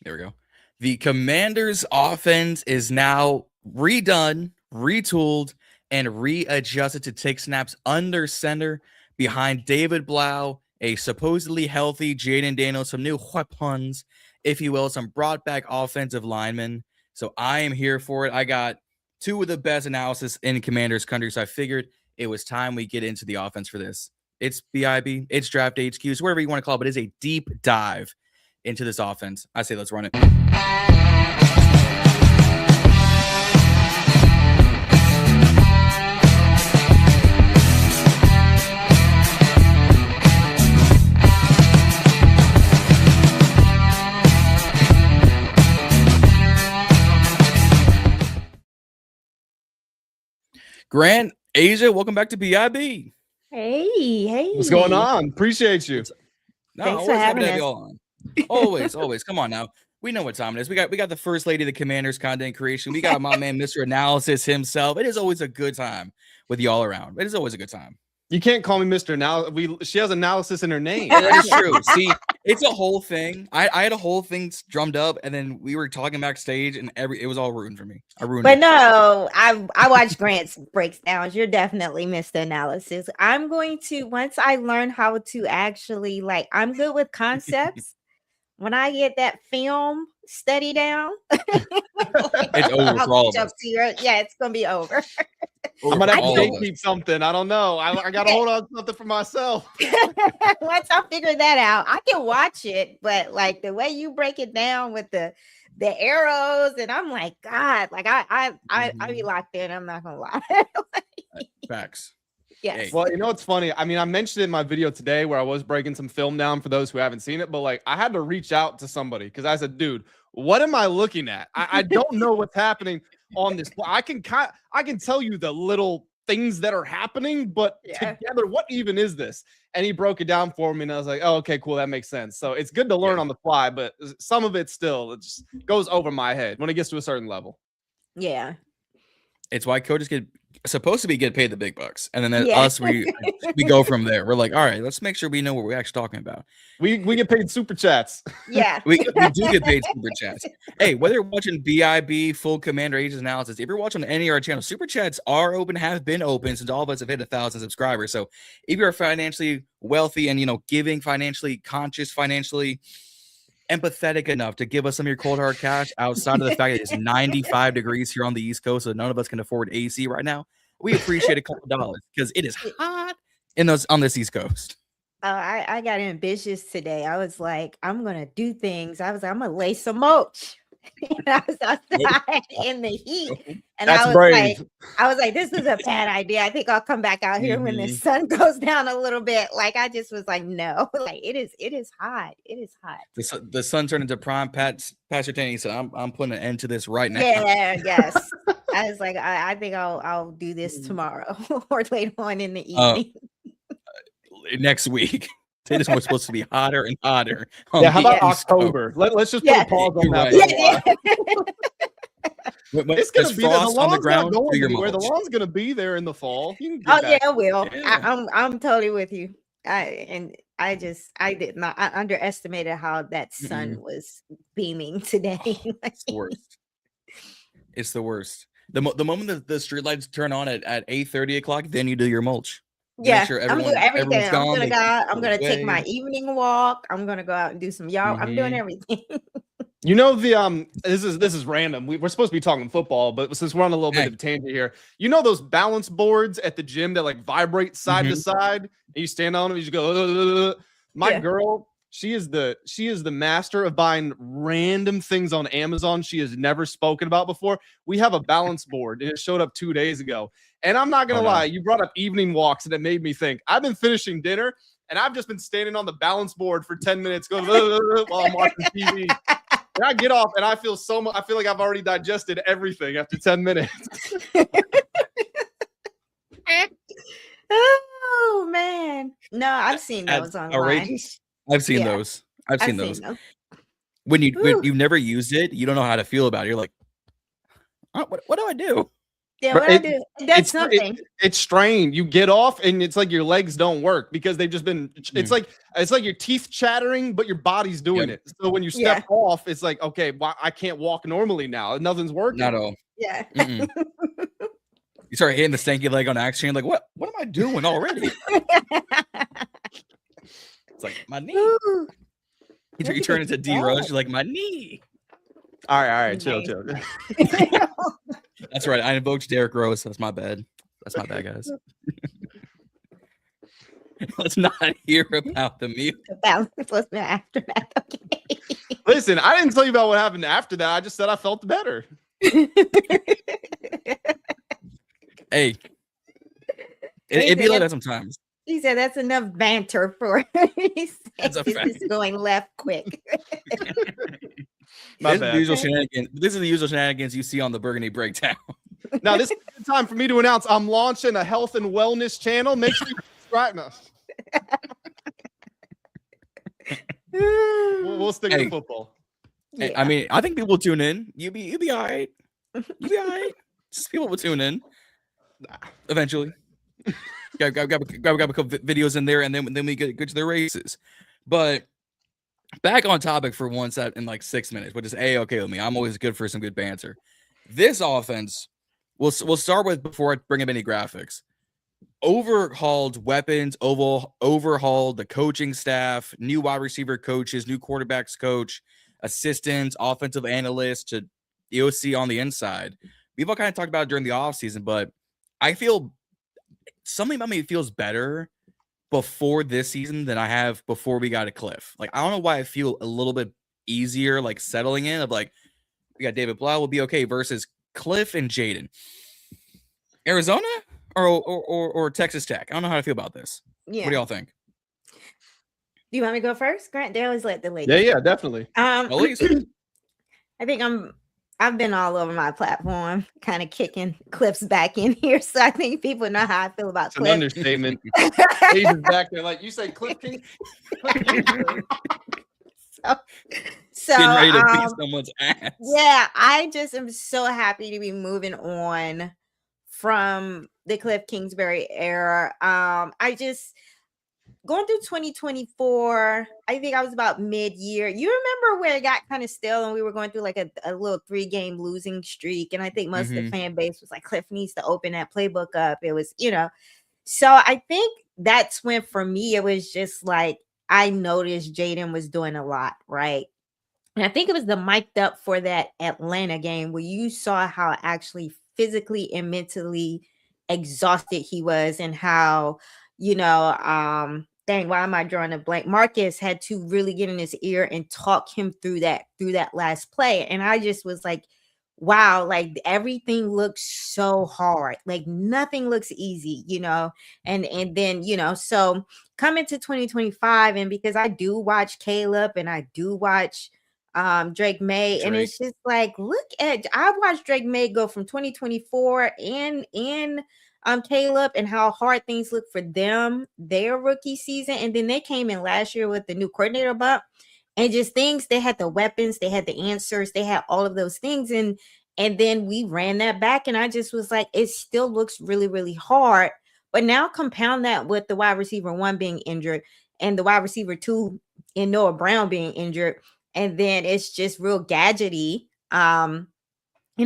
There we go. The Commanders' offense is now redone, retooled, and readjusted to take snaps under center behind David Blough, a supposedly healthy Jayden Daniels, some new weapons, if you will, some brought back offensive linemen. So I am here for it. I got two of the best analysis in Commanders country, so I figured it was time we get into the offense for this. It's BIB, it's Draft HQs, whatever you want to call it, but it's a deep dive into this offense. I say let's run it. Grant, Asia, welcome back to BIB. Hey. What's going on? Appreciate you. No, Thanks always for happy having to have us. you all on. Always. Come on now. We know what time it is. We got the first lady of the Commanders content creation. We got my man, Mr. Analysis himself. It is always a good time with y'all around. It is always a good time. You can't call me Mr. Now. She has analysis in her name. Yeah, that is true. See, it's a whole thing. I had a whole thing drummed up, and then we were talking backstage, and it was all ruined for me. I ruined But it. no, I watch Grant's breakdowns. You're definitely Mr. Analysis. I'm going to, once I learn how to actually, I'm good with concepts. When I get that film study down, It's over for all of us. Yeah, it's going to be over. I'm gonna have to All of us. gatekeep something. I don't know. I gotta hold on to something for myself. Once I figure that out, I can watch it, but the way you break it down with the arrows, and I'm like, God, I be locked in. I'm not gonna lie. Facts. Yes. Hey. Well, you know what's funny? I mean, I mentioned it in my video today where I was breaking some film down for those who haven't seen it, but I had to reach out to somebody because I said, dude, what am I looking at? I don't know what's happening on this. I can tell you the little things that are happening, but together, what even is this? And he broke it down for me, and I was like, oh, okay, cool, that makes sense. So it's good to learn on the fly, but some of it just goes over my head when it gets to a certain level. Yeah. It's why coaches supposed to get paid the big bucks, and then us we go from there. We're like, all right, let's make sure we know what we're actually talking about. We get paid super chats. Yeah, we do get paid super chats. Hey, whether you're watching BIB full Commander Ages analysis, if you're watching any of our channels, super chats are open, have been open since all of us have hit 1,000 subscribers. So if you're financially wealthy and giving, financially conscious, financially empathetic enough to give us some of your cold hard cash outside of the fact that it's 95 degrees here on the East Coast, so none of us can afford AC right now, we appreciate a couple dollars because it is hot on this East Coast. I got ambitious today. I was like, I'm gonna do things. I was like, I'm gonna lay some mulch. And I was outside in the heat, and That's I was brave. like, this is a bad idea. I think I'll come back out here when the sun goes down a little bit. I just was like, no, it is hot. It is hot. The sun turned into prime Pastor Tanny said, I'm putting an end to this right now. Yeah, yes. I was like, I think I'll do this tomorrow or later on in the evening. Next week. It is supposed to be hotter and hotter. Yeah, how about October? Let's just put a pause on that. It's gonna be there. The lawn's not going anywhere. The lawn's gonna be there in the fall. It will. Yeah. I'm totally with you. I underestimated how that sun was beaming today. It's the worst. It's the worst. The moment that the streetlights turn on at 8:30 o'clock, then you do your mulch. Yeah, sure I'm doing everything. I'm gonna take my evening walk. I'm gonna go out and do some yard. I'm doing everything. This is random. We're supposed to be talking football, but since we're on a little bit of a tangent here, those balance boards at the gym that vibrate side to side, and you stand on them, you just go. My girl, she is the master of buying random things on Amazon she has never spoken about before. We have a balance board, and it showed up 2 days ago. And I'm not gonna lie, you brought up evening walks, and it made me think. I've been finishing dinner, and I've just been standing on the balance board for 10 minutes, going while I'm watching TV. And I get off, and I feel like I've already digested everything after 10 minutes. Oh man, no, I've seen those online. Outrageous. I've seen those. I've seen those. When you've never used it, you don't know how to feel about it. You're like, what do I do? Yeah, But what I do? That's something. It's strained. You get off, and it's like your legs don't work because they've just been. It's like your teeth chattering, but your body's doing it. So when you step off, it's like, okay, I can't walk normally now. Nothing's working. Not at all. Yeah. You start hitting the stanky leg on accident. Like, what am I doing already? It's like my knee. Ooh. You turn into D-Rush. You're like, my knee. All right, chill. That's right. I invoked Derrick Rose. That's my bad. That's my bad, guys. Let's not hear about the meal. About what's the aftermath. Okay. Listen, I didn't tell you about what happened after that. I just said I felt better. Hey, it'd be like that sometimes. He said that's enough banter for this is going left quick. My This bad. is the usual shenanigans you see on the Burgundy Breakdown. Now, this is the time for me to announce I'm launching a health and wellness channel. Make sure you subscribe us. We'll stick to football. Yeah. I mean, I think people will tune in. You'll be all right. You'll be all right. Just people will tune in eventually. grab a couple videos in there, and then we get to the races. But back on topic for once in like 6 minutes, which is okay with me. I'm always good for some good banter. This offense, we'll start with before I bring up any graphics. Overhauled weapons, overhauled the coaching staff, new wide receiver coaches, new quarterbacks coach, assistants, offensive analysts to EOC on the inside. We've all kind of talked about it during the offseason, but I feel something about me feels better before this season than I have before we got a Cliff. Like, I don't know why I feel a little bit easier, like settling in of like, we got David Blough will be okay versus Cliff and Jayden. Arizona or Texas Tech? I don't know how to feel about this. Yeah. What do y'all think? Do you want me to go first? Grant, they always let the ladies. Yeah, definitely. I think I've been all over my platform, kind of kicking Cliff's back in here. So I think people know how I feel about It's Cliff. an understatement. Asian's back there like, you say Cliff King? So getting ready to beat someone's ass. Yeah, I just am so happy to be moving on from the Cliff Kingsbury era. I just going through 2024, I think I was about mid-year. You remember where it got kind of stale and we were going through like a little 3-game losing streak. And I think most of the fan base was like, Cliff needs to open that playbook up. It was, so I think that's when for me, it was just like, I noticed Jayden was doing a lot, right? And I think it was the mic'd up for that Atlanta game where you saw how actually physically and mentally exhausted he was and how, dang, why am I drawing a blank? Marcus had to really get in his ear and talk him through that last play. And I just was like, wow, like everything looks so hard. Like nothing looks easy, and then, so coming to 2025, and because I do watch Caleb and I do watch Drake May, and it's just like, I watched Drake May go from 2024 and Caleb and how hard things look for them, their rookie season. And then they came in last year with the new coordinator bump and just things. They had the weapons, they had the answers, they had all of those things. And then we ran that back. And I just was like, it still looks really, really hard. But now compound that with the wide receiver 1 being injured and the wide receiver 2 in Noah Brown being injured. And then it's just real gadgety. And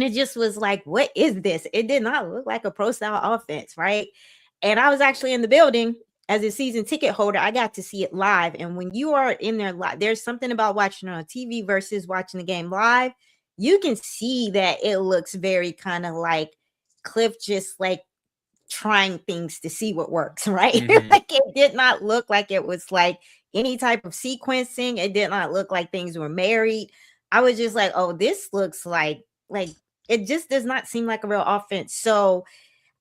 it just was like, what is this? It did not look like a pro style offense, right? And I was actually in the building as a season ticket holder. I got to see it live. And when you are in there live, there's something about watching on TV versus watching the game live. You can see that it looks very kind of like Cliff just like trying things to see what works, right? Like it did not look like it was like any type of sequencing. It did not look like things were married. I was just like, oh, this looks like it just does not seem like a real offense. So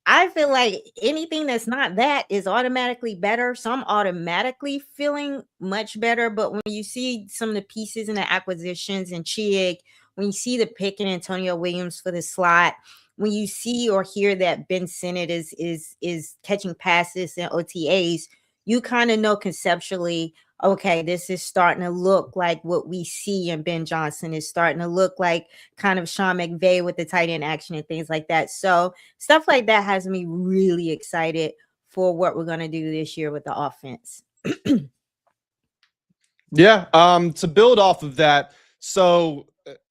I feel like anything that's not that is automatically better. So I'm automatically feeling much better. But when you see some of the pieces and the acquisitions and Chig, when you see the pick in Antonio Williams for the slot, when you see or hear that Ben Sinnott is catching passes and OTAs, you kind of know conceptually, okay, this is starting to look like what we see in Ben Johnson. Is starting to look like kind of Sean McVay with the tight end action and things like that. So stuff like that has me really excited for what we're going to do this year with the offense. Yeah. To build off of that, so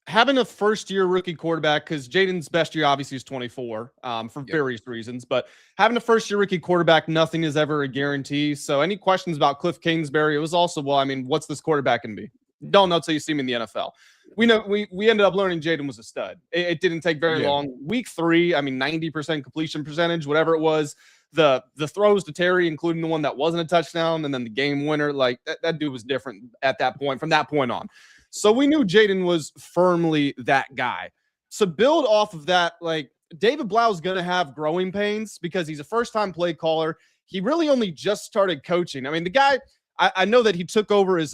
having a first-year rookie quarterback, because Jayden's best year obviously is 24 for various reasons, but having a first-year rookie quarterback, nothing is ever a guarantee. So any questions about Cliff Kingsbury, it was also, well, I mean, what's this quarterback going to be? Don't know till you see him in the NFL. We know we ended up learning Jayden was a stud. It didn't take very long. Week 3, I mean, 90% completion percentage, whatever it was. The throws to Terry, including the one that wasn't a touchdown, and then the game winner, like that dude was different at that point, from that point on. So we knew Jayden was firmly that guy. So build off of that, like David Blough is going to have growing pains because he's a first-time play caller. He really only just started coaching. I mean, the guy, I know that he took over as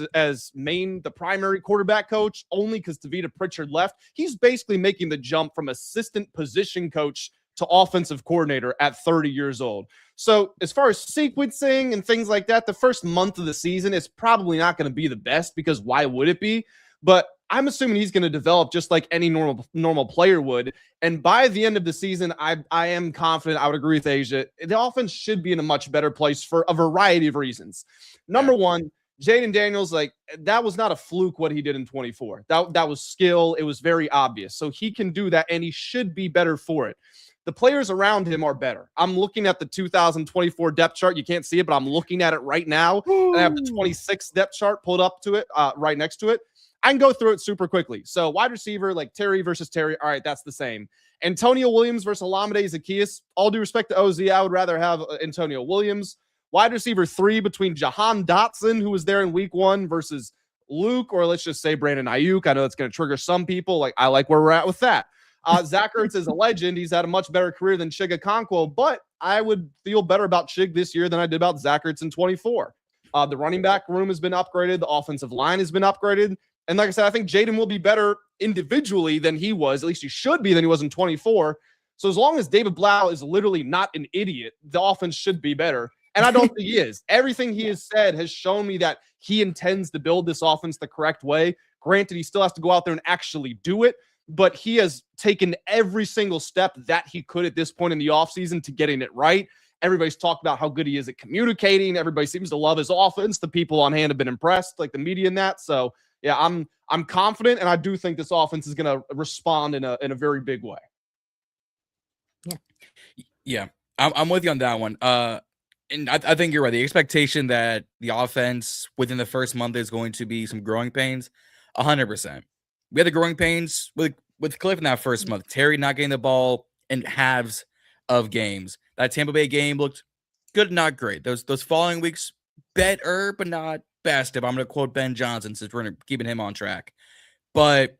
the primary quarterback coach only because Tavita Pritchard left. He's basically making the jump from assistant position coach to offensive coordinator at 30 years old. So as far as sequencing and things like that, the first month of the season is probably not going to be the best because why would it be? But I'm assuming he's going to develop just like any normal player would. And by the end of the season, I am confident, I would agree with Asia, the offense should be in a much better place for a variety of reasons. Number one, Jayden Daniels, like that was not a fluke what he did in 24. That was skill. It was very obvious. So he can do that and he should be better for it. The players around him are better. I'm looking at the 2024 depth chart. You can't see it, but I'm looking at it right now. And I have the 26 depth chart pulled up to it, right next to it. I can go through it super quickly. So wide receiver, like Terry versus Terry. All right, that's the same. Antonio Williams versus Olamide Zaccheaus. All due respect to OZ, I would rather have Antonio Williams. Wide receiver 3 between Jahan Dotson, who was there in week 1, versus Luke, or let's just say Brandon Ayuk. I know that's going to trigger some people. Like, I like where we're at with that. Zach Ertz is a legend. He's had a much better career than Chig Okonkwo, but I would feel better about Chig this year than I did about Zach Ertz in 24. The running back room has been upgraded. The offensive line has been upgraded. And like I said, I think Jayden will be better individually than he was. At least he should be than he was in 24. So as long as David Blough is literally not an idiot, the offense should be better. And I don't think he is. Everything he has said has shown me that he intends to build this offense the correct way. Granted, he still has to go out there and actually do it, but he has taken every single step that he could at this point in the offseason to getting it right. Everybody's talked about how good he is at communicating. Everybody seems to love his offense. The people on hand have been impressed, like the media and that. So yeah, I'm confident, and I do think this offense is going to respond in a very big way. Yeah, I'm with you on that one. And I think you're right. The expectation that the offense within the first month is going to be some growing pains, 100%. We had the growing pains with Cliff in that first month. Terry not getting the ball in halves of games. That Tampa Bay game looked good, not great. Those following weeks, better, but not best. If I'm going to quote Ben Johnson, since we're keeping him on track. But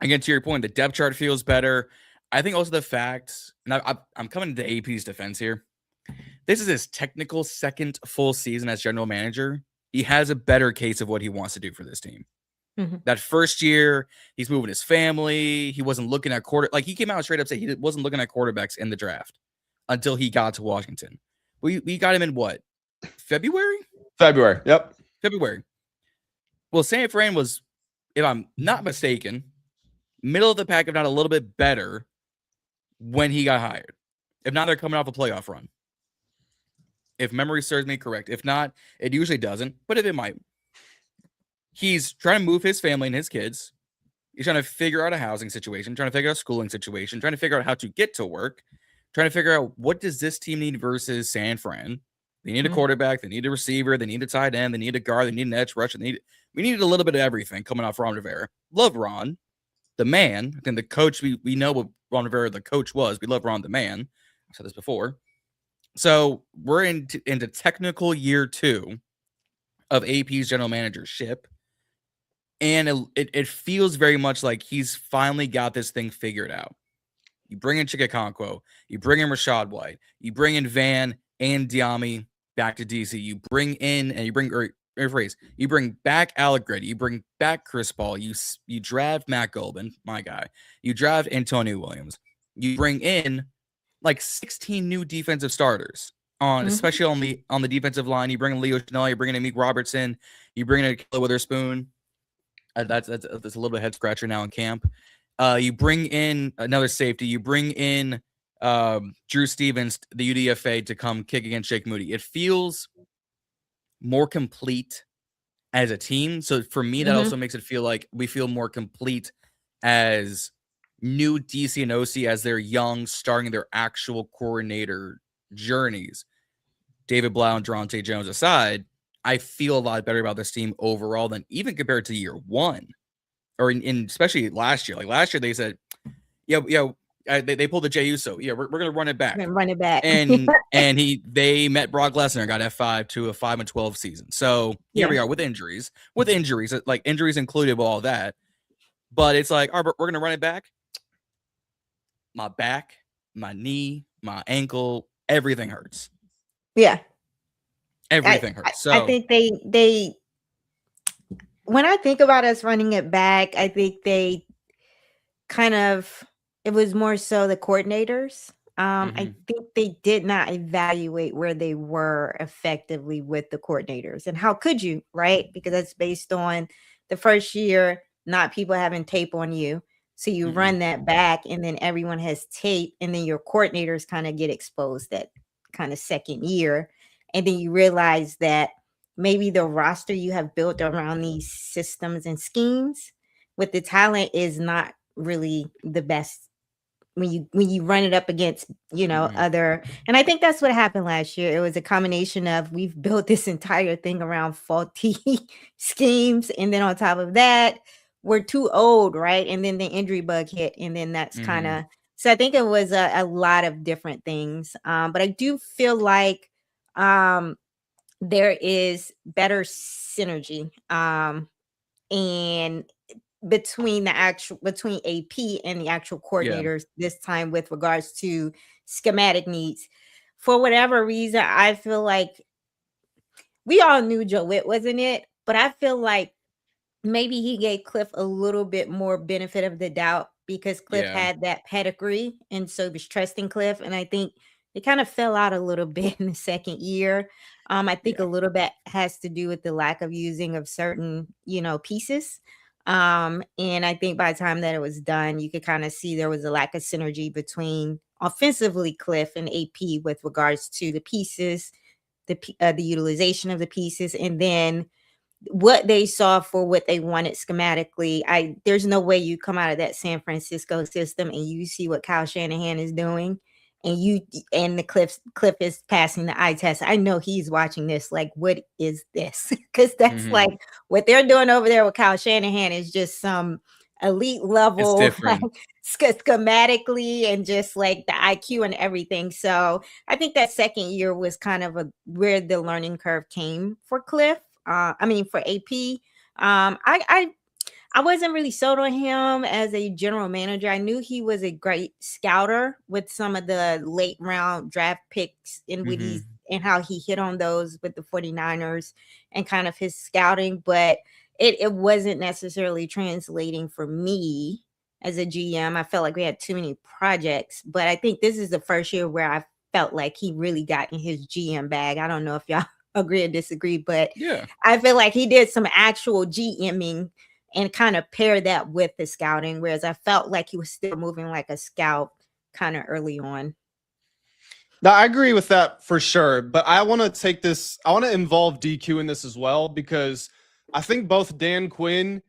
again, to your point, the depth chart feels better. I think also the fact, and I'm coming to AP's defense here. This is his technical second full season as general manager. He has a better case of what he wants to do for this team. Mm-hmm. That first year, he's moving his family. He wasn't looking at like he came out straight up saying he wasn't looking at quarterbacks in the draft until he got to Washington. We got him in what? February? February. Yep. February. Well, San Fran was, if I'm not mistaken, middle of the pack, if not a little bit better, when he got hired. If not, they're coming off a playoff run. If memory serves me correct. If not, it usually doesn't, but if it might. He's trying to move his family and his kids. He's trying to figure out a housing situation, trying to figure out a schooling situation, trying to figure out how to get to work, trying to figure out what does this team need versus San Fran. They need a quarterback, they need a receiver, they need a tight end, they need a guard, they need an edge rush. We needed a little bit of everything coming off Ron Rivera. Love Ron, the man. And the coach, we know what Ron Rivera, the coach, was. We love Ron, the man. I said this before. So we're into technical year 2 of AP's general managership. And it feels very much like he's finally got this thing figured out. You bring in Chig Okonkwo, you bring in Rachaad White, you bring in Van and Dyami back to DC. You bring in and you bring back Alec Grady, you bring back Chris Paul, you draft Matt Golden, my guy, you draft Antonio Williams, you bring in like 16 new defensive starters. especially on the defensive line. You bring in Leo Chanel, you bring in Amik Robertson, you bring in Akila Witherspoon. That's a little bit head scratcher now in camp. You bring in another safety. You bring in Drew Stevens, the UDFA, to come kick against Jake Moody. It feels more complete as a team. So for me, that also makes it feel like we feel more complete as new DC and OC as they're young, starting their actual coordinator journeys. David Blough and Durante Jones aside, I feel a lot better about this team overall than even compared to year one, or in especially last year. Like last year, they said, they pulled the Jey Uso. Yeah, we're gonna run it back. Run it back. And they met Brock Lesnar, got F5 to a 5-12 season. So here we are with injuries, like injuries included with all that. But it's like, all right, we're gonna run it back. My back, my knee, my ankle, everything hurts. Yeah. Everything hurts. So I think they when I think about us running it back, I think they kind of, it was more so the coordinators. I think they did not evaluate where they were effectively with the coordinators. And how could you, right? Because that's based on the first year, not people having tape on you. So you run that back, and then everyone has tape, and then your coordinators kind of get exposed that kind of second year. And then you realize that maybe the roster you have built around these systems and schemes with the talent is not really the best when you run it up against, other. And I think that's what happened last year. It was a combination of, we've built this entire thing around faulty schemes, and then on top of that, we're too old, right? And then the injury bug hit, and then that's kind of, so I think it was a lot of different things. But I do feel like there is better synergy and between AP and the actual coordinators this time with regards to schematic needs. For whatever reason, I feel like we all knew Joe Witt wasn't it, but I feel like maybe he gave Cliff a little bit more benefit of the doubt because Cliff had that pedigree, and so he was trusting Cliff. And I think it kind of fell out a little bit in the second year. I think a little bit has to do with the lack of using of certain, pieces. And I think by the time that it was done, you could kind of see there was a lack of synergy between offensively Cliff and AP with regards to the pieces, the utilization of the pieces, and then what they saw for what they wanted schematically. There's no way you come out of that San Francisco system and you see what Kyle Shanahan is doing, and the Cliff is passing the eye test. I know he's watching this like, what is this? Because that's like what they're doing over there with Kyle Shanahan is just some elite level, like, schematically, and just like the IQ and everything. So I think that second year was kind of where the learning curve came for Cliff. For AP. I wasn't really sold on him as a general manager. I knew he was a great scouter with some of the late round draft picks and how he hit on those with the 49ers and kind of his scouting, but it wasn't necessarily translating for me as a GM. I felt like we had too many projects, but I think this is the first year where I felt like he really got in his GM bag. I don't know if y'all agree or disagree, but I feel like he did some actual GMing and kind of paired that with the scouting, whereas I felt like he was still moving like a scout kind of early on. Now, I agree with that for sure, but I want to involve DQ in this as well, because I think both Dan Quinn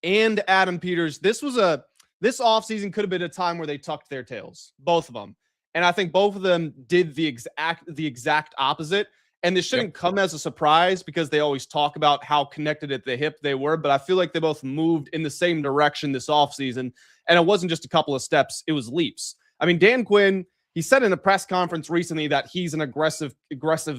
and Adam Peters, this offseason could have been a time where they tucked their tails, both of them. And I think both of them did the exact opposite. And this shouldn't come as a surprise because they always talk about how connected at the hip they were, but I feel like they both moved in the same direction this offseason. And it wasn't just a couple of steps, it was leaps. I mean, Dan Quinn, he said in a press conference recently that he's an aggressive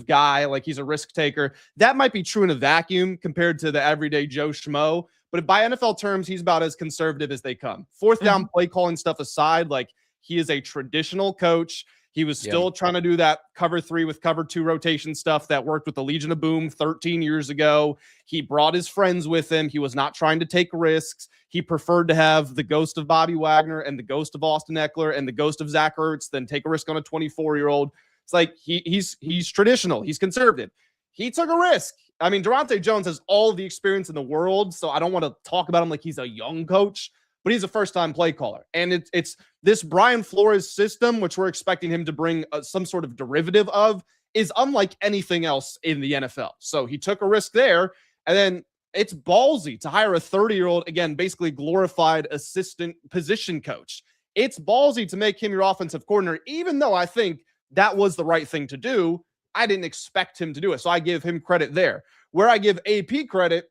guy, like he's a risk taker. That might be true in a vacuum compared to the everyday Joe Schmo, but by NFL terms, he's about as conservative as they come. Fourth down play calling stuff aside, like he is a traditional coach. He was still trying to do that cover 3 with cover 2 rotation stuff that worked with the Legion of Boom 13 years ago. He brought his friends with him. He was not trying to take risks. He preferred to have the ghost of Bobby Wagner and the ghost of Austin Eckler and the ghost of Zach Ertz than take a risk on a 24-year-old. It's like he's traditional, he's conservative. He took a risk. I mean, Durante Jones has all the experience in the world, so I don't want to talk about him like he's a young coach, but he's a first-time play caller. And it's this Brian Flores system, which we're expecting him to bring some sort of derivative of, is unlike anything else in the NFL. So he took a risk there, and then it's ballsy to hire a 30-year-old, again, basically glorified assistant position coach. It's ballsy to make him your offensive coordinator, even though I think that was the right thing to do. I didn't expect him to do it, so I give him credit there. Where I give AP credit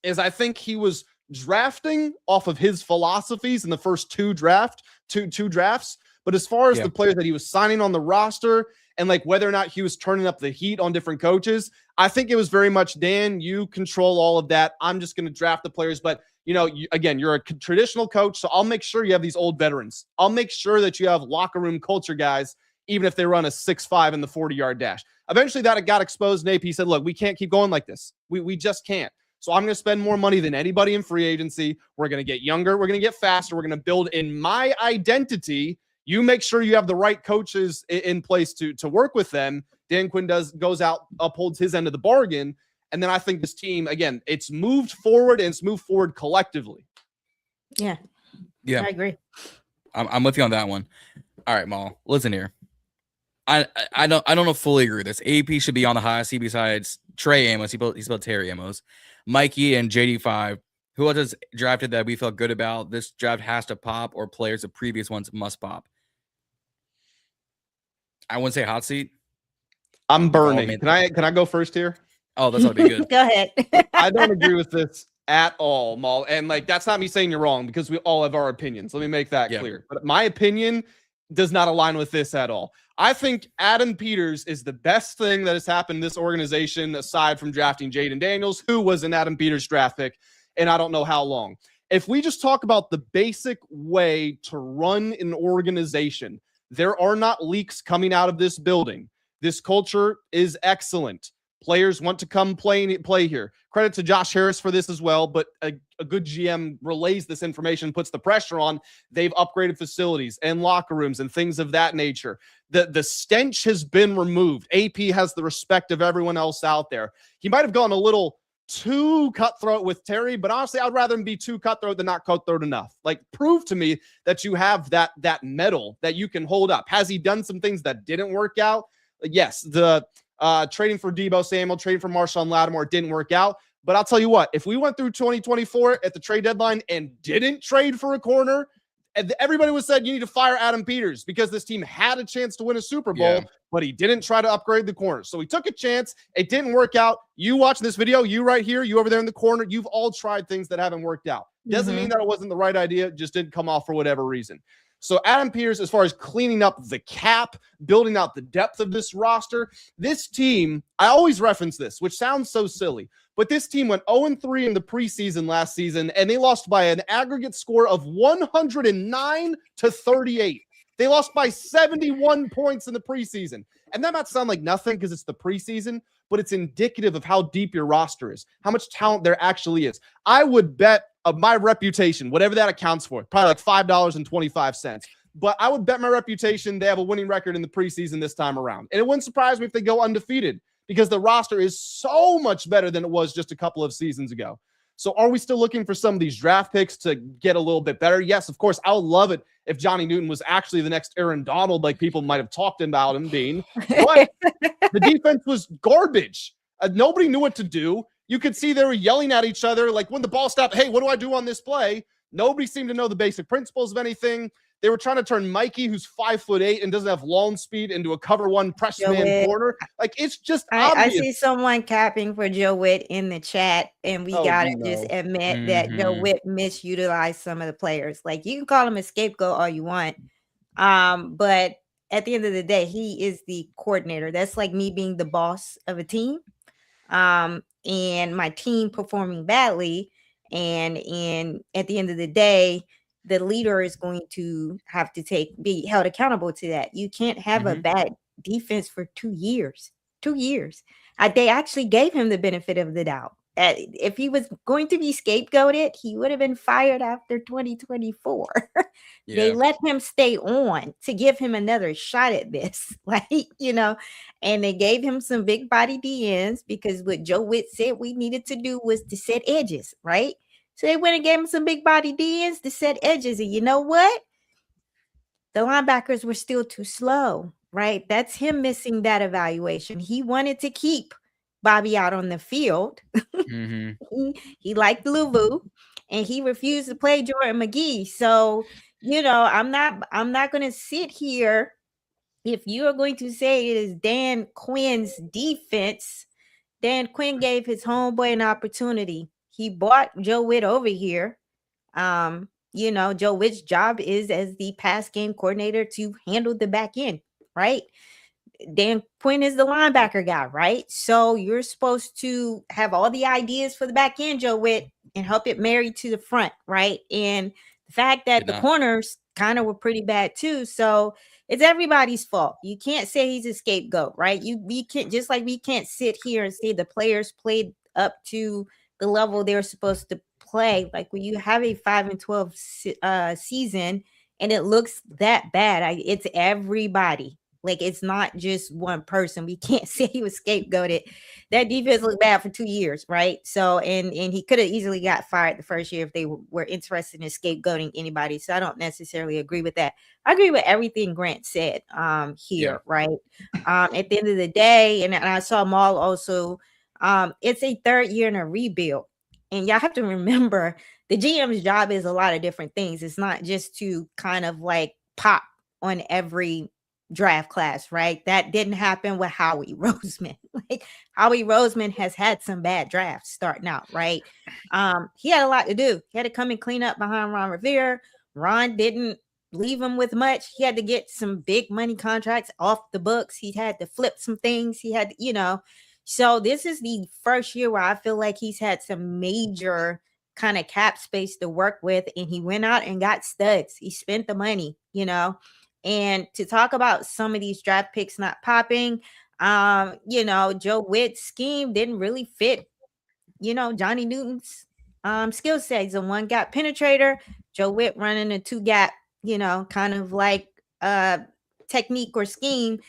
is I think he was drafting off of his philosophies in the first two drafts. But as far as the players that he was signing on the roster and like whether or not he was turning up the heat on different coaches, I think it was very much, Dan, you control all of that. I'm just going to draft the players. But, again, you're a traditional coach, so I'll make sure you have these old veterans. I'll make sure that you have locker room culture guys, even if they run a 6.5 in the 40-yard dash. Eventually that got exposed, and AP said, look, we can't keep going like this. We just can't. So I'm going to spend more money than anybody in free agency. We're going to get younger. We're going to get faster. We're going to build in my identity. You make sure you have the right coaches in place to work with them. Dan Quinn goes out, upholds his end of the bargain. And then I think this team, again, it's moved forward, and it's moved forward collectively. Yeah, I agree. I'm with you on that one. All right, Maul, listen here. I don't fully agree with this. AP should be on the high seat besides Trey Amos. He spelled Terry Amos, Mikey, and JD5. Who else has drafted that we felt good about? This draft has to pop, or players of previous ones must pop. I wouldn't say hot seat. I'm burning. Can I go first here? Oh, that's be good. Go ahead. I don't agree with this at all, Maul. And that's not me saying you're wrong, because we all have our opinions. Let me make that clear. But my opinion does not align with this at all. I think Adam Peters is the best thing that has happened in this organization, aside from drafting Jayden Daniels, who was an Adam Peters draft pick, and I don't know how long. If we just talk about the basic way to run an organization, there are not leaks coming out of this building. This culture is excellent. Players want to come play here. Credit to Josh Harris for this as well, but a good GM relays this information, puts the pressure on. They've upgraded facilities and locker rooms and things of that nature. The stench has been removed. AP has the respect of everyone else out there. He might have gone a little too cutthroat with Terry, but honestly, I'd rather him be too cutthroat than not cutthroat enough. Like, prove to me that you have that medal that you can hold up. Has he done some things that didn't work out? Yes, the trading for Deebo Samuel, trading for Marshawn Lattimore didn't work out. But I'll tell you what, if we went through 2024 at the trade deadline and didn't trade for a corner, everybody would have said you need to fire Adam Peters, because this team had a chance to win a Super Bowl, but he didn't try to upgrade the corner. So he took a chance. It didn't work out. You watching this video, you right here, you over there in the corner, you've all tried things that haven't worked out. Doesn't mean that it wasn't the right idea, just didn't come off for whatever reason. So Adam Peters, as far as cleaning up the cap, building out the depth of this roster, this team, I always reference this, which sounds so silly, but this team went 0-3 in the preseason last season, and they lost by an aggregate score of 109-38. They lost by 71 points in the preseason. And that might sound like nothing because it's the preseason, but it's indicative of how deep your roster is, how much talent there actually is. I would bet of my reputation, whatever that accounts for, probably like $5.25. But I would bet my reputation they have a winning record in the preseason this time around. And it wouldn't surprise me if they go undefeated, because the roster is so much better than it was just a couple of seasons ago. So are we still looking for some of these draft picks to get a little bit better? Yes, of course. I would love it if Johnny Newton was actually the next Aaron Donald, like people might have talked about him being. But the defense was garbage. Nobody knew what to do. You could see they were yelling at each other. Like when the ball stopped, hey, what do I do on this play? Nobody seemed to know the basic principles of anything. They were trying to turn Mikey, who's 5'8" and doesn't have lawn speed, into a cover one press man corner. Like, it's just obvious. I see someone capping for Joe Witt in the chat, and we gotta just admit that Joe Witt misutilized some of the players. Like, you can call him a scapegoat all you want, but at the end of the day, he is the coordinator. That's like me being the boss of a team, and my team performing badly, and at the end of the day, the leader is going to have to be held accountable to that. You can't have a bad defense for 2 years. 2 years. They actually gave him the benefit of the doubt. if he was going to be scapegoated, he would have been fired after 2024. They let him stay on to give him another shot at this, like, and they gave him some big body DNs because what Joe Witt said we needed to do was to set edges, right? So they went and gave him some big body DNs to set edges. And you know what? The linebackers were still too slow, right? That's him missing that evaluation. He wanted to keep Bobby out on the field. He liked Luvu, and he refused to play Jordan McGee. So, I'm not going to sit here. If you are going to say it is Dan Quinn's defense, Dan Quinn gave his homeboy an opportunity. He brought Joe Witt over here. Joe Witt's job is as the pass game coordinator to handle the back end, right? Dan Quinn is the linebacker guy, right? So you're supposed to have all the ideas for the back end, Joe Witt, and help it marry to the front, right? And the fact that the corners kind of were pretty bad too. So it's everybody's fault. You can't say he's a scapegoat, right? We can't, just like we can't sit here and say the players played up to the level they're supposed to play. Like when you have a 5-12 season and it looks that bad, it's everybody. Like it's not just one person. We can't say he was scapegoated. That defense looked bad for 2 years, right? So and he could have easily got fired the first year if they were interested in scapegoating anybody. So I don't necessarily agree with that. I agree with everything Grant said here, right? At the end of the day, and I saw Maul also. It's a third year in a rebuild, and y'all have to remember the GM's job is a lot of different things. It's not just to kind of like pop on every draft class, right? That didn't happen with Howie Roseman. Like Howie Roseman has had some bad drafts starting out, right? He had a lot to do. He had to come and clean up behind Ron Rivera. Ron didn't leave him with much. He had to get some big money contracts off the books. He had to flip some things. He had, so this is the first year where I feel like he's had some major kind of cap space to work with, and he went out and got studs. He spent the money, and to talk about some of these draft picks not popping, Joe Witt's scheme didn't really fit, Johnny Newton's skill set. He's a one gap penetrator. Joe Witt running a two gap, kind of like technique or scheme,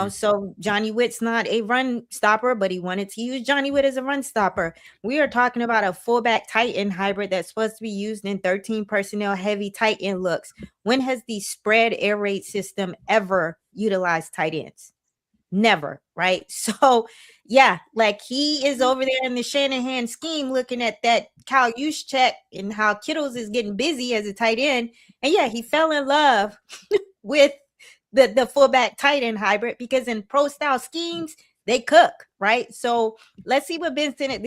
so Johnny Witt's not a run stopper, but he wanted to use Johnny Witt as a run stopper. We are talking about a fullback tight end hybrid that's supposed to be used in 13 personnel heavy tight end looks. When has the spread air raid system ever utilized tight ends? Never, right? So yeah, like he is over there in the Shanahan scheme looking at that Kyle Juszczyk and how Kittles is getting busy as a tight end. And yeah, he fell in love with the fullback tight end hybrid because in pro style schemes they cook, right? So let's see what Ben Sinnott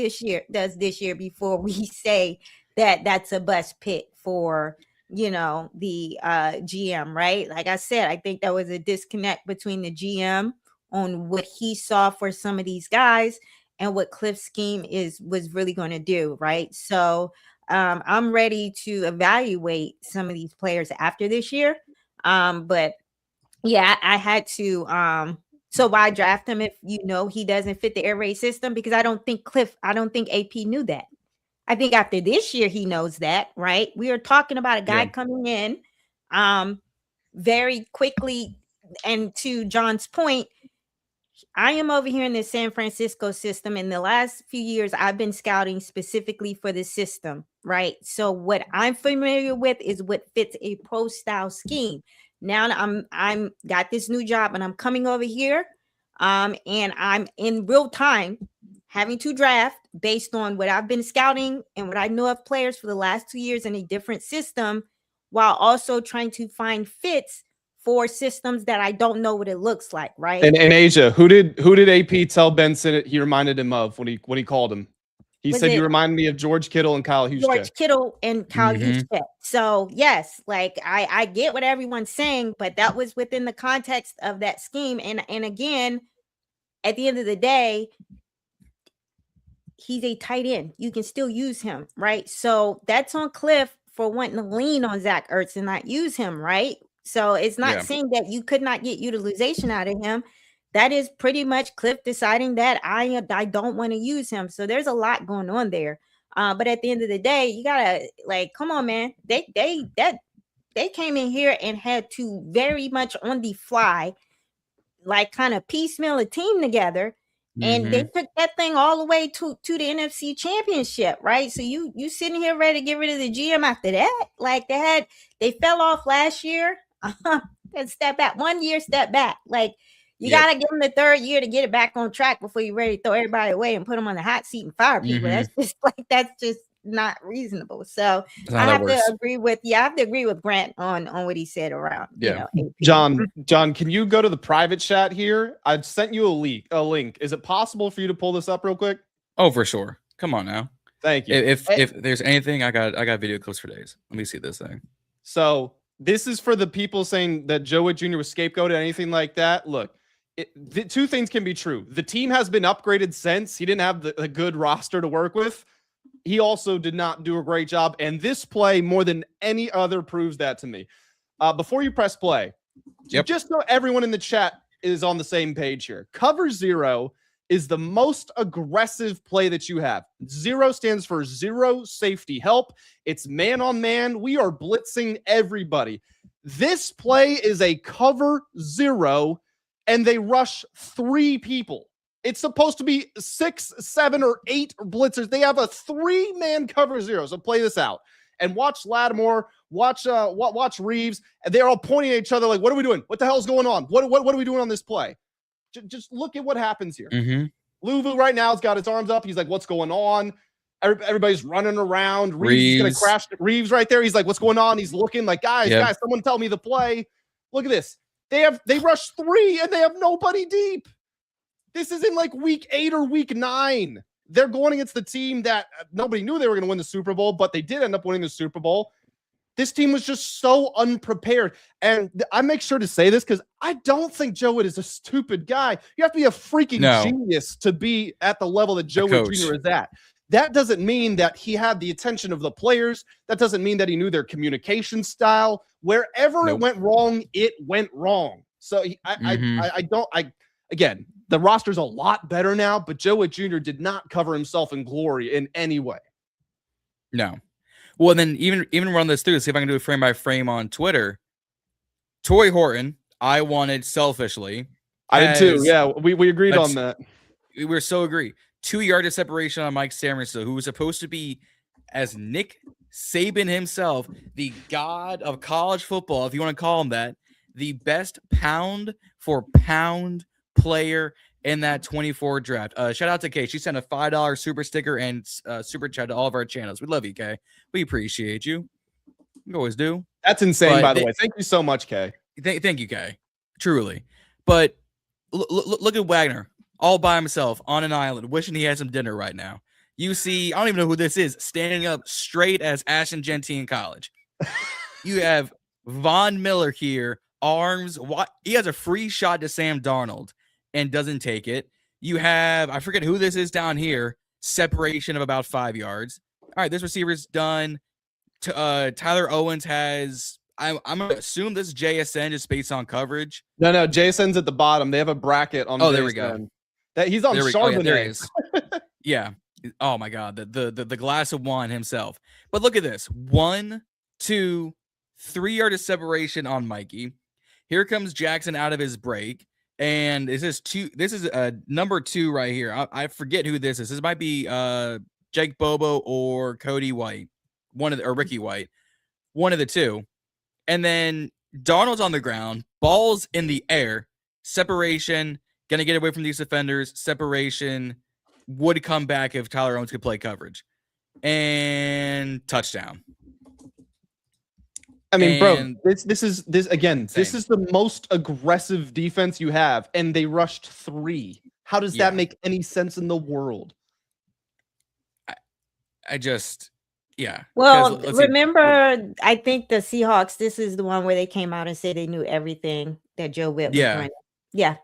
does this year before we say that that's a bust pick for the GM, right? Like I said, I think there was a disconnect between the GM on what he saw for some of these guys and what Cliff's scheme was really going to do, right? So I'm ready to evaluate some of these players after this year, but yeah, I had to. So why draft him if he doesn't fit the air raid system? Because I don't think AP knew that. I think after this year he knows that, right? We are talking about a guy coming in very quickly. And to John's point, I am over here in the San Francisco system. In the last few years, I've been scouting specifically for the system, right? So what I'm familiar with is what fits a pro style scheme. Now I'm got this new job and I'm coming over here and I'm in real time having to draft based on what I've been scouting and what I know of players for the last 2 years in a different system, while also trying to find fits for systems that I don't know what it looks like, right? And Asia, who did AP tell Ben Sinnott he reminded him of when he called him? He said you remind me of George Kittle and Kyle Juszczyk. George Kittle and Kyle Juszczyk. So yes, like I get what everyone's saying, but that was within the context of that scheme. And again, at the end of the day, he's a tight end. You can still use him, right? So that's on Cliff for wanting to lean on Zach Ertz and not use him, right? So it's not saying that you could not get utilization out of him. that is pretty much Cliff deciding that I don't want to use him. So there's a lot going on there. But at the end of the day, you gotta like, come on, man. They came in here and had to very much on the fly, like kind of piecemeal a team together. And they took that thing all the way to the NFC Championship, right? So you sitting here ready to get rid of the GM after that? Like they fell off last year. And step back, 1 year step back. Like you gotta give them the third year to get it back on track before you're ready to throw everybody away and put them on the hot seat and fire people. That's just not reasonable. So I have to agree with Grant on what he said around. John, can you go to the private chat here? I've sent you a link. Is it possible for you to pull this up real quick? Oh, for sure. Come on now. Thank you. If there's anything, I got video clips for days. Let me see this thing. So this is for the people saying that Joe Witt Jr. was scapegoated, anything like that. Look, the two things can be true. The team has been upgraded since. He didn't have a good roster to work with. He also did not do a great job. And this play, more than any other, proves that to me. Before you press play, just so everyone in the chat is on the same page here. Cover zero is the most aggressive play that you have. Zero stands for zero safety help. It's man on man. We are blitzing everybody. This play is a cover zero, and they rush 3 people. It's supposed to be 6, 7, or 8 blitzers. They have a 3-man cover zero. So play this out and watch Lattimore, watch Reeves, and they're all pointing at each other like, "What are we doing? What the hell's going on? What are we doing on this play?" Just look at what happens here. Louisville right now has got his arms up. He's like, "What's going on?" Everybody's running around. Reeves is gonna crash. Reeves right there. He's like, "What's going on?" He's looking like, guys, someone tell me the play. Look at this. They rush 3 and they have nobody deep. This is in like week 8 or week 9. They're going against the team that nobody knew they were going to win the Super Bowl, but they did end up winning the Super Bowl. This team was just so unprepared. And I make sure to say this because I don't think Joe Witt is a stupid guy. You have to be a freaking genius to be at the level that Joe Witt Jr. is at. That doesn't mean that he had the attention of the players. That doesn't mean that he knew their communication style. Wherever it went wrong, it went wrong. So again, the roster's a lot better now, but Joe Witt Jr. did not cover himself in glory in any way. No. Well, then even run this through, see if I can do it frame by frame on Twitter. Torrey Horton, I wanted selfishly. I did too. Yeah, we agreed on that. We're so agree. 2 yards of separation on Mike Samerson, who was supposed to be, as Nick Saban himself, the god of college football, if you want to call him that, the best pound for pound player in that 24 draft. Shout out to Kay. She sent a $5 super sticker and super chat to all of our channels. We love you, Kay. We appreciate you. We always do. That's insane, by the way. Thank you so much, Kay. Thank you, Kay. Truly. But look at Wagner, all by himself on an island, wishing he had some dinner right now. You see, I don't even know who this is, standing up straight as Ashton Genty in college. You have Von Miller here, arms. He has a free shot to Sam Darnold and doesn't take it. You have, I forget who this is down here, separation of about 5 yards. All right, this receiver's done. Tyler Owens has, I'm going to assume this is JSN just based on coverage. No, JSN's at the bottom. They have a bracket on JSN. There we go. He's on Charbonnet. There he is. Yeah. Oh, my God. The glass of wine himself. But look at this. 1, 2, 3 yard of separation on Mikey. Here comes Jackson out of his break. And this is number 2 right here. I forget who this is. This might be Jake Bobo or Cody White, or Ricky White, one of the two. And then Darnold's on the ground, ball's in the air, separation, gonna get away from these defenders, separation, would come back if Tyler Owens could play coverage, and touchdown. I mean, bro, this is the most aggressive defense you have, and they rushed 3. How does that make any sense in the world? Well, remember, I think the Seahawks, this is the one where they came out and said they knew everything that Joe Witt was running. Yeah.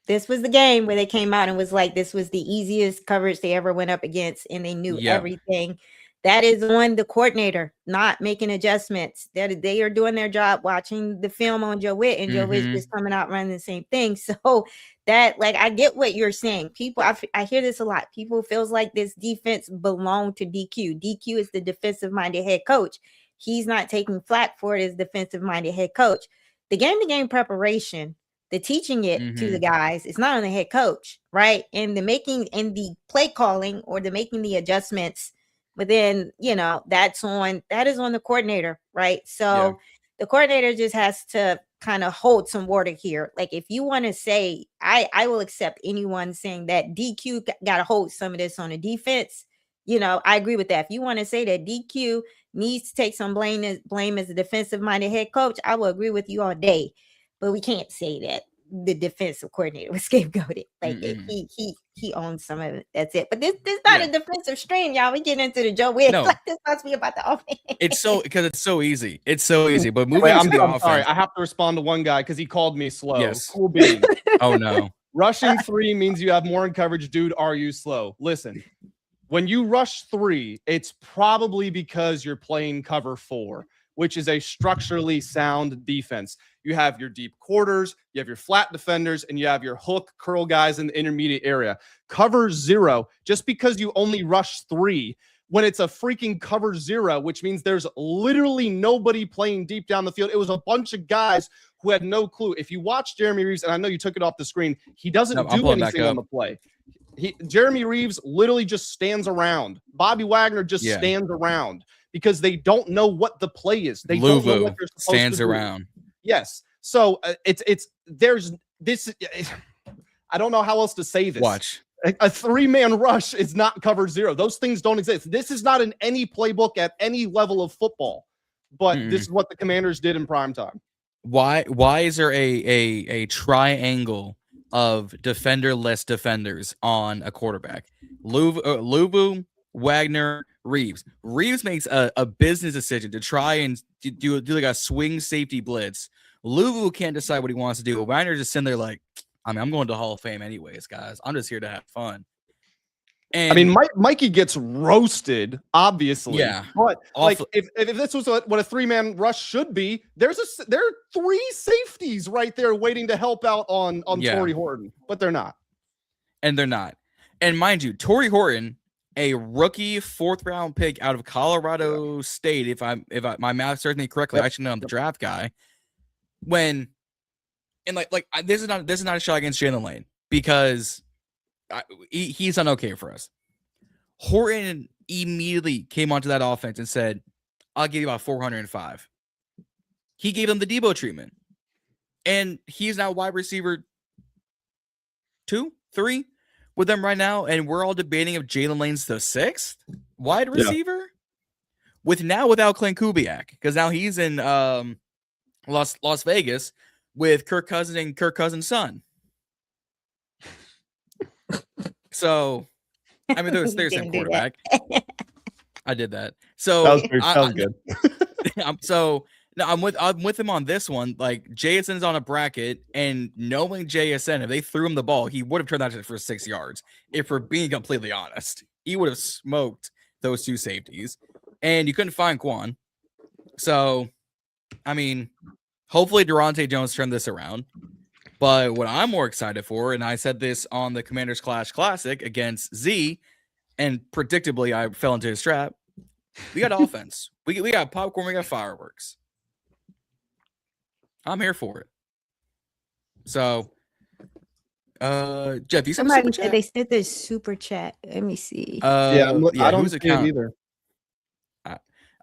This was the game where they came out and was like, this was the easiest coverage they ever went up against, and they knew everything that is on the coordinator not making adjustments. That they are doing their job, watching the film on Joe Witt, and Joe Witt's just coming out running the same thing. So that, like, I get what you're saying. People, I hear this a lot. People feels like this defense belonged to DQ. DQ is the defensive minded head coach. He's not taking flack for it as defensive minded head coach. The game-to-game preparation, the teaching it to the guys, it's not on the head coach, right? And the making and the play calling or the making the adjustments. But then, that is on the coordinator, right? So the coordinator just has to kind of hold some water here. Like, if you want to say, I will accept anyone saying that DQ got to hold some of this on the defense. I agree with that. If you want to say that DQ needs to take some blame as a defensive minded head coach, I will agree with you all day. But we can't say that the defensive coordinator was scapegoated. Like, he owns some of it. That's it. But this not a defensive stream, y'all. We get into the Joe Witt. No. Like, this must be about the offense. It's so easy. It's so easy. But moving on to the offense. Sorry, I have to respond to one guy because he called me slow. Yes. Cool beans. Oh no. Rushing 3 means you have more in coverage. Dude, are you slow? Listen, when you rush 3, it's probably because you're playing cover 4, which is a structurally sound defense. You have your deep quarters, you have your flat defenders, and you have your hook curl guys in the intermediate area. Cover 0, just because you only rush 3, when it's a freaking cover 0, which means there's literally nobody playing deep down the field. It was a bunch of guys who had no clue. If you watch Jeremy Reeves, and I know you took it off the screen, he doesn't do anything on the play. Jeremy Reeves literally just stands around. Bobby Wagner just stands around because they don't know what the play is. They don't know what they're supposed stands to do. around. Yes. So there's this. I don't know how else to say this. Watch. A 3-man rush is not cover 0. Those things don't exist. This is not in any playbook at any level of football. But this is what the Commanders did in prime time. Why is there a triangle of defenderless defenders on a quarterback? Luvu, Wagner, Reeves. Reeves makes a business decision to try and do like a swing safety blitz. Luvu can't decide what he wants to do. Wagner just sitting there like, I'm going to Hall of Fame anyways, guys. I'm just here to have fun. And Mikey gets roasted, obviously. Yeah. But like, if this was what a 3-man rush should be, there are 3 safeties right there waiting to help out on Torrey Horton, but they're not. And they're not. And mind you, Torrey Horton, a rookie 4th-round pick out of Colorado State, if my math serves me correctly, I should know I'm the draft guy. This is not a shot against Jalen Lane because he's done okay for us. Horton immediately came onto that offense and said, I'll give you about 405. He gave them the Debo treatment. And he's now wide receiver 2, 3 with them right now. And we're all debating if Jalen Lane's the 6th wide receiver without Clint Kubiak, because now he's in Las Vegas with Kirk Cousins and Kirk Cousins' son. So, I mean, there's their quarterback. I did that. So that was good. I'm with him on this one. Like, JSN's on a bracket, and knowing JSN, if they threw him the ball, he would have turned that for 6 yards. If we're being completely honest, he would have smoked those 2 safeties, and you couldn't find Quan. So, I mean, hopefully Durante Jones turned this around. But what I'm more excited for, and I said this on the Commanders Clash Classic against Z, and predictably I fell into his trap. We got offense. We got popcorn. We got fireworks. I'm here for it. So, Jeff, you sent somebody super said chat? they sent the super chat. Let me see. I don't see it either.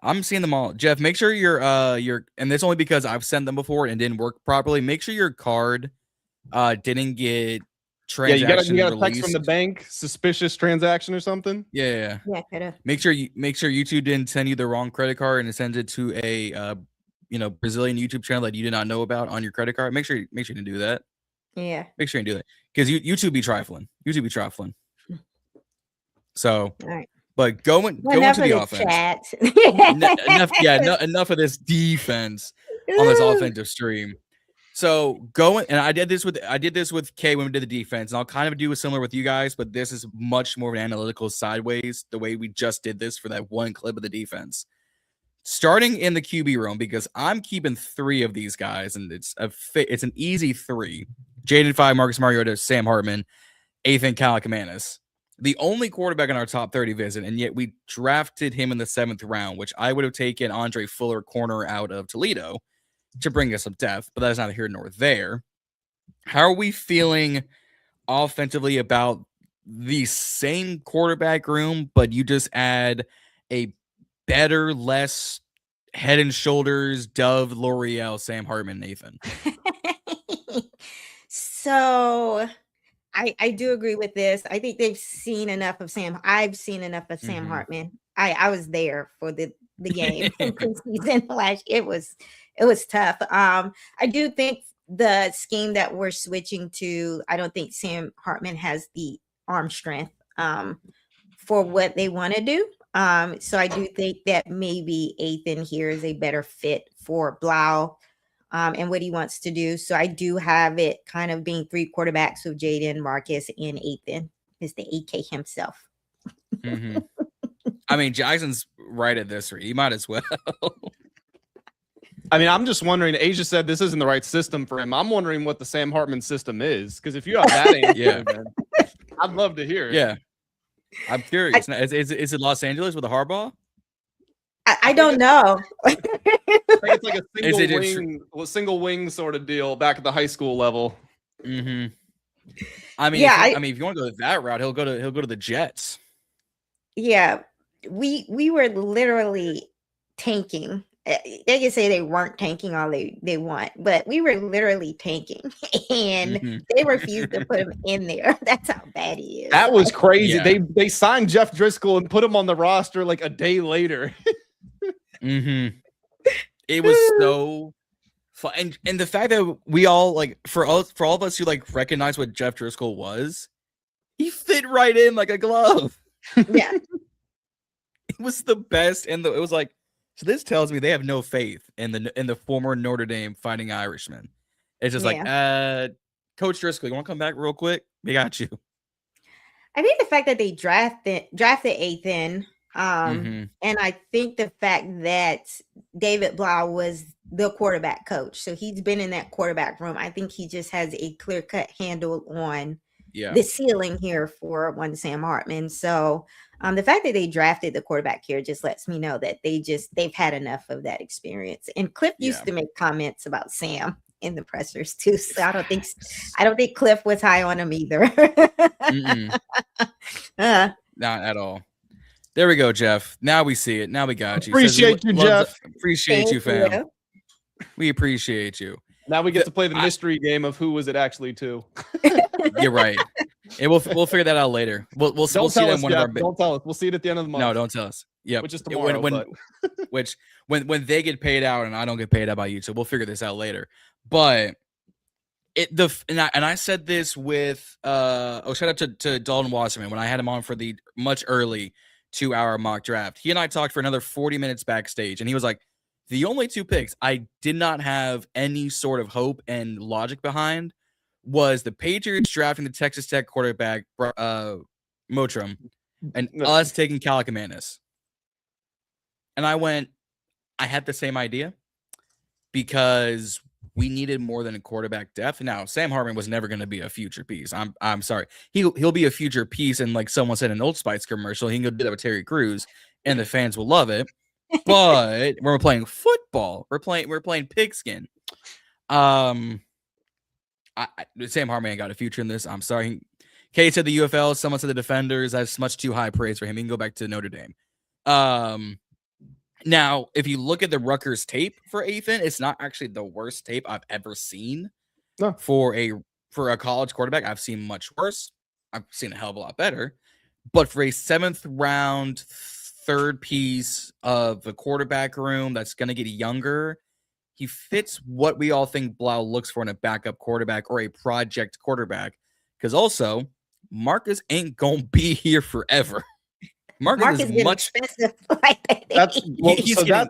I'm seeing them all. Jeff, make sure your and that's only because I've sent them before and it didn't work properly. Make sure your card didn't get transaction you got a text released from the bank, suspicious transaction or something. Yeah. Coulda. Make sure YouTube didn't send you the wrong credit card and it sends it to a Brazilian YouTube channel that you did not know about on your credit card. Make sure you didn't do that. Yeah. Make sure you do that because YouTube be trifling. So, all right. But going to the offense. Enough of this defense on this offensive stream. So going, and I did this with Kay when we did the defense, and I'll kind of do a similar with you guys, but this is much more of an analytical sideways, the way we just did this for that one clip of the defense. Starting in the QB room, because I'm keeping 3 of these guys, and it's an easy 3. Jayden 5, Marcus Mariota, Sam Hartman, Ethan Kaliakmanis. The only quarterback in our top 30 visit, and yet we drafted him in the 7th round, which I would have taken Andre Fuller, corner out of Toledo, to bring us some depth, but that's neither here nor there. How are we feeling offensively about the same quarterback room, but you just add a better, less head and shoulders, Dove, L'Oreal, Sam Hartman, Nathan? So I do agree with this. I think they've seen enough of Sam. I've seen enough of Sam Hartman. I was there for the game in preseason last year. It was tough. I do think the scheme that we're switching to, I don't think Sam Hartman has the arm strength for what they want to do. So I do think that maybe Ethan here is a better fit for Blough and what he wants to do. So I do have it kind of being 3 quarterbacks with Jayden, Marcus, and Ethan is the AK himself. I mean, Jackson's right at this rate. He might as well. I mean, I'm just wondering, Asia said this isn't the right system for him. I'm wondering what the Sam Hartman system is, because if you have that answer, then I'd love to hear it. Yeah. I'm curious. Is it Los Angeles with a Harbaugh? I don't know. I think it's like a single wing sort of deal back at the high school level. I mean, if you want to go that route, he'll go to the Jets. Yeah, we were literally tanking. They can say they weren't tanking all they want, but we were literally tanking, and they refused to put him in there. That's how bad he is. That was crazy. Yeah. They signed Jeff Driscoll and put him on the roster like a day later. It was so fun, and the fact that we all for all of us who recognize what Jeff Driscoll was, he fit right in like a glove. Yeah, it was the best, and it was like. So this tells me they have no faith in the former Notre Dame Fighting Irishman. It's just Coach Driscoll, you want to come back real quick? We got you. I think the fact that they drafted Ethan, and I think the fact that David Blough was the quarterback coach, so he's been in that quarterback room. I think he just has a clear-cut handle on the ceiling here for one Sam Hartman. So the fact that they drafted the quarterback here just lets me know that they've had enough of that experience. And Cliff used to make comments about Sam in the pressers too. So I don't think Cliff was high on him either. Not at all. There we go, Jeff. Now we see it. Now we got you. Appreciate you, Jeff. Appreciate you, fam. We appreciate you. Now we get to play the mystery game of who was it actually to. You're right. And we'll figure that out later. We'll see that one of our. Don't tell us. We'll see it at the end of the month. No, don't tell us. Yeah, which is tomorrow. When they get paid out and I don't get paid out by YouTube, we'll figure this out later. But I said this with shout out to Dalton Wasserman when I had him on for the much early 2-hour mock draft. He and I talked for another 40 minutes backstage, and he was like, the only 2 picks I did not have any sort of hope and logic behind was the Patriots drafting the Texas Tech quarterback Motram and us taking Kaliakmanis. And I had the same idea because we needed more than a quarterback depth. Now, Sam Hartman was never going to be a future piece. I'm sorry. He'll be a future piece, and like someone said in an Old Spice commercial, he can go do that with Terry Crews, and the fans will love it. But when we're playing football, we're playing pigskin. Sam Hartman got a future in this. I'm sorry. Kay said the UFL. Someone said the Defenders. That's much too high praise for him. He can go back to Notre Dame. Now, if you look at the Rutgers tape for Ethan, it's not actually the worst tape I've ever seen for a college quarterback. I've seen much worse. I've seen a hell of a lot better. But for a 7th round, 3rd piece of the quarterback room that's going to get younger, he fits what we all think Blough looks for in a backup quarterback or a project quarterback. Because also, Marcus ain't going to be here forever. Marcus is getting much expensive. Like That's well, he's so getting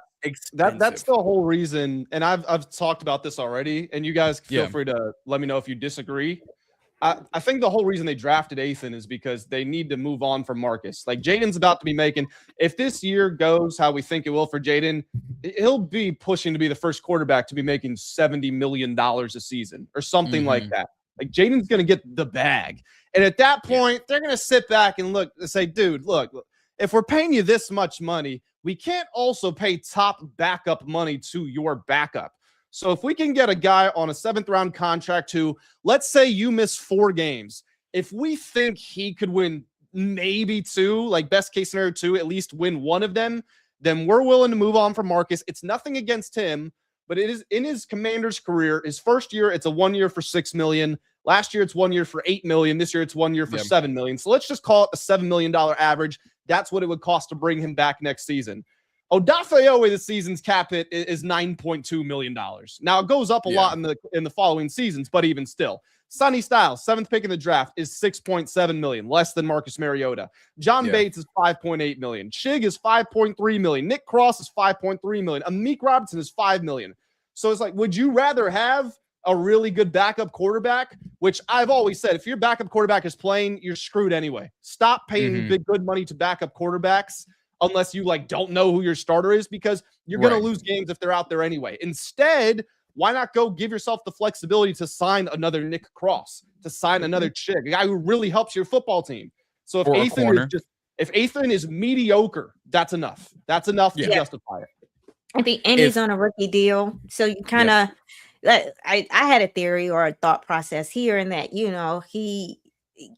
that's expensive. the whole reason. And I've talked about this already, and you guys feel Yeah. free to let me know if you disagree. I think the whole reason they drafted Ethan is because they need to move on from Marcus. Like Jayden's about to be making, if this year goes how we think it will for Jayden, he'll be pushing to be the first quarterback to be making $70 million a season or something like that. Like Jayden's going to get the bag. And at that point, they're going to sit back and look and say, dude, look, if we're paying you this much money, we can't also pay top backup money to your backup. So if we can get a guy on a 7th round contract who, let's say you miss 4 games, if we think he could win maybe 2, like best case scenario 2, at least win 1 of them, then we're willing to move on from Marcus. It's nothing against him, but it is in his Commander's career. His first year, it's a 1 year for $6 million. Last year, it's 1 year for $8 million. This year, it's 1 year for $7 million. So let's just call it a $7 million average. That's what it would cost to bring him back next season. Odafe this season's cap hit is $9.2 million. Now it goes up a lot in the following seasons, but even still, Sonny Styles, 7th pick in the draft, is $6.7 million, less than Marcus Mariota. John Bates is $5.8 million. Chig is $5.3 million. Nick Cross is $5.3 million. Amik Robertson is $5 million. So it's like, would you rather have a really good backup quarterback? Which I've always said, if your backup quarterback is playing, you're screwed anyway. Stop paying good money to backup quarterbacks unless you don't know who your starter is, because you're going to lose games if they're out there anyway. Instead, why not go give yourself the flexibility to sign another Nick Cross, to sign another Chig, a guy who really helps your football team. So if Ethan is mediocre, that's enough. That's enough to justify it. I think Andy's on a rookie deal. So you kind of, I had a theory or a thought process here in that, he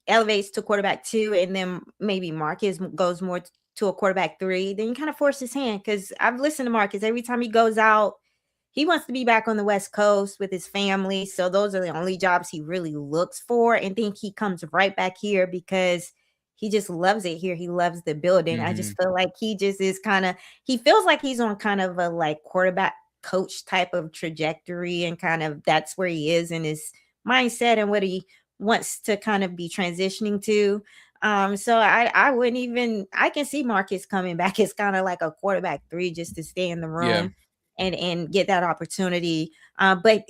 elevates to quarterback 2 and then maybe Marcus goes more to a quarterback 3, then you kind of force his hand, because I've listened to Marcus every time he goes out. He wants to be back on the West Coast with his family. So those are the only jobs he really looks for. And think he comes right back here because he just loves it here. He loves the building. I just feel like he just is he feels like he's on kind of a quarterback coach type of trajectory, and kind of that's where he is in his mindset and what he wants to kind of be transitioning to. So I wouldn't even, I can see Marcus coming back as kind of like a quarterback 3 just to stay in the room and get that opportunity. But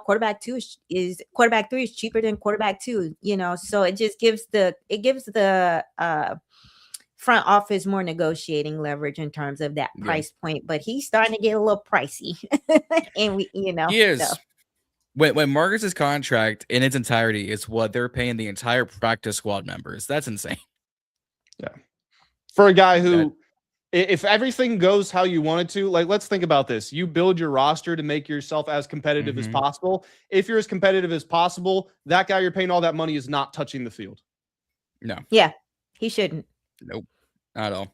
quarterback 3 is cheaper than quarterback 2, so it just gives the front office more negotiating leverage in terms of that price point. But he's starting to get a little pricey. And he is. So. When Marcus's contract in its entirety is what they're paying the entire practice squad members, that's insane. Yeah. For a guy who, if everything goes how you want it to, let's think about this. You build your roster to make yourself as competitive as possible. If you're as competitive as possible, that guy you're paying all that money is not touching the field. No. Yeah, he shouldn't. Nope. Not at all.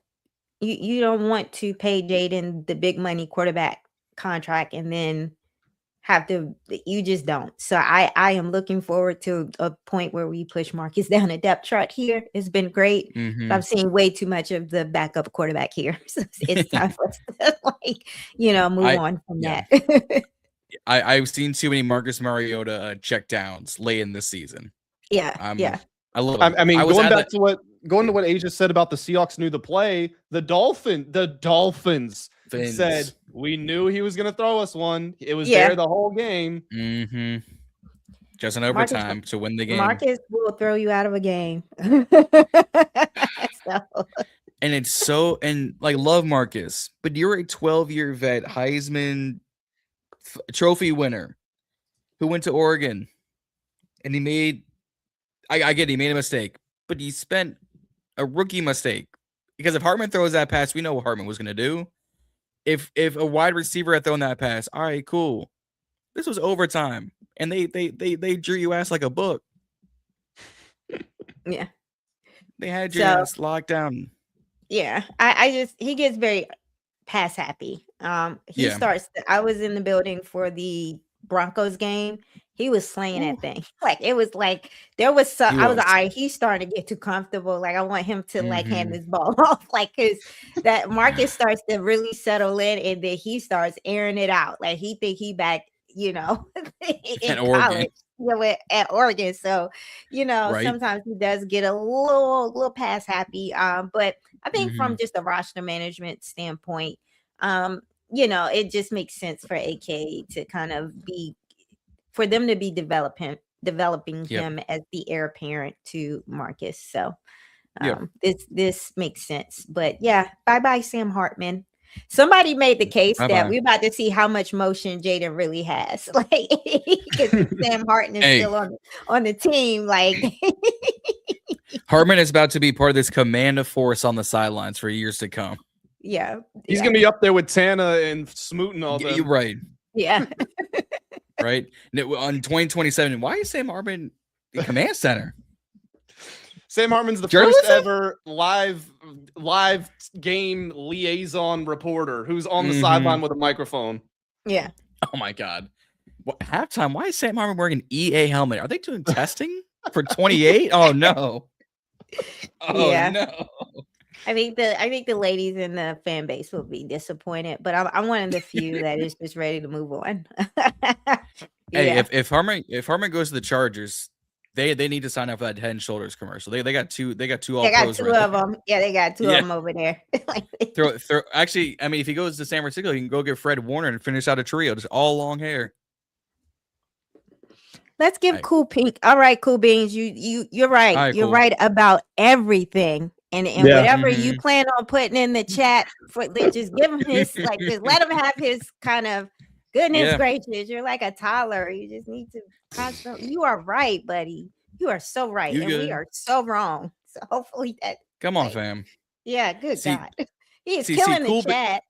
You don't want to pay Jayden the big money quarterback contract and then you just don't. So I am looking forward to a point where we push Marcus down a depth chart here. It's been great. But I've seen way too much of the backup quarterback here. So it's time for us to move on from that. I've seen too many Marcus Mariota check downs late in this season. I love it. I mean, going to what Asia said about the Seahawks knew the play, the Dolphins said, we knew he was going to throw us one. It was there the whole game. Just in overtime to win the game. Marcus will throw you out of a game. And it's so, love Marcus, but you're a 12-year vet, Heisman trophy winner who went to Oregon, and he made, I get it, he made a mistake, but he spent a rookie mistake, because if Hartman throws that pass, we know what Hartman was going to do. If a wide receiver had thrown that pass, all right, cool. This was overtime, and they drew you ass like a book. Yeah, they had your ass locked down. Yeah, he gets very pass happy. He starts. I was in the building for the Broncos game. He was slaying that thing. It was there was some. I was like, all right, he's starting to get too comfortable. I want him to hand this ball off. Because that Marcus starts to really settle in, and then he starts airing it out. He think he back, in college. at Oregon. So, Right. sometimes he does get a little pass happy. But I think from Mhm. just a roster management standpoint, it just makes sense for AK to kind of for them to be developing Yep. him as the heir apparent to Marcus. So Yeah. this makes sense. But yeah, bye Sam Hartman. Somebody made the case that Bye-bye. we're about to see how much motion Jayden really has. Like, because Sam Hartman is Hey. still on the team. Like, Hartman is about to be part of this command of force on the sidelines for years to come. yeah, He's gonna be up there with Tana and Smoot and all that. You're right. yeah. Right. On 2027, why is Sam Hartman in command center? Sam Hartman's the Journalism? first ever live game liaison reporter who's on the sideline with a microphone. Yeah. Oh my God. What, halftime? Why is Sam Hartman wearing an EA helmet? Are they doing testing for 28? Oh no. Oh Yeah. no. I think the ladies in the fan base will be disappointed, but I'm one of the few that is just ready to move on. Hey, Yeah. if Hartman goes to the Chargers, they need to sign up for that Head and Shoulders commercial. They got two all They got pros two right of them. Yeah, they got two of them over there. Throw. Actually, I mean, if he goes to San Francisco, he can go get Fred Warner and finish out a trio, just all long hair. Let's give Cool Pink. All right, Cool Beans. You're right. Right, you're cool. right about everything. And whatever you plan on putting in the chat, just give him his just let him have his kind of goodness gracious. You're like a toddler. You just need to constantly. You are right, buddy. You are so right, and we are so wrong. So hopefully that. Come on, fam. Yeah, good God. He is killing the chat.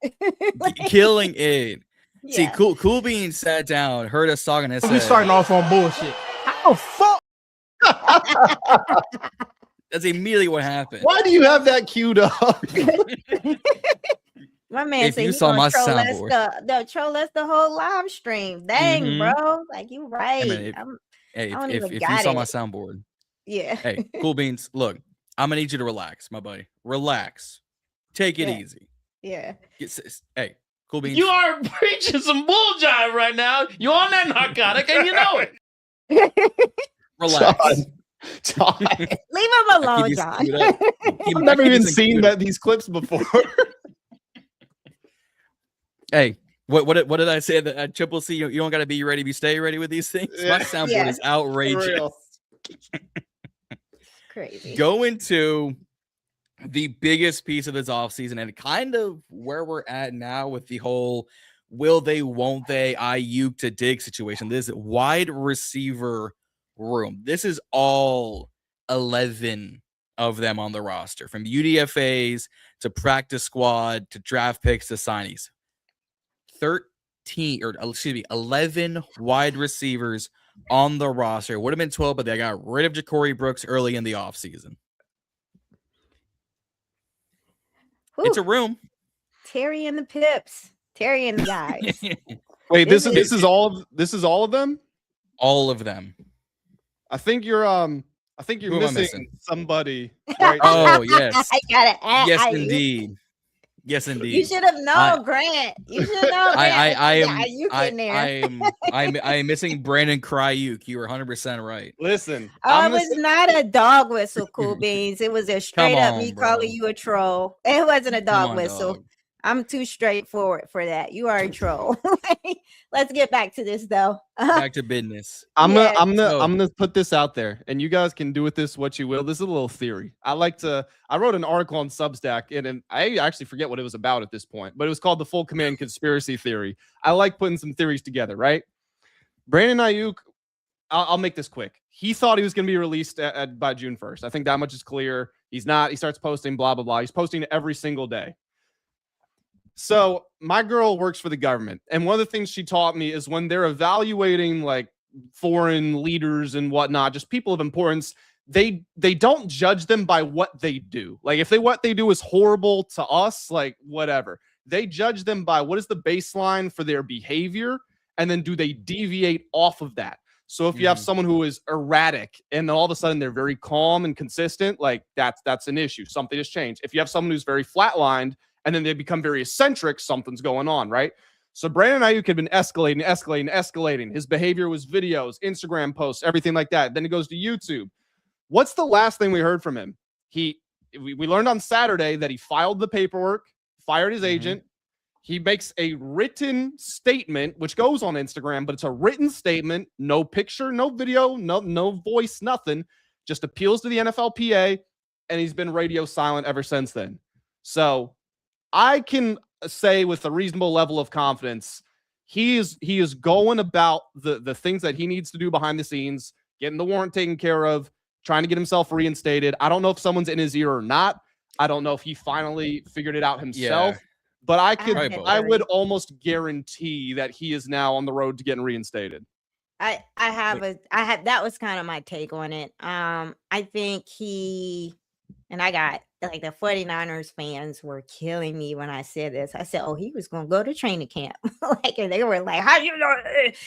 Killing it. Yeah. See, Cool Beans sat down, heard us talking, and said, "We starting off on bullshit." How fuck? That's immediately what happened. Why do you have that queued up? My man If said you he's saw gonna my troll soundboard. us troll us the whole live stream. Dang, bro. Like, you right. If you saw my soundboard. Yeah. Hey, Cool Beans, look, I'm gonna need you to relax, my buddy. Relax. Take it easy. Yeah. Hey, Cool Beans. You are preaching some bull jive right now. You on that narcotic and you know it. Relax. John. Leave him alone, John. I've never even seen these clips before. Hey, what did I say at Triple C? You don't got to be ready, stay ready with these things. My soundboard is outrageous. Crazy. Go into the biggest piece of this offseason and kind of where we're at now with the whole will they, won't they, Ayuk to Dig situation. This wide receiver room. This is all 11 of them on the roster, from UDFAs to practice squad to draft picks to signees. 11 wide receivers on the roster. Would have been 12, but they got rid of Ja'Cory Brooks early in the offseason. It's a room. Terry and the Pips. Terry and the guys. Wait, this is all of them? All of them. I think you're missing somebody. Right? Oh, yes. I gotta add. Yes, indeed. Yes, indeed. You should have known, Grant. You should have known. I am missing Brandon Kryuk. You were 100% right. Listen, it was not a dog whistle, Cool Beans. It was a straight up me calling you a troll. It wasn't a dog whistle. Dog. I'm too straightforward for that. You are a troll. Let's get back to this though. Back to business. I'm gonna put this out there, and you guys can do with this what you will. This is a little theory. I wrote an article on Substack, and I actually forget what it was about at this point, but it was called the Full Command Conspiracy Theory. I like putting some theories together, right? Brandon Ayuk, I'll make this quick. He thought he was going to be released by June 1st. I think that much is clear. He's not. He starts posting blah blah blah. He's posting every single day. So my girl works for the government, and one of the things she taught me is when they're evaluating like foreign leaders and whatnot, just people of importance, they don't judge them by what they do. Like if what they do is horrible to us, like whatever, they judge them by what is the baseline for their behavior, and then do they deviate off of that. So if you have someone who is erratic and then all of a sudden they're very calm and consistent, like that's an issue. Something has changed. If you have someone who's very flatlined and then they become very eccentric, something's going on, right? So Brandon Ayuk had been escalating. His behavior was videos, Instagram posts, everything like that. Then it goes to YouTube. What's the last thing we heard from him? We learned on Saturday that he filed the paperwork, fired his agent. He makes a written statement, which goes on Instagram, but it's a written statement, no picture, no video, no voice, nothing. Just appeals to the NFLPA, and he's been radio silent ever since then. So I can say with a reasonable level of confidence, he is going about the things that he needs to do behind the scenes, getting the warrant taken care of, trying to get himself reinstated. I don't know if someone's in his ear or not. I don't know if he finally figured it out himself. Yeah. But I would almost guarantee that he is now on the road to getting reinstated. That was kind of my take on it. I think I got like the 49ers fans were killing me when I said this. I said, oh, he was going to go to training camp. Like, and they were like, how do you know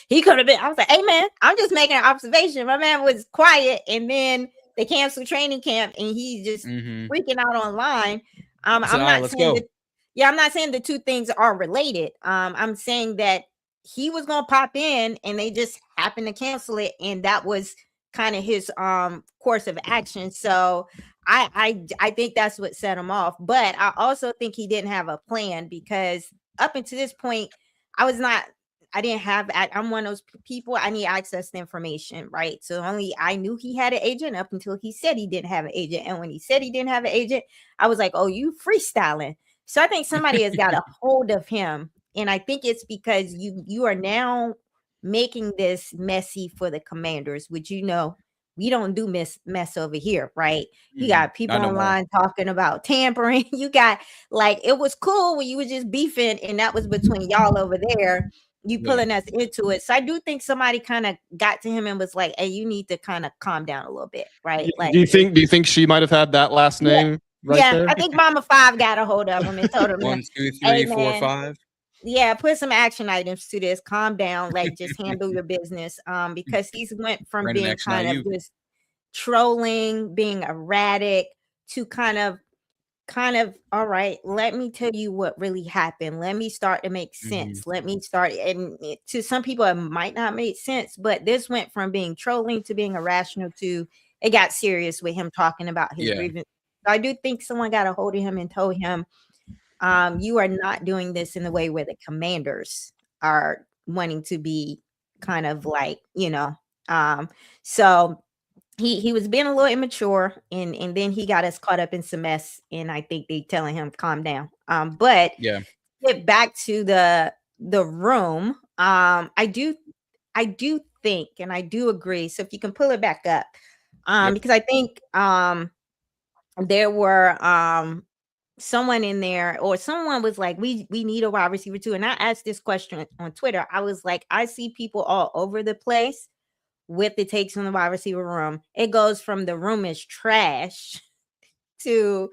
he could have been? I was like, hey man, I'm just making an observation. My man was quiet, and then they canceled training camp and he's just freaking out online. I'm not saying the two things are related. I'm saying that he was going to pop in and they just happened to cancel it. And that was kind of his course of action. So I think that's what set him off. But I also think he didn't have a plan, because up until this point, I'm one of those people, I need access to information, right? So I knew he had an agent up until he said he didn't have an agent. And when he said he didn't have an agent, I was like, oh, you freestyling. So I think somebody has got a hold of him. And I think it's because you are now making this messy for the Commanders, which, we don't do mess over here, right? You got people online talking about tampering. You got, like, it was cool when you were just beefing and that was between y'all over there. You pulling us into it. So I do think somebody kind of got to him and was like, hey, you need to kind of calm down a little bit, right? Like, do you think she might have had that last name? Right there? I think Mama 5 got a hold of him and told him 1, 2, 3, hey, 4, man, 5. Yeah, put some action items to this. Calm down, like just handle your business. Because he's went from being kind of just trolling, being erratic, to kind of, all right, let me tell you what really happened. Let me start to make sense. Let me start, and to some people it might not make sense, but this went from being trolling to being irrational to it got serious with him talking about his grievance. I do think someone got a hold of him and told him, you are not doing this in the way where the Commanders are wanting to be, kind of like, so he was being a little immature, and then he got us caught up in some mess, and I think they telling him calm down. But get back to the room. I do think, and I do agree. So if you can pull it back up, because I think there were someone in there, or someone was like, we need a wide receiver too. And I asked this question on Twitter. I was like, I see people all over the place with the takes from the wide receiver room. It goes from the room is trash to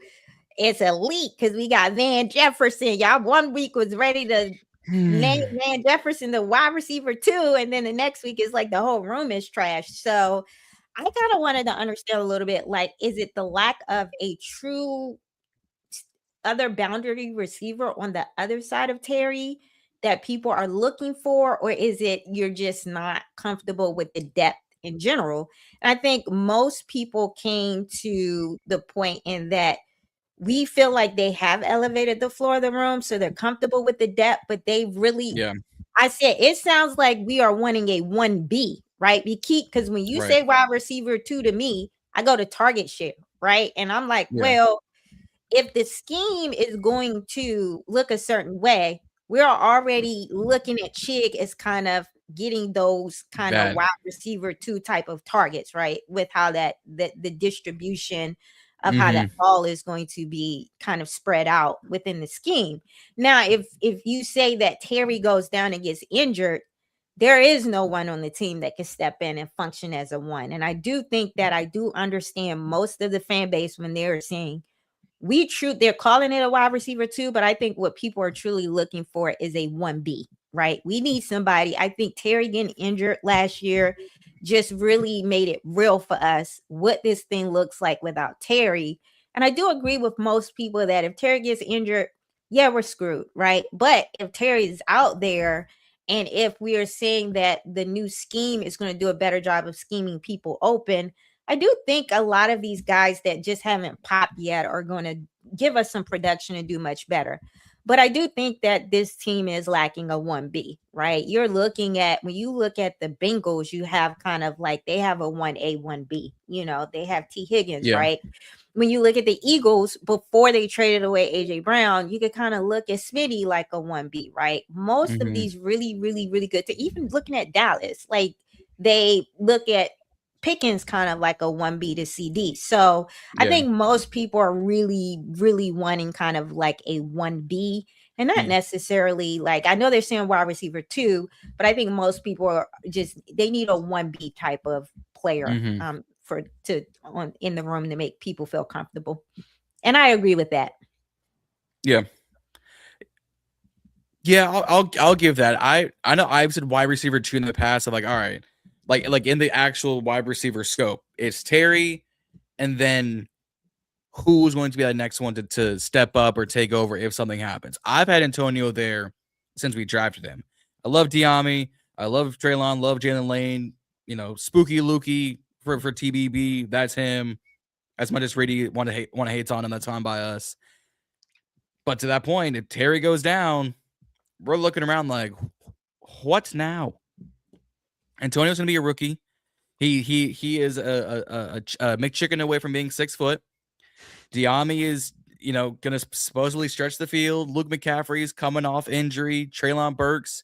it's elite, because we got Van Jefferson. Y'all 1 week was ready to name Van Jefferson the wide receiver too, and then the next week is like the whole room is trash. So I kind of wanted to understand a little bit, like, is it the lack of a true other boundary receiver on the other side of Terry that people are looking for, or is it you're just not comfortable with the depth in general? And I think most people came to the point in that we feel like they have elevated the floor of the room, so they're comfortable with the depth, but they really, I said, it sounds like we are wanting a 1B, right? Because when you say wide receiver 2 to me, I go to target share, right? And I'm like, well, if the scheme is going to look a certain way, we're already looking at Chig as kind of getting those kind of wide receiver 2 type of targets, right? With how the distribution of how that ball is going to be kind of spread out within the scheme. Now, if you say that Terry goes down and gets injured, there is no one on the team that can step in and function as a 1. And I do think that I do understand most of the fan base when they're saying they're calling it a wide receiver 2, but I think what people are truly looking for is a 1B, right? We need somebody. I think Terry getting injured last year just really made it real for us what this thing looks like without Terry. And I do agree with most people that if Terry gets injured, yeah, we're screwed, right? But if Terry is out there, and if we are saying that the new scheme is going to do a better job of scheming people open, I do think a lot of these guys that just haven't popped yet are going to give us some production and do much better. But I do think that this team is lacking a 1B, right? You're looking at, when you look at the Bengals, you have kind of like, they have a 1A, 1B, you know, they have T. Higgins, Yeah. right? When you look at the Eagles, before they traded away AJ Brown, you could kind of look at Smitty like a 1B, right? Most of these really, really, really good, to even looking at Dallas, like they look at Pickens kind of like a 1B to CD. So I think most people are really, really wanting kind of like a 1B, and not necessarily like, I know they're saying wide receiver 2, but I think most people are just, they need a 1B type of player in the room to make people feel comfortable. And I agree with that. Yeah. I'll give that. I know I've said wide receiver 2 in the past. I'm like, all right, like in the actual wide receiver scope, it's Terry, and then who's going to be the next one to step up or take over if something happens. I've had Antonio there since we drafted him. I love Dyami. I love Treylon. Love Jalen Lane. You know, Spooky Lukey for TBB. That's him. As much as Brady want to hate on him, that's fine by us. But to that point, if Terry goes down, we're looking around like, what now? Antonio's gonna be a rookie. He is a McChicken away from being 6 foot. Dyami is, gonna supposedly stretch the field. Luke McCaffrey's coming off injury. Treylon Burks,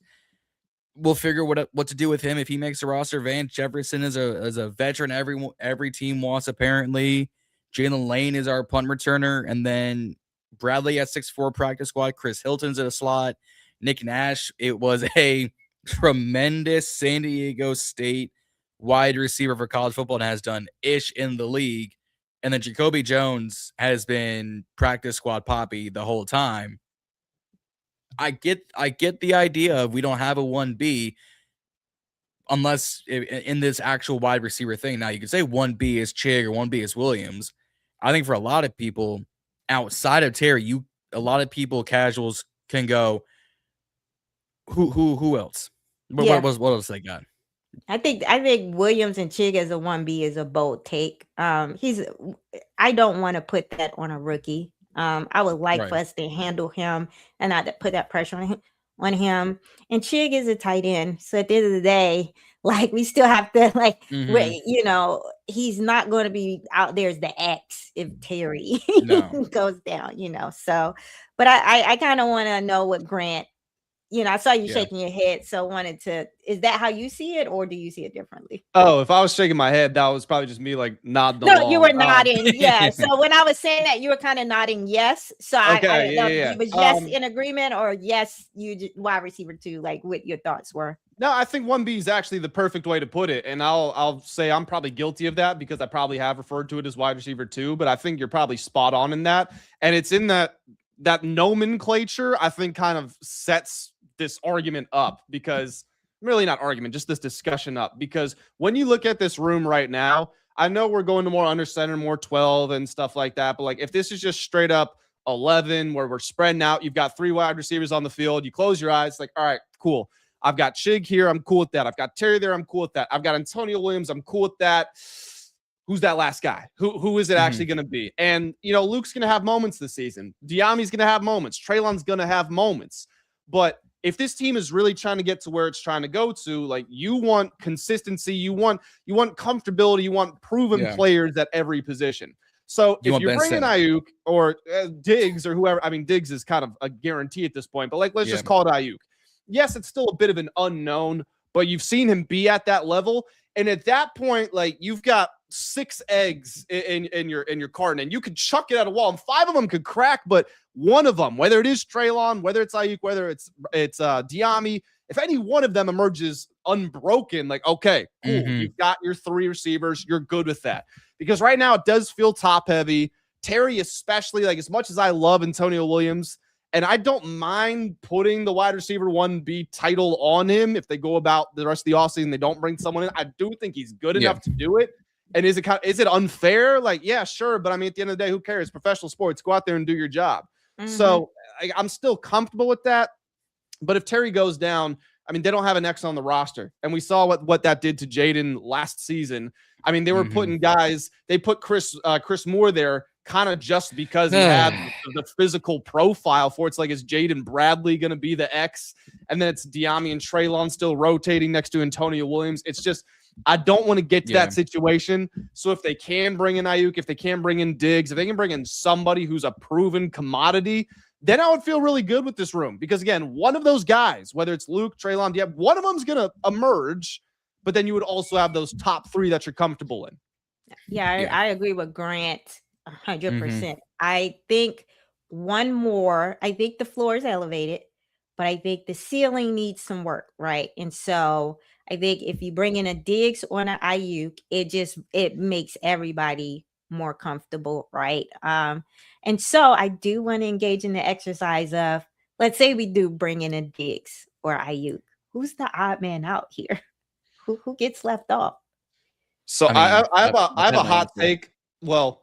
we'll figure what to do with him if he makes the roster. Jefferson is a veteran. Every team wants, apparently. Jalen Lane is our punt returner, and then Bradley at 6'4" practice squad. Chris Hilton's at a slot. Nick Nash, it was a tremendous San Diego State wide receiver for college football and has done ish in the league. And then Jacoby Jones has been practice squad poppy the whole time. I get the idea of we don't have a 1B unless in this actual wide receiver thing. Now, you could say 1B is Chig or 1B is Williams. I think for a lot of people outside of Terry, a lot of people, casuals, can go, who else? What else they got? I think Williams and Chig as a 1B is a bold take. I don't want to put that on a rookie. I would like for us to handle him and not to put that pressure on him. And Chig is a tight end, so at the end of the day, like, we still have to he's not going to be out there as the X if Terry goes down. So, but I kind of want to know what Grant. I saw you shaking your head, so wanted to. Is that how you see it, or do you see it differently? Oh, if I was shaking my head, that was probably just me like nodding. No, you were nodding. Yeah. So when I was saying that, you were kind of nodding yes. So I didn't know if you was yes in agreement or yes, you wide receiver 2, like what your thoughts were. No, I think 1B is actually the perfect way to put it, and I'll say I'm probably guilty of that because I probably have referred to it as wide receiver 2, but I think you're probably spot on in that, and it's in that nomenclature. I think kind of sets this argument up, because really not argument, just this discussion up, because when you look at this room right now, I know we're going to more under center, more 12 and stuff like that, but like if this is just straight up 11 where we're spreading out, you've got 3 wide receivers on the field, you close your eyes, like, all right, cool. I've got Chig here, I'm cool with that. I've got Terry there, I'm cool with that. I've got Antonio Williams, I'm cool with that. Who's that last guy? Who is it actually going to be? And, Luke's going to have moments this season. Dyami's going to have moments. Treylon's going to have moments. But if this team is really trying to get to where it's trying to go to, like, you want consistency, you want comfortability, you want proven players at every position. So if you're bringing Ayuk or Diggs or whoever, I mean, Diggs is kind of a guarantee at this point, but like, let's just call it Ayuk. Yes, it's still a bit of an unknown, but you've seen him be at that level. And at that point, like, you've got 6 eggs in your carton, and you could chuck it at a wall, and 5 of them could crack, but one of them, whether it is Treylon, whether it's Ayuk, whether it's Dyami, if any one of them emerges unbroken, like, okay, cool, you've got your 3 receivers, you're good with that. Because right now it does feel top heavy. Terry, especially, like, as much as I love Antonio Williams, and I don't mind putting the wide receiver 1B title on him if they go about the rest of the offseason and they don't bring someone in, I do think he's good enough to do it. And is it unfair? Like, yeah, sure. But I mean, at the end of the day, who cares? Professional sports, go out there and do your job. So I'm still comfortable with that. But if Terry goes down, I mean, they don't have an X on the roster. And we saw what that did to Jayden last season. I mean, they were putting guys, they put Chris Moore there kind of just because he had the physical profile for it. It's like, is Jaden Bradley going to be the X? And then it's Dyami and Treylon still rotating next to Antonio Williams. It's just, I don't want to get to that situation. So if they can bring in Ayuk, if they can bring in Diggs, if they can bring in somebody who's a proven commodity, then I would feel really good with this room. Because again, one of those guys, whether it's Luke, Treylon, Diab, one of them's going to emerge, but then you would also have those top three that you're comfortable in. Yeah, I agree with Grant 100%. I think one more, I think the floor is elevated, but I think the ceiling needs some work, right? And so I think if you bring in a Diggs or an Ayuk, it makes everybody more comfortable, right? And so I do want to engage in the exercise of, let's say we do bring in a Diggs or Ayuk. Who's the odd man out here? Who gets left off? So I have a hot take. Well,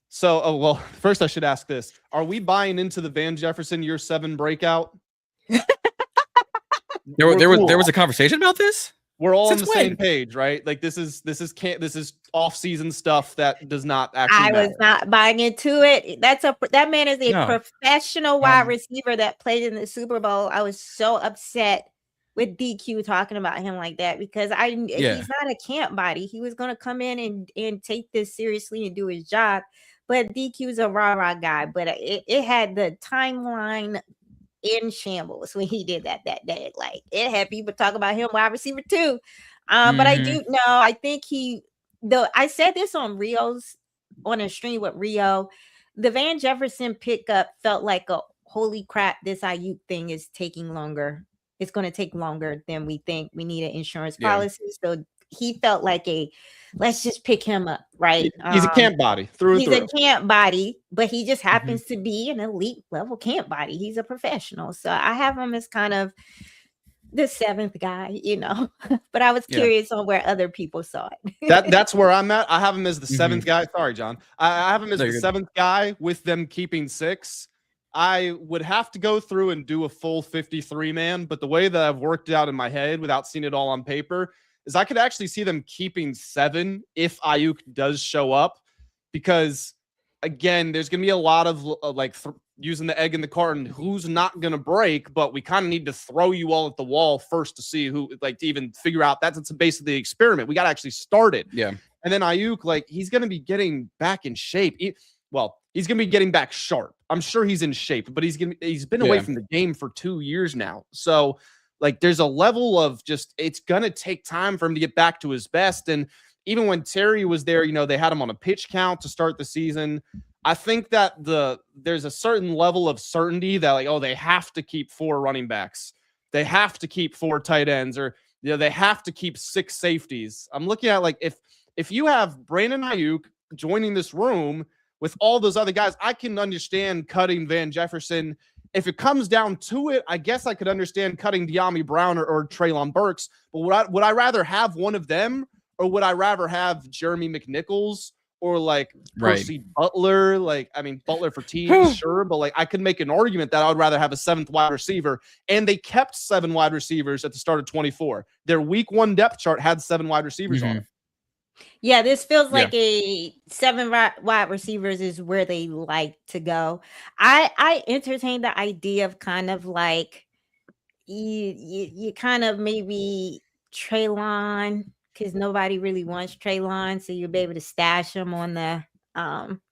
first I should ask this. Are we buying into the Van Jefferson year 7 breakout? There was a conversation about this? We're all on the same page, right? Like this is off-season stuff that does not actually matter. Was not buying into it. That man is a professional wide receiver that played in the Super Bowl. I was so upset with DQ talking about him like that because he's not a camp body. He was going to come in and take this seriously and do his job. But DQ's a rah-rah guy. But it had the timeline in shambles when he did that day. Like, it had people talk about him wide receiver too. But I do know, I think I said this on a stream with Rio. The Van Jefferson pickup felt like a holy crap, this Ayuk thing is taking longer. It's going to take longer than we think. We need an insurance policy. So he felt like let's just pick him up, right? He's a camp body through. He's a camp body, but he just happens to be an elite level camp body. He's a professional. So I have him as kind of the 7th guy, but I was curious on where other people saw it. That's where I'm at. I have him as the 7th guy. Sorry, John. I have him as the 7th guy with them keeping 6. I would have to go through and do a full 53 man, but the way that I've worked it out in my head without seeing it all on paper is I could actually see them keeping 7 if Ayuk does show up, because again, there's going to be a lot of using the egg in the carton, who's not going to break, but we kind of need to throw you all at the wall first to see who, to even figure out that's basically the experiment. We got to actually start it. Yeah. And then Ayuk, he's going to be getting back in shape. He's going to be getting back sharp. I'm sure he's in shape, but he's been away from the game for 2 years now. So there's a level of it's going to take time for him to get back to his best. And even when Terry was there, they had him on a pitch count to start the season. I think that there's a certain level of certainty that they have to keep 4 running backs. They have to keep 4 tight ends, or they have to keep 6 safeties. I'm looking at if you have Brandon Ayuk joining this room with all those other guys, I can understand cutting Van Jefferson. If it comes down to it, I guess I could understand cutting Dyami Brown or Treylon Burks. But would I rather have one of them, or would I rather have Jeremy McNichols or Percy Butler? Butler for teams, sure, but I could make an argument that I would rather have a 7th wide receiver. And they kept 7 wide receivers at the start of 24. Their week 1 depth chart had 7 wide receivers on it. Yeah, this feels like a 7 wide receivers is where they like to go. I entertain the idea of kind of you kind of maybe Treylon, because nobody really wants Treylon, so you'll be able to stash him on the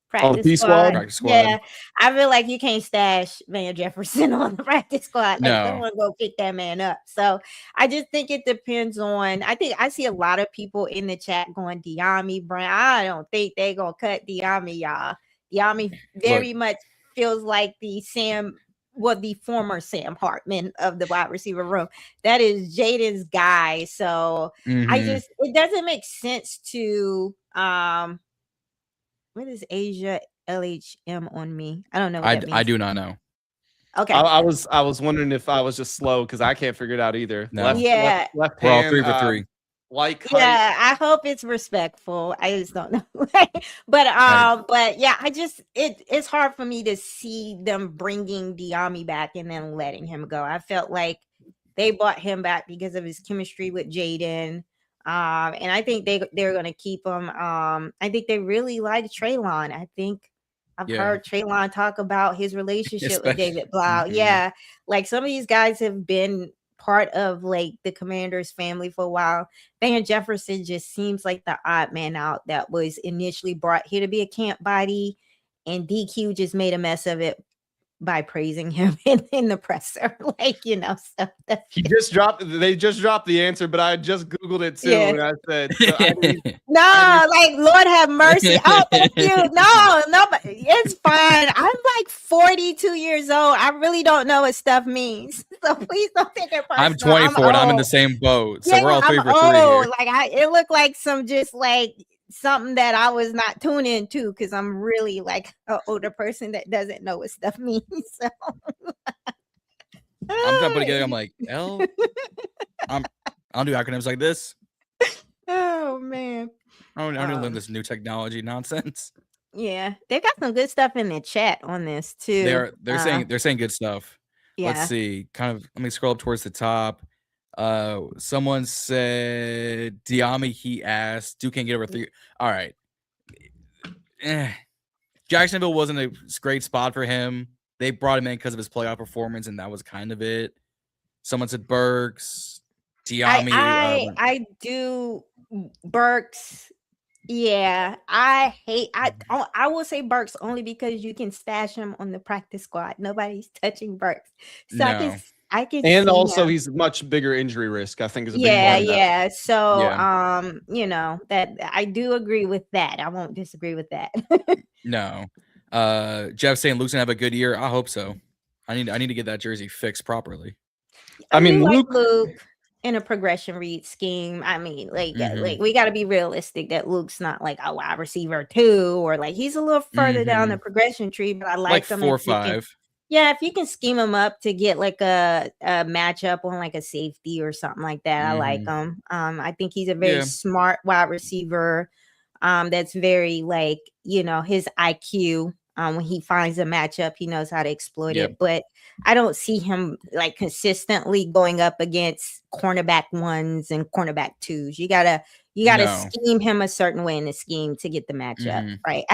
practice squad. Yeah, I feel like you can't stash Van Jefferson on the practice squad. Someone go pick that man up. So I just think it depends on. I think I see a lot of people in the chat going Dyami Brown. I don't think they're gonna cut Dyami, y'all. Dyami very much feels like the former Sam Hartman of the wide receiver room. That is Jaden's guy. So it doesn't make sense to what is Asia LHM on me? I don't know what that means. I do not know. Okay. I was wondering if I was just slow because I can't figure it out either. No. Left Yeah. left We're all hand, 3 for 3. Like height. Yeah, I hope it's respectful. I just don't know. But yeah, it's hard for me to see them bringing Dyami back and then letting him go. I felt like they brought him back because of his chemistry with Jayden. And I think they're gonna keep him. I think they really like Traylon. I think I've heard Traylon talk about his relationship with David Blough. Yeah, like some of these guys have been part of like the Commanders family for a while. Van Jefferson just seems like the odd man out that was initially brought here to be a camp body, and DQ just made a mess of it by praising him in the presser. Like, stuff that they just dropped the answer, but I just Googled it too. And I said, like, Lord have mercy. Oh, thank you. No, but it's fine. I'm like 42 years old. I really don't know what stuff means. So please don't take it personal. I'm 24 and I'm in the same boat. So we're all 3 for 3 here. Like it looked like some just like something that I was not tuned into because I'm really like an older person that doesn't know what stuff means. So I'm trying to put together. I'm like, I don't do acronyms like this. Oh man, I don't learn this new technology nonsense. Yeah, they got some good stuff in the chat on this too. They're saying good stuff. Yeah. Let's see. Let me scroll up towards the top. Someone said Dyami, he asked, Duke can't get over 3. All right. Jacksonville wasn't a great spot for him. They brought him in because of his playoff performance, and that was kind of it. Someone said Burks, Dyami. I do Burks. Yeah, I will say Burks only because you can stash him on the practice squad. Nobody's touching Burks. So no. I can and also he's much bigger injury risk, I think, is a big part of that. Yeah. So that I do agree with that. I won't disagree with that. No. Jeff saying Luke's gonna have a good year. I hope so. I need to get that jersey fixed properly. I mean, Luke in a progression read scheme. I mean, like we got to be realistic that Luke's not like a wide receiver 2 or like he's a little further down the progression tree, but I like him 4 or 5. If you can scheme him up to get like a matchup on like a safety or something like that, I like him. I think he's a very smart wide receiver. That's very like, his IQ. When he finds a matchup, he knows how to exploit it. But I don't see him like consistently going up against cornerback 1s and cornerback 2s. You gotta scheme him a certain way in the scheme to get the matchup, right?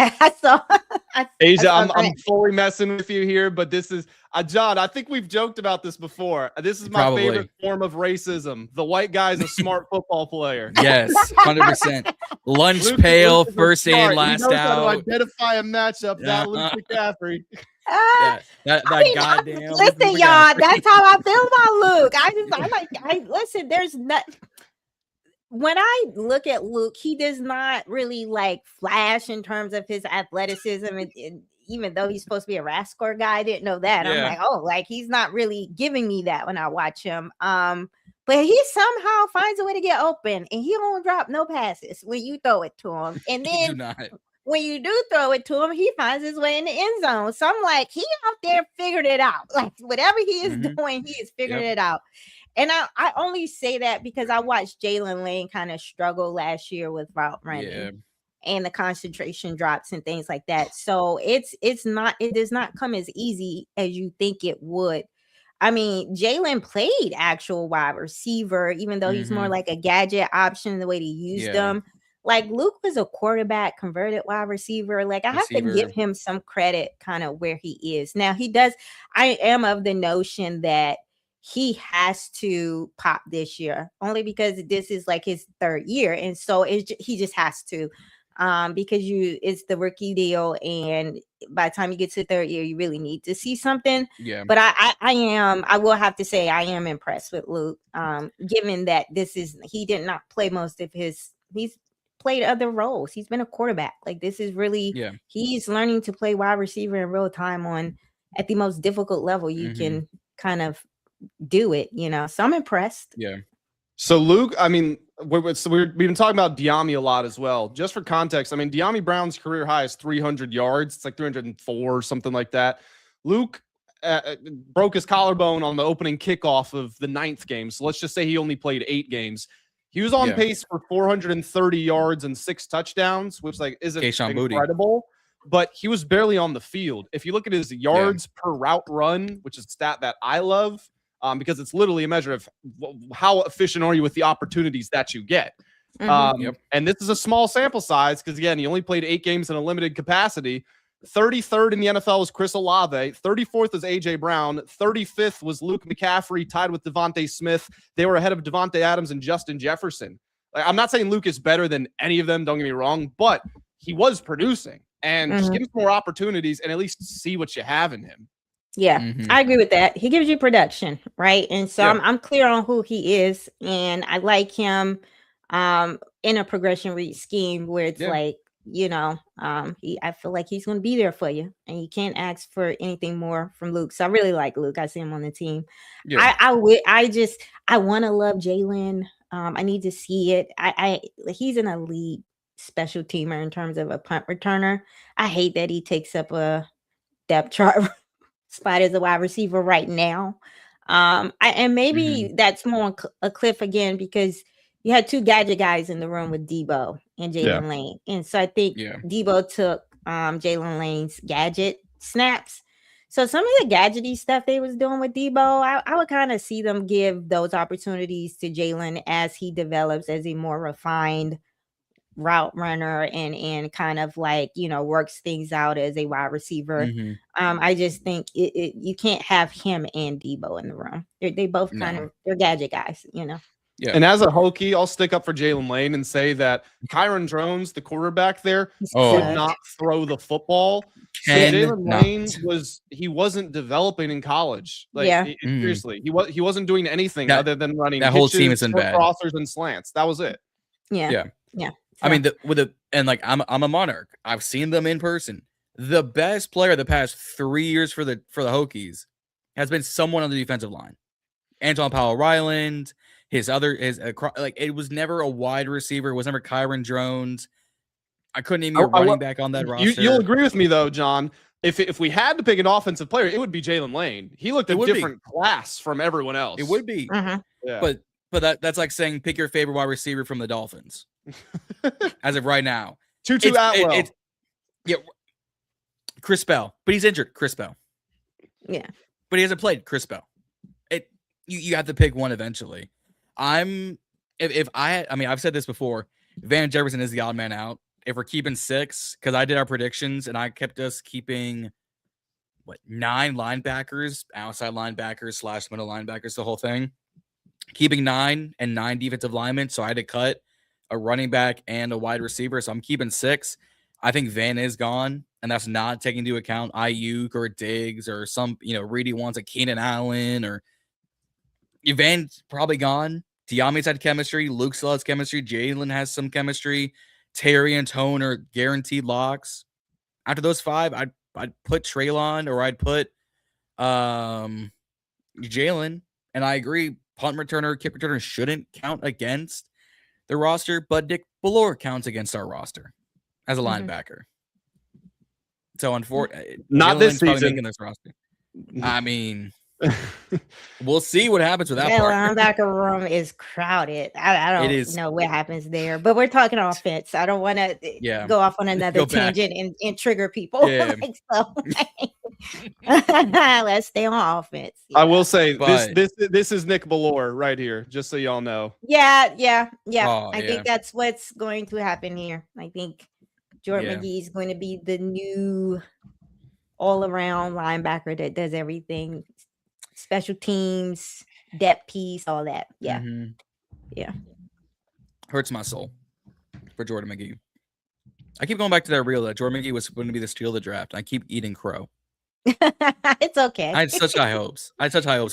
Asia, I'm fully messing with you here, but this is John. I think we've joked about this before. This is my favorite form of racism. The white guy is a smart football player. Yes, 100%. Lunch pail, first in, last out. How to identify a matchup. That Luke McCaffrey. Goddamn. Listen, y'all. That's how I feel about Luke. Listen. There's not. When I look at Luke, he does not really like flash in terms of his athleticism. And even though he's supposed to be a RASCOR guy, I didn't know that. I'm like, he's not really giving me that when I watch him. But he somehow finds a way to get open, and he won't drop no passes when you throw it to him. And then when you do throw it to him, he finds his way in the end zone. So I'm like, he out there figured it out. Like whatever he is doing, he is figuring it out. And I only say that because I watched Jalen Lane kind of struggle last year with route running and the concentration drops and things like that. So it does not come as easy as you think it would. I mean, Jalen played actual wide receiver, even though he's more like a gadget option, the way to use them. Like Luke was a quarterback converted wide receiver. Like I have to give him some credit kind of where he is. Now I am of the notion that he has to pop this year only because this is like his 3rd year. And so he just has to, because it's the rookie deal. And by the time you get to the 3rd year, you really need to see something. Yeah. But I will have to say, I am impressed with Luke, given that he did not play most of he's played other roles. He's been a quarterback. Like this is really, he's learning to play wide receiver in real time at the most difficult level you can kind of do it, so I'm impressed. So Luke, I mean, we've been talking about Dyami a lot as well. Just for context, I mean, Dyami Brown's career high is 300 yards. It's like 304 or something like that. Luke broke his collarbone on the opening kickoff of the 9th game. So let's just say he only played 8 games. He was on Yeah. pace for 430 yards and 6 touchdowns, which like isn't Keyshawn Boutte. incredible, but he was barely on the field. If you look at his yards per route run, which is a stat that I love, because it's literally a measure of how efficient are you with the opportunities that you get. And this is a small sample size because, again, he only played 8 games in a limited capacity. 33rd in the NFL was Chris Olave. 34th was A.J. Brown. 35th was Luke McCaffrey, tied with Devontae Smith. They were ahead of Devontae Adams and Justin Jefferson. Like, I'm not saying Luke is better than any of them, don't get me wrong, but he was producing. And just give him more opportunities and at least see what you have in him. Yeah, I agree with that. He gives you production, right? And so I'm clear on who he is, and I like him in a progression read scheme where it's like, I feel like he's going to be there for you, and you can't ask for anything more from Luke. So I really like Luke. I see him on the team. I want to love Jaylen. I need to see it. He's an elite special teamer in terms of a punt returner. I hate that he takes up a depth chart spot as a wide receiver right now. And maybe that's more a cliff again because you had 2 gadget guys in the room with Debo and Jaylen Lane. And so I think Debo took Jaylen Lane's gadget snaps. So some of the gadgety stuff they was doing with Debo, I would kind of see them give those opportunities to Jaylen as he develops as a more refined route runner and kind of like, works things out as a wide receiver. I just think you can't have him and Debo in the room. They both they're gadget guys, Yeah. And as a Hokie, I'll stick up for Jaylen Lane and say that Kyron Drones, the quarterback there, could not throw the football. So Jaylen Lane wasn't developing in college. Seriously, he wasn't doing anything other than running that whole team is in bad crossers and slants. That was it. Yeah. I mean, I'm a Monarch. I've seen them in person. The best player the past 3 years for the Hokies has been someone on the defensive line. Anton Powell-Ryland, it was never a wide receiver. It was never Kyron Drones. I couldn't even be a running back on that roster. You'll agree with me though, John. If we had to pick an offensive player, it would be Jaylen Lane. He looked a different class from everyone else. It would be. But that's like saying pick your favorite wide receiver from the Dolphins. As of right now, Tutu Atwell. Chris Bell, but he's injured. Chris Bell, but he hasn't played. Chris Bell. You have to pick one eventually. I've said this before. Van Jefferson is the odd man out. If we're keeping 6, because I did our predictions and I kept us keeping 9 linebackers, outside linebackers / middle linebackers, the whole thing. Keeping 9 and 9 defensive linemen, so I had to cut a running back and a wide receiver, so I'm keeping 6. I think Van is gone, and that's not taking into account Ayuk or Diggs or some, Reedy wants a Keenan Allen or Van's probably gone. Dyami's had chemistry. Luke still has chemistry. Jaylen has some chemistry. Terry and Tone are guaranteed locks. After those 5, I'd put Treylon or I'd put Jaylen, and I agree. Punt returner, kick returner shouldn't count against the roster, but Dick Blough counts against our roster as a linebacker. So unfortunately, not this season. Making this roster. I mean, we'll see what happens with that part. The linebacker room is crowded. I don't know what happens there, but we're talking offense. I don't want to go off on another tangent and trigger people. Let's stay on offense. I will say this is Nick Ballore right here, just so y'all know. Yeah. I think that's what's going to happen here. I think Jordan McGee is going to be the new all-around linebacker that does everything. Special teams, depth piece, all that. Yeah. Hurts my soul for Jordan McGee. I keep going back to that reel that Jordan McGee was going to be the steal of the draft. I keep eating crow. It's okay. I had such high hopes. On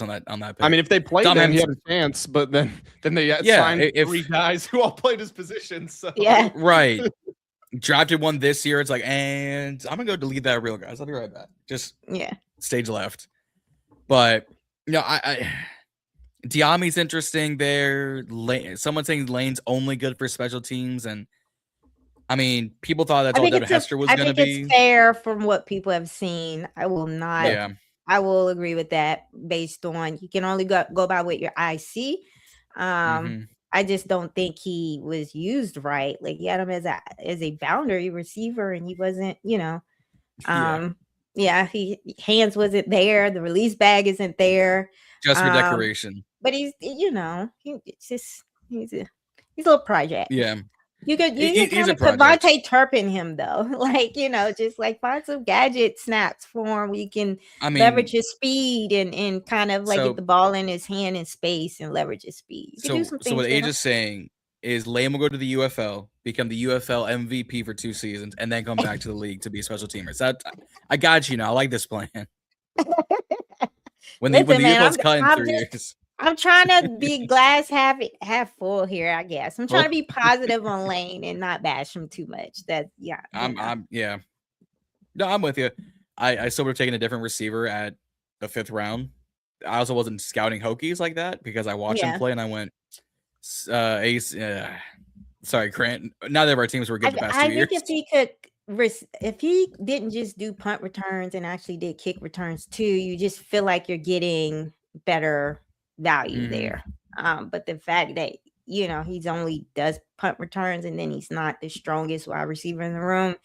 that pick. I mean, if they played him, he had a chance, but then they signed 3 guys who all played his positions. So. Yeah. Right. Drafted one this year. It's like, and I'm gonna go delete that reel, guys. I'll be right back. Just stage left. But Dyami's interesting there. Someone saying Lane's only good for special teams, and I mean, people thought that's all David Hester was going to be. I think it's fair from what people have seen. I will not. Yeah. I will agree with that. Based on you can only go by what your eyes see. I just don't think he was used right. Like, you had him as a boundary receiver, and he wasn't, he hands wasn't there, the release bag isn't there. Just for decoration. But he's a little project. Yeah. You could kind a of put project. Vontae Turpin him though. Like, just like find some gadget snaps for him. We can leverage his speed and kind of like get the ball in his hand in space and leverage his speed. You can do some things. So what Age is saying is Lane will go to the UFL, become the UFL MVP for 2 seasons, and then come back to the league to be a special teamer. So I got you now. I like this plan. When the UFL's cut in 3 years. I'm trying to be glass half full here, I guess. I'm trying to be positive on Lane and not bash him too much. I'm with you. I still would have taken a different receiver at the 5th round. I also wasn't scouting Hokies like that because I watched him play and I went, sorry, Grant. Neither of our teams were good the past 2 years. I think if he didn't just do punt returns and actually did kick returns too, you just feel like you're getting better value there. But the fact that he's only does punt returns and then he's not the strongest wide receiver in the room,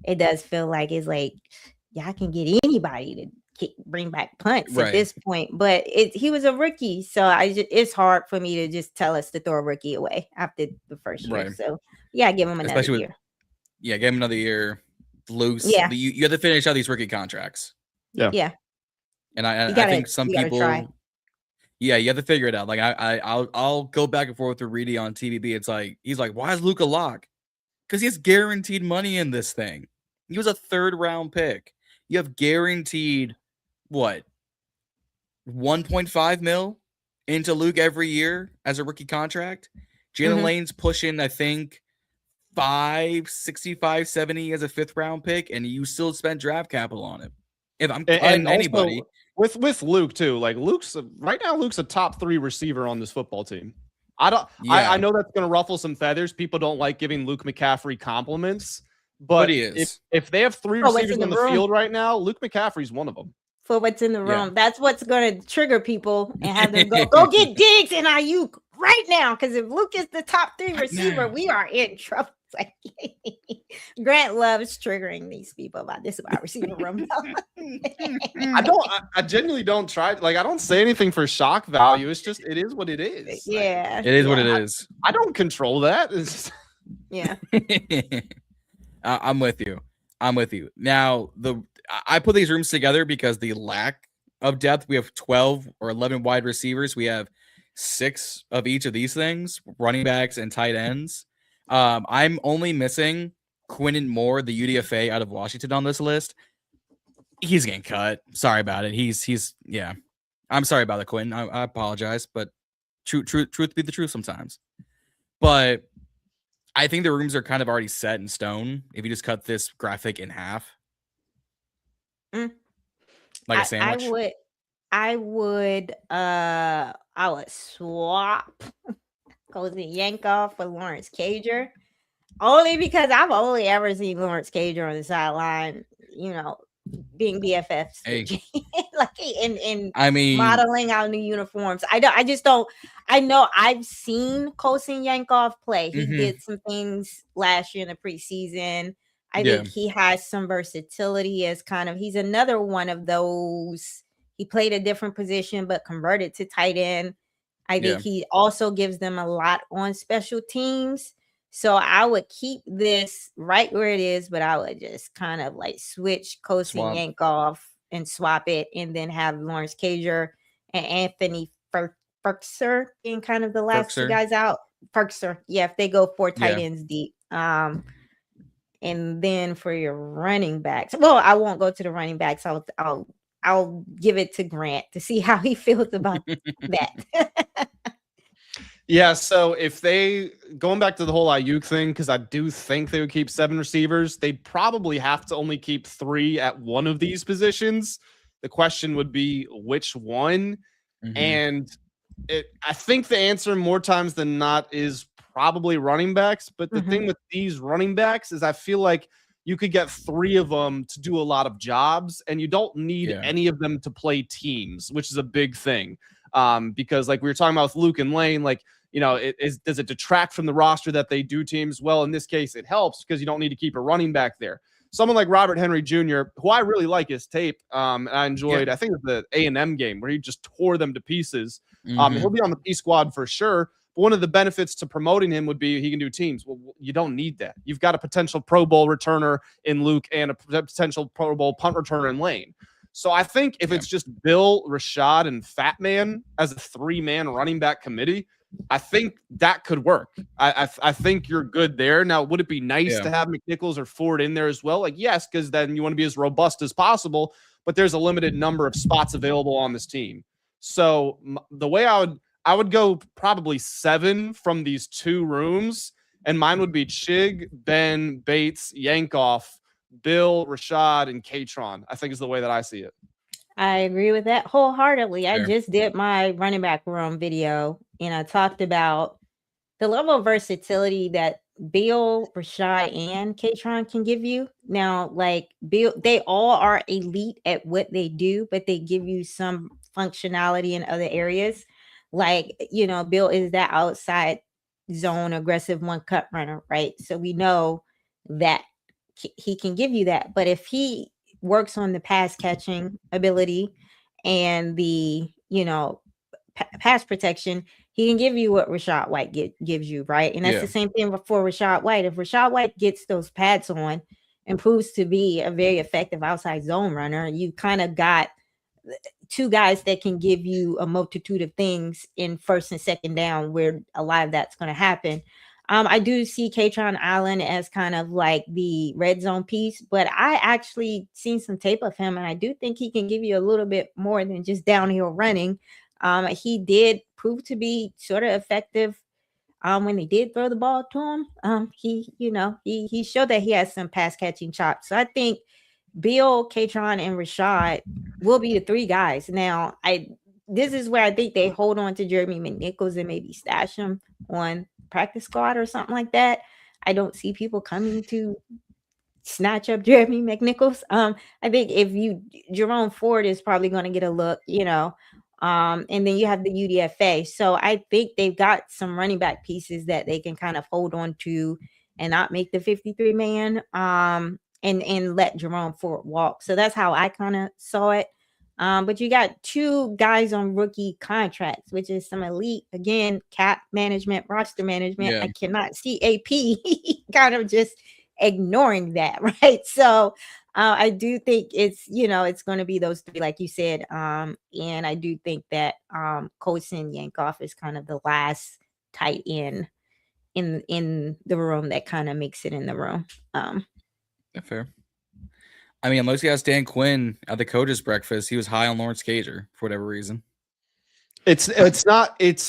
it does feel like it's like I can get anybody to bring back punts at this point. But he was a rookie, so it's hard for me to just tell us to throw a rookie away after the first year. So give him another year. Give him another year. Loose. Yeah, you have to finish out these rookie contracts. Yeah. And I think some people. Yeah, you have to figure it out. Like I'll go back and forth with Reedy on TVB. It's like he's like, why is Luke a lock? Because he has guaranteed money in this thing. He was a 3rd round pick. You have guaranteed what 1.5 mil into Luke every year as a rookie contract. Jalen Lane's pushing, I think, 65, 70 as a 5th round pick, and you still spend draft capital on him. If I'm cutting anybody. With Luke too, like Luke's right now, Luke's a top 3 receiver on this football team. I know that's going to ruffle some feathers. People don't like giving Luke McCaffrey compliments, but he is. If they have 3 receivers on the field right now, Luke McCaffrey's one of them. For what's in the room, that's what's going to trigger people and have them go get Diggs and Ayuk right now. Because if Luke is the top 3 receiver, we are in trouble. Like, Grant loves triggering these people about this wide receiver room. I genuinely don't try. Like, I don't say anything for shock value. It's just, it is what it is. Yeah. It is what it is. I don't control that. Yeah. I'm with you. Now, I put these rooms together because the lack of depth, we have 12 or 11 wide receivers. We have 6 of each of these things, running backs and tight ends. I'm only missing Quinn Moore, the UDFA out of Washington on this list. He's getting cut. Sorry about it. He's I'm sorry about it, Quinn. I apologize, but truth be the truth sometimes. But I think the rooms are kind of already set in stone if you just cut this graphic in half. Like a sandwich. I would swap Cozy Yankoff with Lawrence Cager, only because I've only ever seen Lawrence Cager on the sideline, being BFFs, modeling out new uniforms. I just don't. I know I've seen Cozy Yankoff play. He did some things last year in the preseason. I think he has some versatility as he's another one of those. He played a different position, but converted to tight end. I think he also gives them a lot on special teams. So I would keep this right where it is, but I would just kind of like switch Cozy Yankoff and swap it, and then have Lawrence Cager and Anthony Ferkser being kind of the last 2 guys out. Ferkser, if they go 4 tight ends deep. And then for your running backs, well, I won't go to the running backs. I'll give it to Grant to see how he feels about that. Yeah, so if going back to the whole Ayuk thing, because I do think they would keep 7 receivers, they'd probably have to only keep 3 at one of these positions. The question would be which one. And I think the answer more times than not is probably running backs. But the thing with these running backs is I feel like you could get 3 of them to do a lot of jobs, and you don't need any of them to play teams, which is a big thing. Because like we were talking about with Luke and Lane, like does it detract from the roster that they do teams? Well, in this case, it helps because you don't need to keep a running back there. Someone like Robert Henry Jr., who I really like his tape, and I enjoyed, I think it was the A&M game where he just tore them to pieces. He'll be on the P squad for sure. But one of the benefits to promoting him would be he can do teams. Well, you don't need that. You've got a potential Pro Bowl returner in Luke and a potential Pro Bowl punt returner in Lane. So I think if it's just Bill, Rachaad, and Fat Man as a 3-man running back committee, I think that could work. I think you're good there. Now, would it be nice to have McNichols or Ford in there as well? Like, yes, because then you want to be as robust as possible, but there's a limited number of spots available on this team. So the way I would go probably 7 from these 2 rooms, and mine would be Chig, Ben, Bates, Yankoff, Bill, Rachaad, and Katron, I think is the way that I see it. I agree with that wholeheartedly. I just did my running back room video, and I talked about the level of versatility that Bill, Rachaad, and Katron can give you. Now, like Bill, they all are elite at what they do, but they give you some functionality in other areas. Like, Bill is that outside zone aggressive one cut runner, right? So we know that he can give you that. But if he works on the pass catching ability and the, pass protection, he can give you what Rachaad White gives you, right? And that's the same thing for Rachaad White. If Rachaad White gets those pads on and proves to be a very effective outside zone runner, you kind of got 2 guys that can give you a multitude of things in first and second down where a lot of that's going to happen. I do see Katron Allen as kind of like the red zone piece, but I actually seen some tape of him, and I do think he can give you a little bit more than just downhill running. He did prove to be sort of effective when they did throw the ball to him. He showed that he has some pass catching chops. So I think Bill, Katron, and Rachaad will be the 3 guys. Now, this is where I think they hold on to Jeremy McNichols and maybe stash him on practice squad or something like that. I don't see people coming to snatch up Jeremy McNichols. I think Jerome Ford is probably going to get a look, and then you have the UDFA. So I think they've got some running back pieces that they can kind of hold on to and not make the 53-man and let Jerome Ford walk. So that's how I kind of saw it. But you got 2 guys on rookie contracts, which is some elite, again, cap management, roster management. I cannot see AP kind of just ignoring that, right? So I do think it's going to be those 3, like you said. And I do think that Colson Yankoff is kind of the last tight end in the room that kind of makes it in the room. Fair. I mean, unless you ask Dan Quinn at the coaches' breakfast, he was high on Lawrence Cager for whatever reason. It's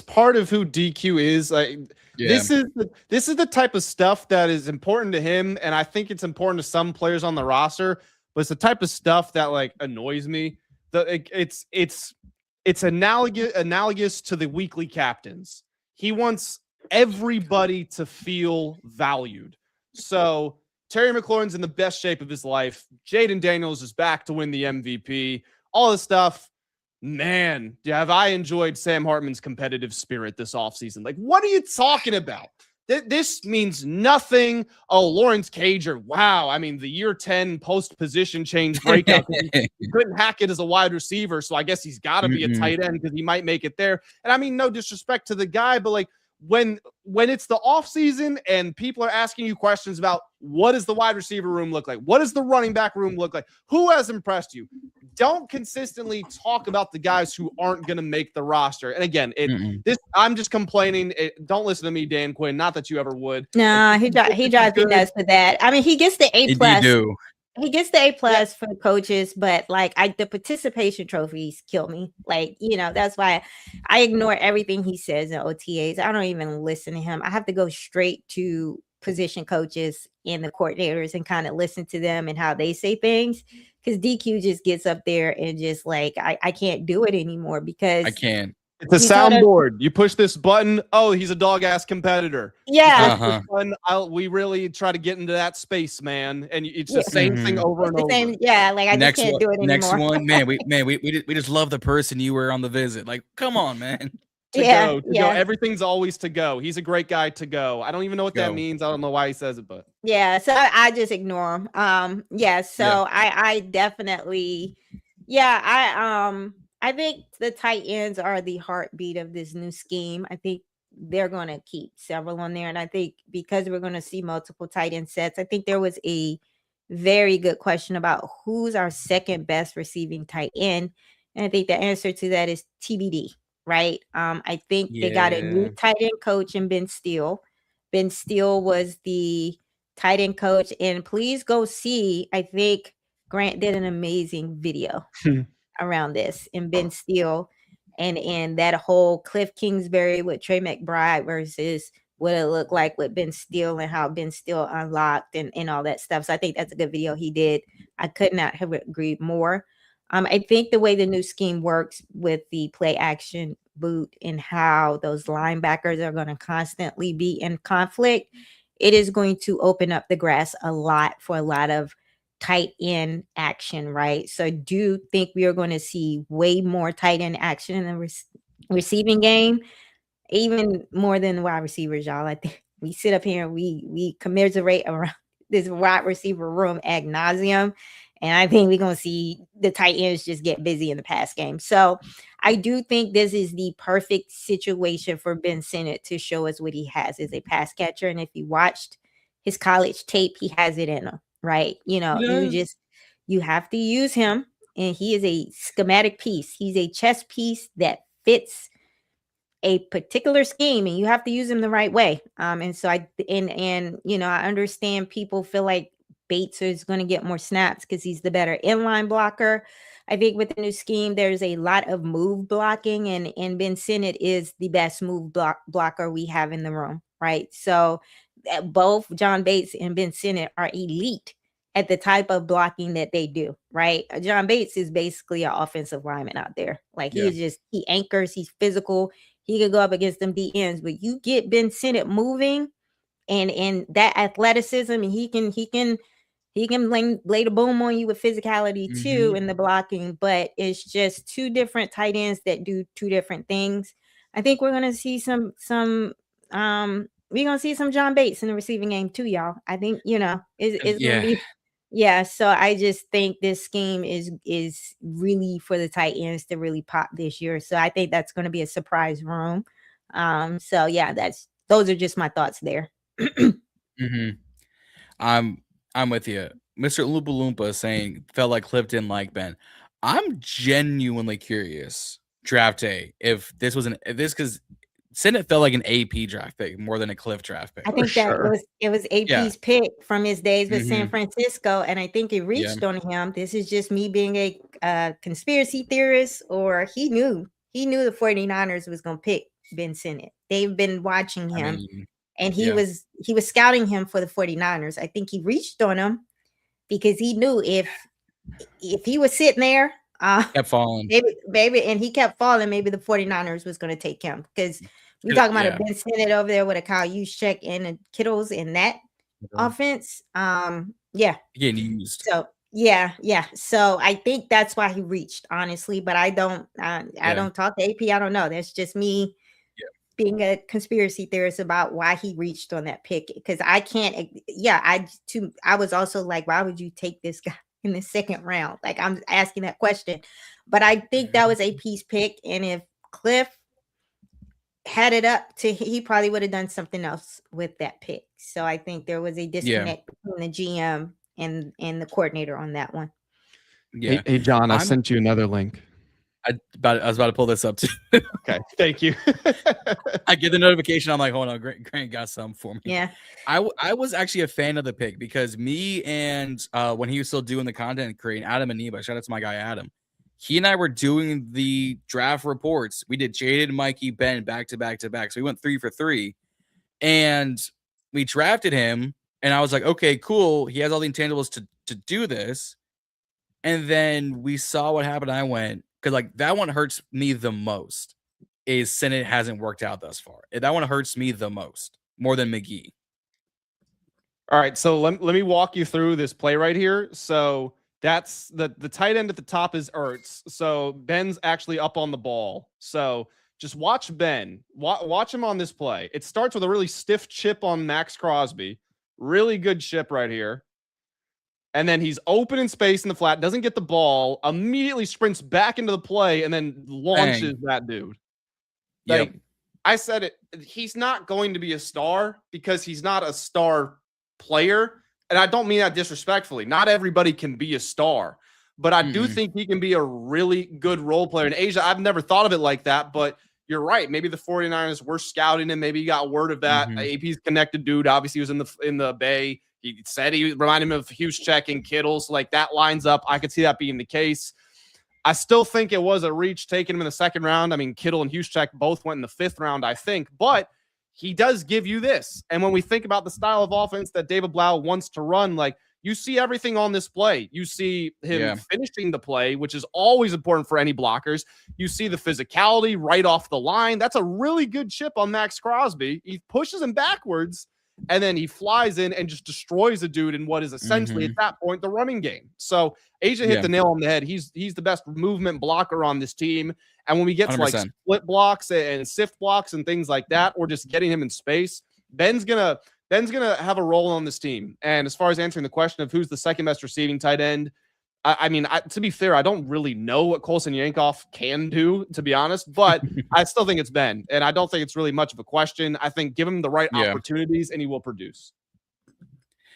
part of who DQ is. Like this is the type of stuff that is important to him, and I think it's important to some players on the roster. But it's the type of stuff that like annoys me. It's analogous to the weekly captains. He wants everybody to feel valued. So Terry McLaurin's in the best shape of his life. Jayden Daniels is back to win the MVP. All this stuff. Man, have I enjoyed Sam Hartman's competitive spirit this offseason. Like, what are you talking about? This means nothing. Oh, Lawrence Cager. Wow. I mean, the year 10 post-position change breakout. He couldn't hack it as a wide receiver, so I guess he's got to be a tight end because he might make it there. And I mean, no disrespect to the guy, but like, when it's the offseason and people are asking you questions about what does the wide receiver room look like? What does the running back room look like? Who has impressed you? Don't consistently talk about the guys who aren't going to make the roster. And again, I'm just complaining. Don't listen to me, Dan Quinn. Not that you ever would. No, he drives me nuts for that. I mean, he gets the A+. He gets the A+ for the coaches, but like the participation trophies kill me. Like, that's why I ignore everything he says in OTAs. I don't even listen to him. I have to go straight to position coaches and the coordinators and kind of listen to them and how they say things. Because DQ just gets up there and just like, I can't do it anymore because I can't. It's a soundboard. You push this button. Oh, he's a dog-ass competitor. Yeah. We really try to get into that space, man. And it's the same thing over and over. Yeah, like I just can't do it anymore. Next one, man. We just love the person you were on the visit. Like, come on, man. To Yeah, go, to go. yeah. Everything's always to go. He's a great guy to go. I don't even know what that Go. means. I don't know why he says it, but Yeah, so I just ignore him. Yeah, so Yeah. I definitely, I think the tight ends are the heartbeat of this new scheme. I think they're going to keep several on there, and I think because we're going to see multiple tight end sets, I think there was a very good question about who's our second best receiving tight end, and I think the answer to that is TBD, right? I think they got a new Yeah. tight end coach in Ben Steele. Ben Steele was the tight end coach, and please go see. I think Grant did an amazing video around this, and Ben Steele, and that whole Cliff Kingsbury with Trey McBride versus what it looked like with Ben Steele and how Ben Steele unlocked and all that stuff. So I think that's a good video he did. I could not have agreed more. I think the way the new scheme works with the play action boot and how those linebackers are going to constantly be in conflict, it is going to open up the grass a lot for a lot of tight end action, right? So I do think we are going to see way more tight end action in the receiving game, even more than the wide receivers, y'all. I think we sit up here and we commiserate around this wide receiver room ad nauseum. And I think we're going to see the tight ends just get busy in the pass game. So I do think this is the perfect situation for Ben Sinnott to show us what he has as a pass catcher. And if you watched his college tape, he has it in him, right? You know, you have to use him. And he is a schematic piece. He's a chess piece that fits a particular scheme, and you have to use him the right way. And so I understand people feel like Bates is going to get more snaps because he's the better inline blocker. I think with the new scheme, there's a lot of move blocking, and Ben Sinnott is the best move blocker we have in the room, right? So both John Bates and Ben Sinnott are elite at the type of blocking that they do, right? John Bates is basically an offensive lineman out there. Like he anchors, he's physical. He could go up against them DNs, but you get Ben Sinnott moving and that athleticism, and he can lay the boom on you with physicality too in the blocking, but it's just two different tight ends that do two different things. I think we're gonna see some John Bates in the receiving game too, y'all. I think it's gonna be. Yeah, so I just think this scheme is really for the tight ends to really pop this year. So I think that's going to be a surprise room. So yeah, those are just my thoughts there. I'm with you. Mr. Loompa Loompa is saying felt like Cliff didn't like Ben. I'm genuinely curious, draft day, if this was because Sinnott felt like an AP draft pick more than a Cliff draft pick. I think it was AP's pick from his days with San Francisco, and I think it reached on him. This is just me being a conspiracy theorist, or he knew the 49ers was going to pick Ben Sinnott. They've been watching him, and he was scouting him for the 49ers. I think he reached on him because he knew if he was sitting there, kept falling, maybe, and he kept falling, maybe the 49ers was going to take him, because we're talking about a Ben Sinnott over there with a Kyle Juszczyk and a Kittles in that offense. Getting used. So yeah. So I think that's why he reached, honestly. But I don't talk to AP. I don't know. That's just me being a conspiracy theorist about why he reached on that pick. Because I can't. I was also like, why would you take this guy in the second round? Like, I'm asking that question. But I think that was AP's pick, and if Cliff had it up to, he probably would have done something else with that pick. So I think there was a disconnect between the GM and the coordinator on that one. Yeah. Hey John, I sent you another link. I was about to pull this up too. Okay, thank you. I get the notification. I'm like, hold on, Grant got something for me. Yeah. I was actually a fan of the pick because me and when he was still doing the content creating, Adam Aniba, shout out to my guy Adam. He and I were doing the draft reports. We did Jayden, Mikey, Ben back to back to back. So we went 3 for 3. And we drafted him. And I was like, okay, cool. He has all the intangibles to do this. And then we saw what happened. I went, because like that one hurts me the most, is Sinnott hasn't worked out thus far. That one hurts me the most, more than McGee. All right, so let me walk you through this play right here. So that's the tight end at the top is Ertz. So Ben's actually up on the ball. So just watch Ben. Watch him on this play. It starts with a really stiff chip on Max Crosby. Really good chip right here. And then he's open in space in the flat, doesn't get the ball, immediately sprints back into the play, and then launches that dude. Like, I said it, he's not going to be a star because he's not a star player. And I don't mean that disrespectfully. Not everybody can be a star. But I do think he can be a really good role player. In Asia, I've never thought of it like that, but you're right. Maybe the 49ers were scouting him. Maybe he got word of that. AP's connected dude. Obviously, he was in the Bay. He said he reminded him of Juszczyk and Kittle. So, like, that lines up. I could see that being the case. I still think it was a reach taking him in the second round. I mean, Kittle and Juszczyk both went in the fifth round, I think. But he does give you this. And when we think about the style of offense that David Blough wants to run, like, you see everything on this play. You see him finishing the play, which is always important for any blockers. You see the physicality right off the line. That's a really good chip on Max Crosby. He pushes him backwards, and then he flies in and just destroys a dude in what is essentially, at that point, the running game. So Asia hit the nail on the head. He's the best movement blocker on this team. And when we get to 100%. Like split blocks and sift blocks and things like that, or just getting him in space, Ben's gonna have a role on this team. And as far as answering the question of who's the second best receiving tight end, I mean, to be fair, I don't really know what Colson Yankoff can do, to be honest, but I still think it's Ben. And I don't think it's really much of a question. I think give him the right opportunities and he will produce.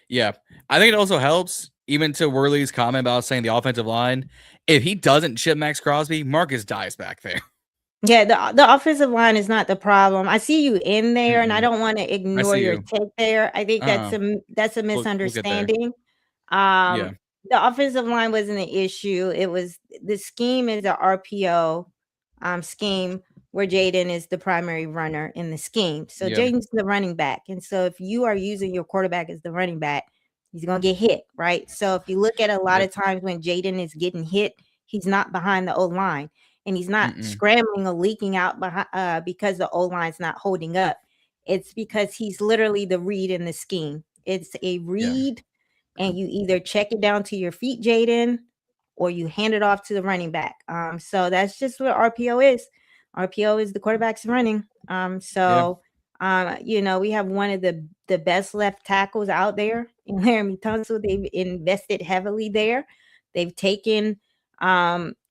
Yeah. I think it also helps, even to Worley's comment about saying the offensive line, if he doesn't chip Max Crosby, Marcus dies back there. Yeah, the offensive line is not the problem. I see you in there, and I don't want to ignore your take there. I think that's a misunderstanding. The offensive line wasn't an issue. It was the scheme is an RPO scheme where Jayden is the primary runner in the scheme. So Jayden's the running back. And so if you are using your quarterback as the running back, he's going to get hit, right? So if you look at a lot of times when Jayden is getting hit, he's not behind the O-line. And he's not scrambling or leaking out behind, because the O-line's not holding up. It's because he's literally the read in the scheme. It's a read, and you either check it down to your feet, Jayden, or you hand it off to the running back. So that's just what RPO is. RPO is the quarterback's running. You know, we have one of the best left tackles out there in Laramie Tunsil. They've invested heavily there. They've taken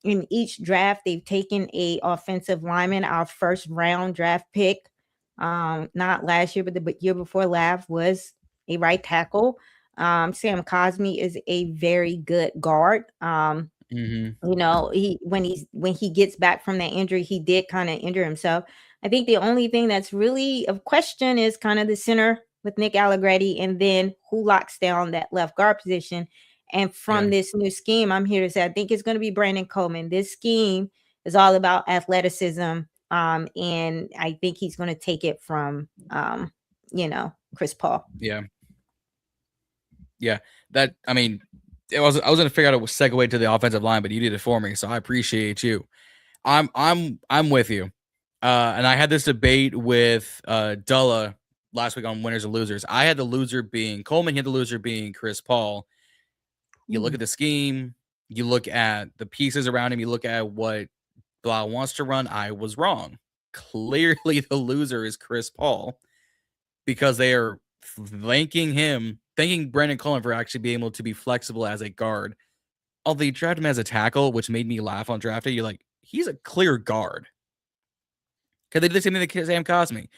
in each draft, they've taken a offensive lineman. Our first round draft pick, not last year, but the year before last, was a right tackle. Sam Cosmi is a very good guard. You know, when he gets back from that injury, he did kind of injure himself. I think the only thing that's really of question is kind of the center with Nick Allegretti, and then who locks down that left guard position. And from this new scheme, I'm here to say, I think it's going to be Brandon Coleman. This scheme is all about athleticism. And I think he's going to take it from, you know, Chris Paul. Yeah. That, I mean, I was going to figure out a segue to the offensive line, but you did it for me. So I appreciate you. I'm with you. And I had this debate with Dulla last week on winners and losers. I had the loser being Coleman. He had the loser being Chris Paul. You look at the scheme, you look at the pieces around him, you look at what Blough wants to run. I was wrong. Clearly, the loser is Chris Paul, because they are thanking Brandon Coleman for actually being able to be flexible as a guard. Although you drafted him as a tackle, which made me laugh on draft day, you're like, he's a clear guard. Because they did the same thing to Sam Cosmi.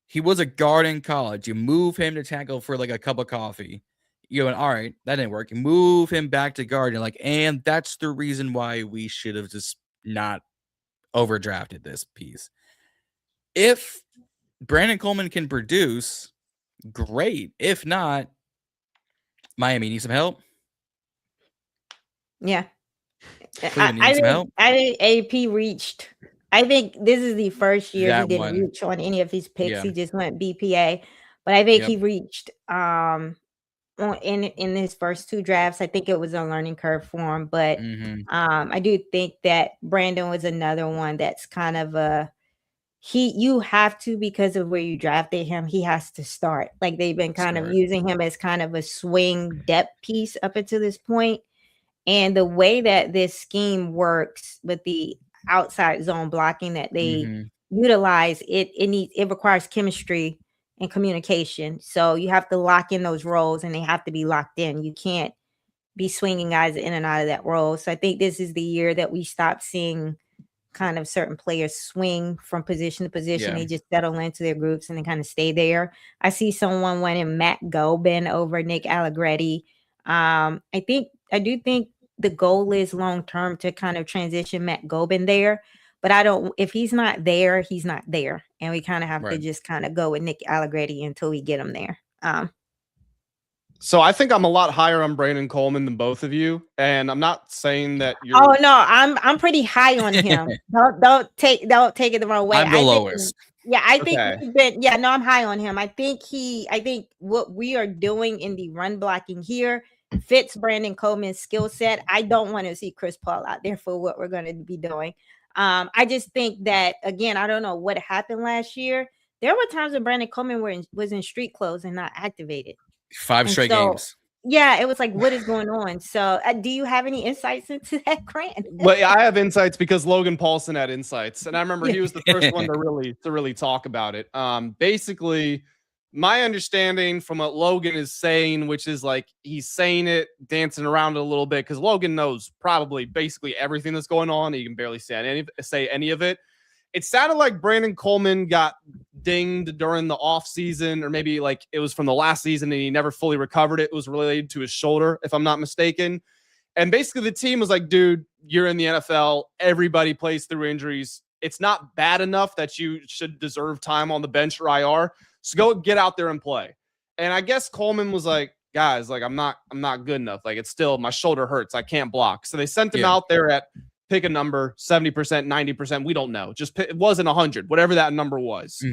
He was a guard in college. You move him to tackle for like a cup of coffee. You went, all right, that didn't work. You move him back to guard. You're like, and that's the reason why we should have just not overdrafted this piece. If Brandon Coleman can produce, great. If not, Miami needs some help. Yeah. I think AP reached. I think this is the first year he didn't reach on any of his picks. He just went BPA. But I think he reached in his first two drafts. I think it was a learning curve for him, but I do think that Brandon was another one that's kind of you have to, because of where you drafted him, he has to start. Like, they've been kind of using him as kind of a swing depth piece up until this point. And the way that this scheme works with the outside zone blocking that they utilize it. It requires chemistry and communication. So you have to lock in those roles, and they have to be locked in. You can't be swinging guys in and out of that role. So I think this is the year that we stop seeing kind of certain players swing from position to position. They just settle into their groups and then kind of stay there. I see someone wanting Matt Gobin over Nick Allegretti. I do think the goal is long term to kind of transition Matt Gobin there. But if he's not there, he's not there. And we kind of have to just kind of go with Nick Allegretti until we get him there. So I think I'm a lot higher on Brandon Coleman than both of you, and I'm not saying that you're. Oh no, I'm pretty high on him. don't take it the wrong way. I'm the lowest. I think I'm high on him. I think what we are doing in the run blocking here fits Brandon Coleman's skill set. I don't want to see Chris Paul out there for what we're going to be doing. I just think that, again, I don't know what happened last year. There were times when Brandon Coleman was in street clothes and not activated. 5 straight games. Yeah, it was like, what is going on? So do you have any insights into that, Grant? Well, yeah, I have insights because Logan Paulson had insights. And I remember he was the first one to really talk about it. Basically, my understanding from what Logan is saying, which is like he's saying it, dancing around it a little bit, because Logan knows probably basically everything that's going on. He can barely say any of it. It sounded like Brandon Coleman got dinged during the offseason, or maybe like it was from the last season and he never fully recovered it. It was related to his shoulder, if I'm not mistaken. And basically the team was like, dude, you're in the NFL. Everybody plays through injuries. It's not bad enough that you should deserve time on the bench or IR. So go get out there and play. And I guess Coleman was like, guys, like I'm not good enough. Like it's still, my shoulder hurts. I can't block. So they sent him out there at, pick a number, 70%, 90%. We don't know. It wasn't 100, whatever that number was.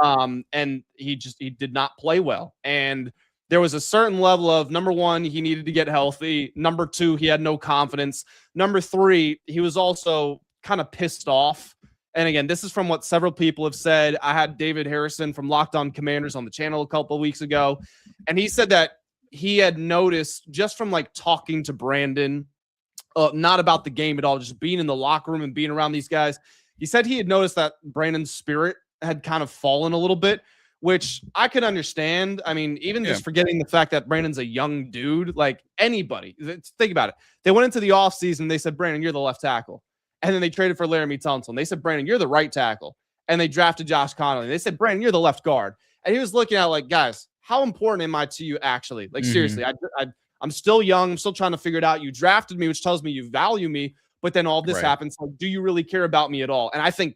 And he did not play well. And there was a certain level of, number one, he needed to get healthy. Number two, he had no confidence. Number three, he was also kind of pissed off. And again, this is from what several people have said. I had David Harrison from Locked On Commanders on the channel a couple of weeks ago. And he said that he had noticed just from like talking to Brandon, not about the game at all, just being in the locker room and being around these guys. He said he had noticed that Brandon's spirit had kind of fallen a little bit, which I could understand. I mean, even just forgetting the fact that Brandon's a young dude, like anybody, think about it. They went into the offseason, they said, Brandon, you're the left tackle. And then they traded for Laramie Tunsil. And they said, Brandon, you're the right tackle. And they drafted Josh Connolly. And they said, Brandon, you're the left guard. And he was looking at like, guys, how important am I to you actually? Like, seriously, I'm still young. I'm still trying to figure it out. You drafted me, which tells me you value me. But then all this happens. Like, do you really care about me at all? And I think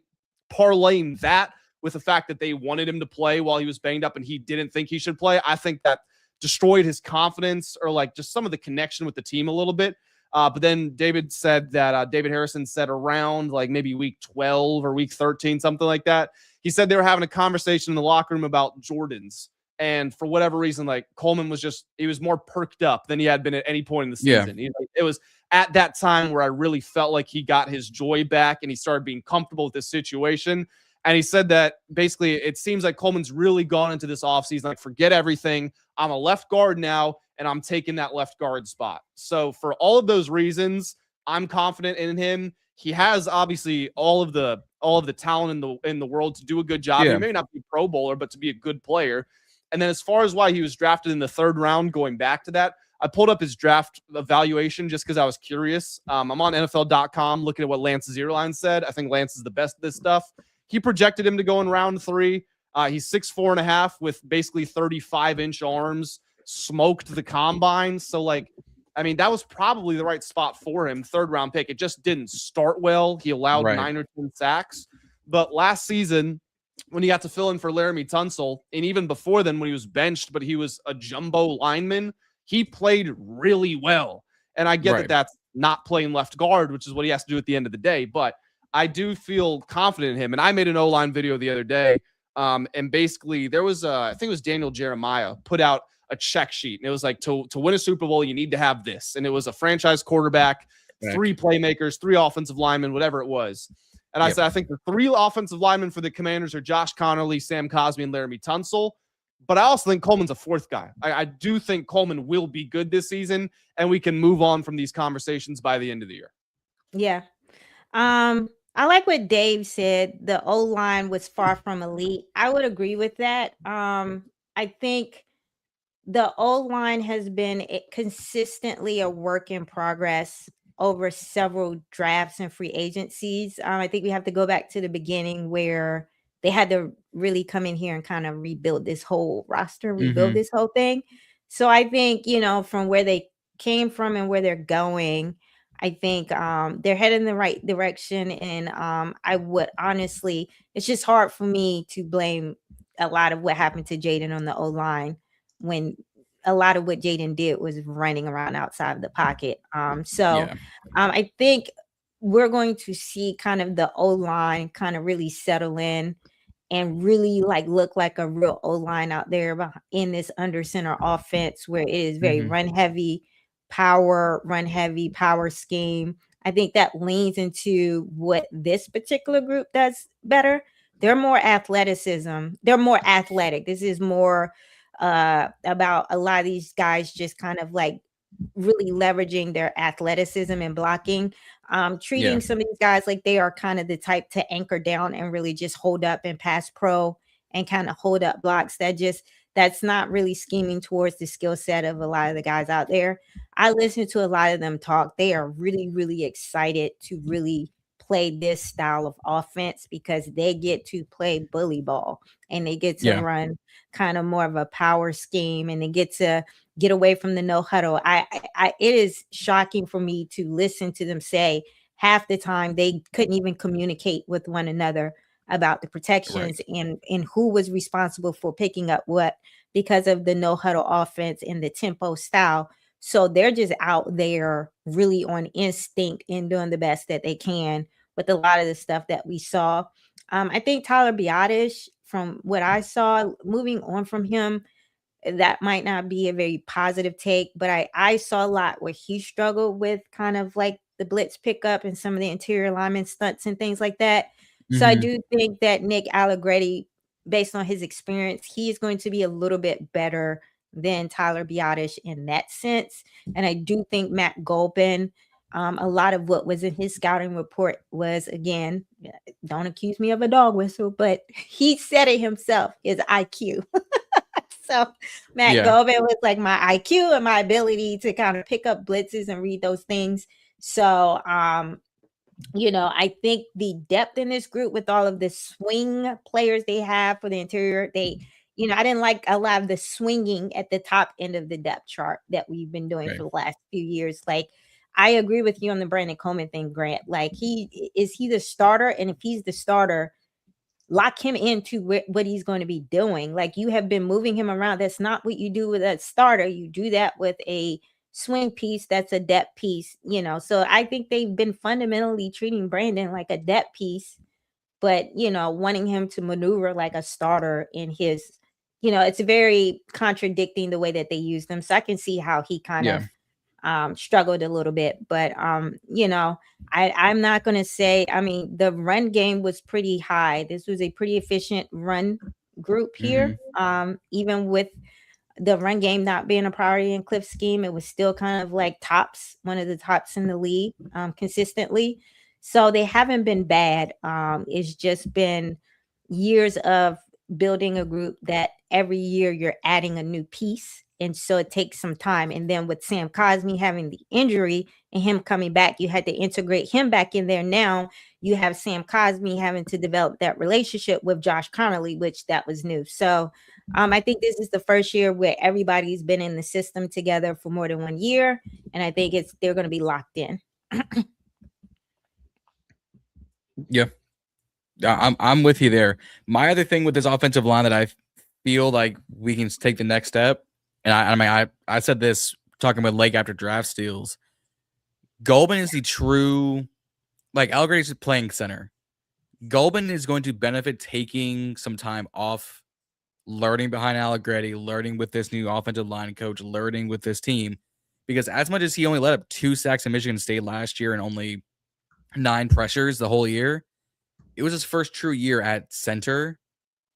parlaying that with the fact that they wanted him to play while he was banged up and he didn't think he should play, I think that destroyed his confidence or like just some of the connection with the team a little bit. But then David said that David Harrison said around like maybe week 12 or week 13, something like that. He said they were having a conversation in the locker room about Jordans. And for whatever reason, like Coleman he was more perked up than he had been at any point in the season. It was at that time where I really felt like he got his joy back and he started being comfortable with this situation. And he said that basically it seems like Coleman's really gone into this offseason, like forget everything. I'm a left guard now, and I'm taking that left guard spot. So for all of those reasons, I'm confident in him. He has obviously all of the talent in the world to do a good job. He may not be a Pro Bowler, but to be a good player. And then as far as why he was drafted in the 3rd round, going back to that, I pulled up his draft evaluation just because I was curious. I'm on NFL.com looking at what Lance's Earline said. I think Lance is the best at this stuff. He projected him to go in round 3. He's 6'4.5" with basically 35-inch arms, smoked the combine. So, like, I mean, that was probably the right spot for him, 3rd round pick. It just didn't start well. He allowed 9 or 10 sacks. But last season, when he got to fill in for Laramie Tunsil, and even before then when he was benched, but he was a jumbo lineman, he played really well. And I get that that's not playing left guard, which is what he has to do at the end of the day. But I do feel confident in him. And I made an O-line video the other day. And basically there was, I think it was Daniel Jeremiah put out a check sheet. And it was like, to win a Super Bowl, you need to have this. And it was a franchise quarterback, 3 playmakers, 3 offensive linemen, whatever it was. And I said, I think the 3 offensive linemen for the Commanders are Josh Connolly, Sam Cosmi, and Laramie Tunsil. But I also think Coleman's a 4th guy. I do think Coleman will be good this season, and we can move on from these conversations by the end of the year. Yeah. I like what Dave said. The O line was far from elite. I would agree with that. I think the O line has been consistently a work in progress over several drafts and free agencies. I think we have to go back to the beginning where they had to really come in here and kind of rebuild this whole roster, rebuild this whole thing. So I think, from where they came from and where they're going, I think they're headed in the right direction. And I would honestly, it's just hard for me to blame a lot of what happened to Jayden on the O line when a lot of what Jayden did was running around outside of the pocket. I think we're going to see kind of the O line kind of really settle in and really look like a real O line out there in this under center offense where it is very run heavy power scheme. I think that leans into what this particular group does better. They're more athleticism. They're more athletic. This is more about a lot of these guys just kind of really leveraging their athleticism and blocking, treating some of these guys like they are kind of the type to anchor down and really just hold up and pass pro and kind of hold up blocks. That's not really scheming towards the skill set of a lot of the guys out there. I listen to a lot of them talk. They are really, really excited to really play this style of offense because they get to play bully ball and they get to run kind of more of a power scheme and they get to get away from the no huddle. It is shocking for me to listen to them say half the time they couldn't even communicate with one another about the protections and who was responsible for picking up what because of the no huddle offense and the tempo style. So they're just out there really on instinct and doing the best that they can with a lot of the stuff that we saw. I think Tyler Biotish, from what I saw, moving on from him, that might not be a very positive take, but I saw a lot where he struggled with kind of the blitz pickup and some of the interior lineman stunts and things like that. So I do think that Nick Allegretti, based on his experience, he is going to be a little bit better than Tyler Biotish in that sense. And I do think Matt Golpin, a lot of what was in his scouting report was, again, don't accuse me of a dog whistle, but he said it himself, his IQ. So Matt Golpin was like my IQ and my ability to kind of pick up blitzes and read those things. So, I think the depth in this group with all of the swing players they have for the interior, I didn't like a lot of the swinging at the top end of the depth chart that we've been doing for the last few years. I agree with you on the Brandon Coleman thing, Grant. Is he the starter? And if he's the starter, lock him into what he's going to be doing. You have been moving him around. That's not what you do with a starter. You do that with a swing piece. That's a depth piece, So I think they've been fundamentally treating Brandon like a depth piece, but, wanting him to maneuver like a starter in his, it's very contradicting the way that they use them. So I can see how he kind of struggled a little bit, but I'm not going to say, the run game was pretty high. This was a pretty efficient run group here. Even with the run game not being a priority in Cliff's scheme, it was still kind of one of the tops in the league consistently. So they haven't been bad. It's just been years of building a group that every year you're adding a new piece. And so it takes some time. And then with Sam Cosmi having the injury and him coming back, you had to integrate him back in there. Now you have Sam Cosmi having to develop that relationship with Josh Connolly, which that was new. So I think this is the first year where everybody's been in the system together for more than 1 year. And I think they're going to be locked in. Yeah. I'm with you there. My other thing with this offensive line that I feel like we can take the next step, and I said this talking about Lake after draft steals. Golpin is the true, Allegretti is playing center. Golpin is going to benefit taking some time off, learning behind Allegretti, learning with this new offensive line coach, learning with this team. Because as much as he only let up 2 sacks in Michigan State last year and only 9 pressures the whole year, it was his first true year at center.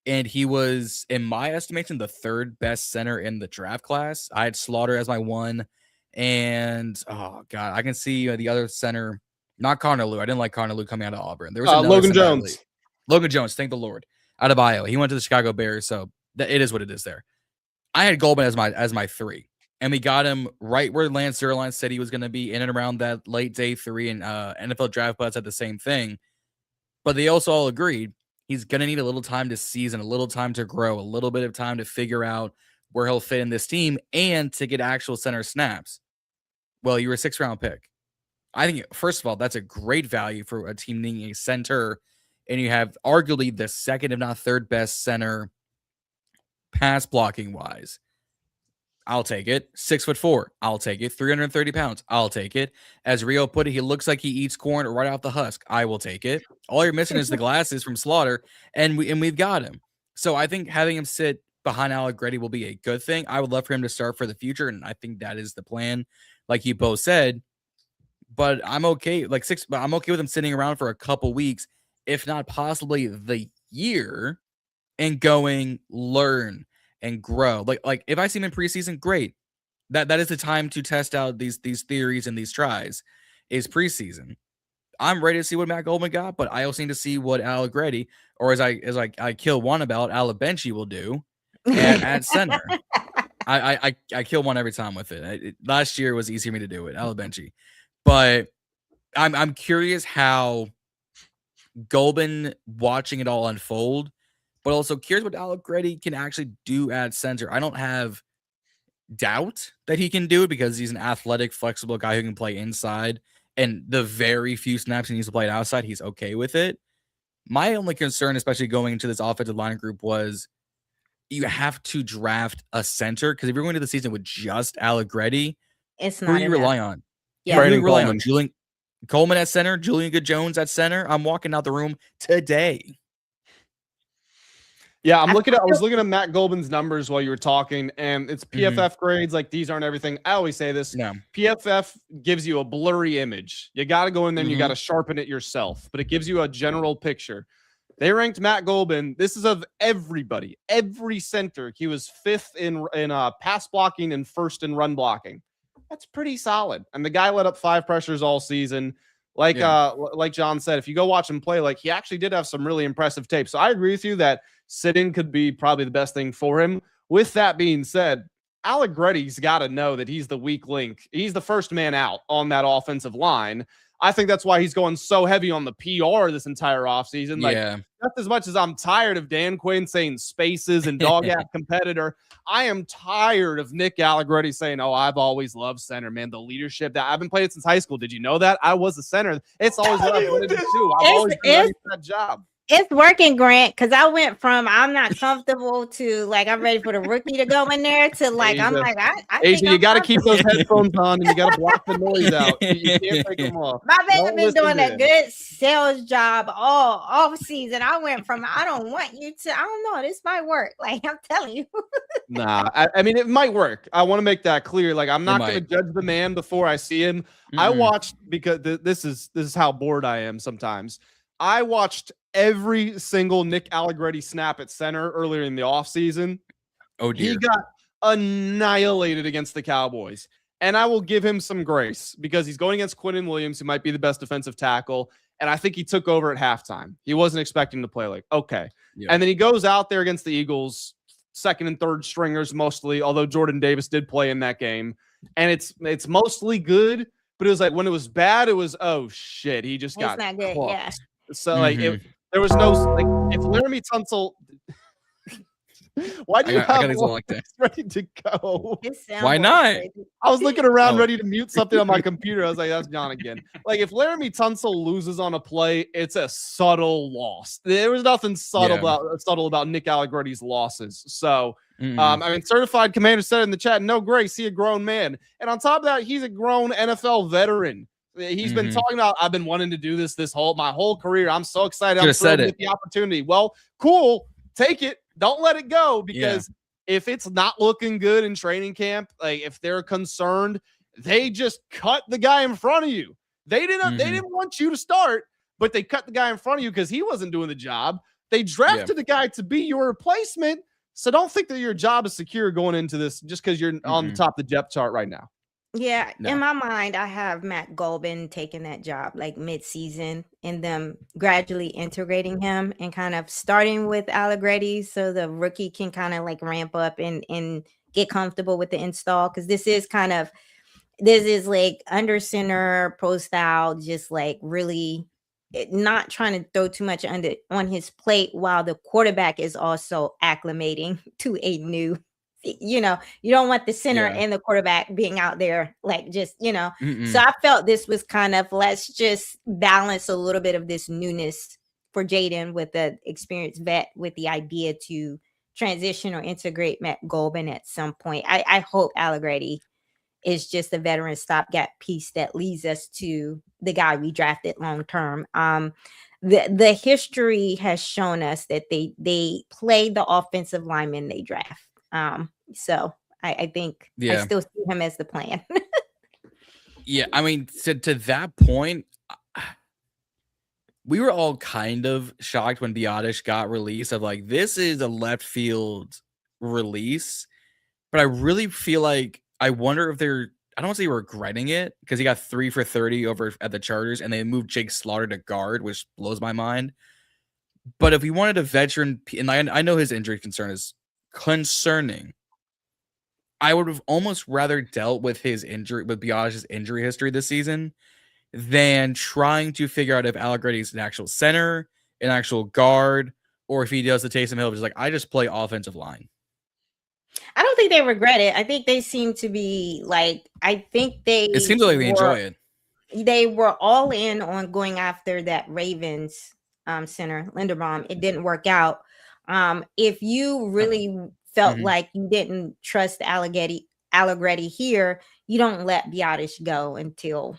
And he was, in my estimation, the 3rd best center in the draft class. I had Slaughter as my 1. And, oh, God, I can see the other center Not Connor Lew. I didn't like Connor Lew coming out of Auburn. There was another Logan center I Jones. believe. Logan Jones, thank the Lord, out of Iowa. He went to the Chicago Bears, so it is what it is there. I had Goldman as my 3, and we got him right where Lance Zierlein said he was going to be, in and around that late day 3, and NFL Draft Buds said the same thing. But they also all agreed he's going to need a little time to season, a little time to grow, a little bit of time to figure out where he'll fit in this team and to get actual center snaps. Well, you were a 6th-round pick. I think, first of all, that's a great value for a team needing a center, and you have arguably the 2nd, if not 3rd best center pass blocking wise. I'll take it. 6'4", I'll take it. 330 pounds, I'll take it. As Rio put it, he looks like he eats corn right off the husk. I will take it. All you're missing is the glasses from Slaughter, and we've got him. So I think having him sit behind Allegretti will be a good thing. I would love for him to start for the future, and I think that is the plan, like you both said. But I'm okay. I'm okay with him sitting around for a couple weeks, if not possibly the year, and going learn and grow. Like if I see him in preseason, great. That is the time to test out these theories and these tries. Is preseason. I'm ready to see what Matt Goldman got, but I also need to see what Allegretti, or as I kill one about, Alabenchi will do at center. I kill one every time with it. Last year was easy for me to do it, Alabenchi. But I'm curious how Goldman watching it all unfold, but also curious what Allegretti can actually do at center. I don't have doubt that he can do it because he's an athletic, flexible guy who can play inside, and the very few snaps he needs to play outside, he's okay with it. My only concern, especially going into this offensive line group, was you have to draft a center, because if you're going to the season with just Allegretti, It's who not are you enough. relying on? Yeah. Brandon Rely on Coleman. Julian Coleman at center, Julian Good-Jones at center. I'm walking out the room today. Yeah, I was looking at Matt Goldman's numbers while you were talking, and it's PFF grades. Like, these aren't everything. I always say this. No. PFF gives you a blurry image. You got to go in there and you got to sharpen it yourself, but it gives you a general picture. They ranked Matt Goldman. This is of everybody, every center. He was 5th in pass blocking and 1st in run blocking. That's pretty solid. And the guy let up 5 pressures all season. Like John said, if you go watch him play, like, he actually did have some really impressive tape. So I agree with you that sitting could be probably the best thing for him. With that being said, Allegretti's got to know that he's the weak link. He's the first man out on that offensive line. I think that's why he's going so heavy on the PR this entire offseason. Like, just as much as I'm tired of Dan Quinn saying spaces and dog ass competitor, I am tired of Nick Allegretti saying, "Oh, I've always loved center, man. The leadership that I've been playing since high school. Did you know that? I was a center. It's always what I wanted to do. I've always been ready for that job." It's working, Grant, because I went from I'm not comfortable to like I'm ready for the rookie to go in there to like I'm like I think you got to keep those headphones on and you got to block the noise out. You can't take them off. My baby been doing a good sales job all off season. I went from I don't want you to I don't know, this might work. Like I'm telling you. Nah, I mean it might work. I want to make that clear. Like I'm not going to judge the man before I see him. I watched because this is how bored I am sometimes. I watched every single Nick Allegretti snap at center earlier in the offseason. Oh, dear. He got annihilated against the Cowboys. And I will give him some grace because he's going against Quinn Williams, who might be the best defensive tackle. And I think he took over at halftime. He wasn't expecting to play okay. Yeah. And then he goes out there against the Eagles, 2nd and 3rd stringers mostly, although Jordan Davis did play in that game. And it's mostly good, but it was like when it was bad, it was, oh, shit, he just got not good, cooked. yeah. So, like, there was no, like, if Laramie Tunsil, why do you have like that ready to go? Why not? Crazy. I was looking around ready to mute something on my computer. I was like, that's John again. Like, if Laramie Tunsil loses on a play, it's a subtle loss. There was nothing subtle about Nick Allegretti's losses. So, I mean, Certified Commander said in the chat, no grace, he a grown man. And on top of that, he's a grown NFL veteran. He's been talking about, I've been wanting to do this my whole career. I'm so excited. I'm thrilled with the opportunity. Well, cool. Take it. Don't let it go, because if it's not looking good in training camp, like if they're concerned, they just cut the guy in front of you. They didn't want you to start, but they cut the guy in front of you because he wasn't doing the job. They drafted the guy to be your replacement. So don't think that your job is secure going into this just because you're on the top of the depth chart right now. Yeah, No. in my mind, I have Matt Golbin taking that job like mid-season and them gradually integrating him and kind of starting with Allegretti so the rookie can kind of like ramp up and get comfortable with the install because this is like under center pro style, just like really not trying to throw too much on his plate while the quarterback is also acclimating to a new. You don't want the center Yeah. and the quarterback being out there like just, So Mm-mm. I felt this was kind of let's just balance a little bit of this newness for Jayden with the experienced vet with the idea to transition or integrate Matt Golbin at some point. I hope Allegretti is just a veteran stopgap piece that leads us to the guy we drafted long term. The history has shown us that they play the offensive lineman they draft. So I think I Yeah. still see him as the plan. Yeah, I mean, to that point, we were all kind of shocked when Biotish got released of like, this is a left field release. But I really feel like I wonder if I don't want to say regretting it because he got 3 for 30 over at the Chargers and they moved Jake Slaughter to guard, which blows my mind. But if we wanted a veteran, and I know his injury concern is concerning, I would have almost rather dealt with Biagic's injury history this season than trying to figure out if Allegretti's an actual center, an actual guard, or if he does the Taysom Hill, which is like, I just play offensive line. I don't think they regret it. I think they seem to be like, It seems like they enjoy it. They were all in on going after that Ravens center, Linderbaum. It didn't work out. If you really felt like you didn't trust Allegretti here, you don't let Biotish go until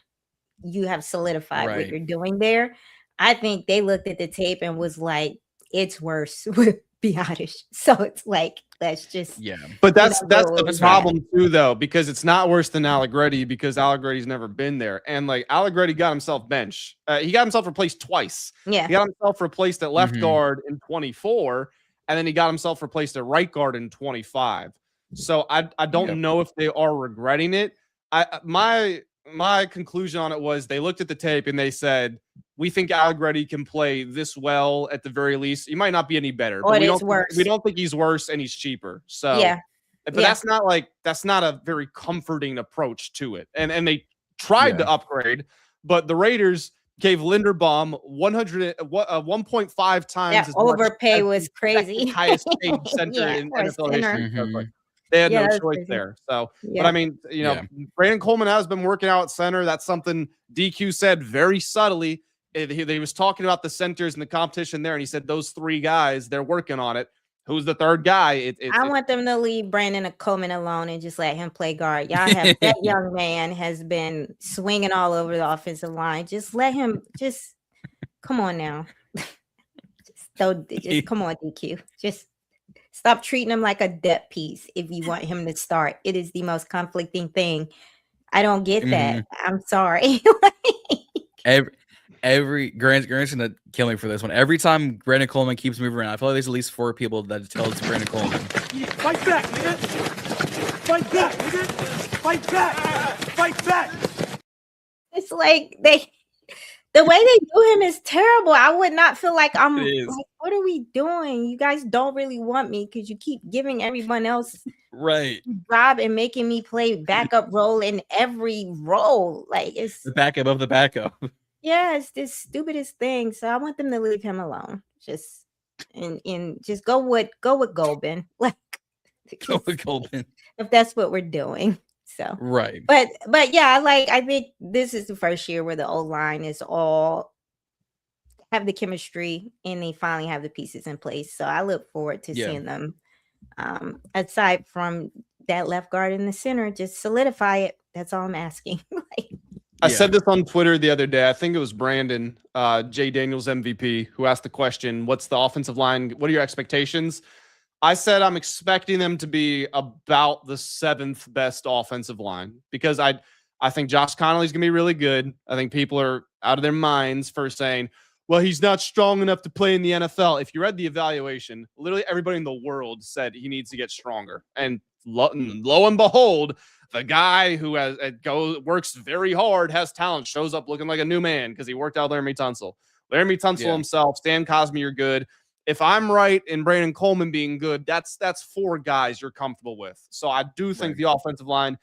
you have solidified what you're doing there. I think they looked at the tape and was like, it's worse with Biotish. So it's like, let's just But that's the problem too, though, because it's not worse than Allegretti because Allegretti's never been there, and like Allegretti got himself benched. He got himself replaced twice. Yeah, he got himself replaced at left guard in 24, and then he got himself replaced at right guard in 25. So I don't know if they are regretting it. My conclusion on it was they looked at the tape and they said, we think Allegretti can play this well at the very least. He might not be any better, but we don't think he's worse and he's cheaper. So but that's not a very comforting approach to it. And they tried to upgrade, but the Raiders gave Linderbaum 1.5 times. That overpay was crazy. Highest paid center in NFL history. They had no choice there. So, but I mean, Brandon Coleman has been working out at center. That's something DQ said very subtly. He was talking about the centers and the competition there, and he said those 3 guys, they're working on it. Who's the third guy? I want them to leave Brandon Coleman alone and just let him play guard. Y'all have that young man has been swinging all over the offensive line. Just let him. Just come on now. Just come on, DQ. Just stop treating him like a depth piece if you want him to start. It is the most conflicting thing. I don't get that. I'm sorry. Every Grant's gonna kill me for this one. Every time Brandon Coleman keeps moving around, I feel like there's at least 4 people that tell it's Brandon Coleman. Fight back, nigga! Fight back, nigga! Fight back! Fight back! It's like the way they do him is terrible. I would not feel like I'm like, what are we doing? You guys don't really want me because you keep giving everyone else job and making me play backup role in every role. Like it's the backup of the backup. Yeah, it's this stupidest thing. So I want them to leave him alone. Just and just go with Golbin. Like go with Golbin. If that's what we're doing. So but yeah, I think this is the first year where the O-line is all have the chemistry and they finally have the pieces in place. So I look forward to seeing them. Aside from that left guard in the center, just solidify it. That's all I'm asking. I said this on Twitter the other day. I think it was Brandon, Jayden Daniels MVP, who asked the question, what's the offensive line? What are your expectations? I said I'm expecting them to be about the 7th best offensive line because I think Josh Connolly's going to be really good. I think people are out of their minds for saying, well, he's not strong enough to play in the NFL. If you read the evaluation, literally everybody in the world said he needs to get stronger. And lo and behold, the guy who works very hard, has talent, shows up looking like a new man because he worked out Laramie Tunsil. Laramie Tunsil himself, Stan Cosme, you're good. If I'm right in Brandon Coleman being good, that's 4 guys you're comfortable with. So I do think the offensive line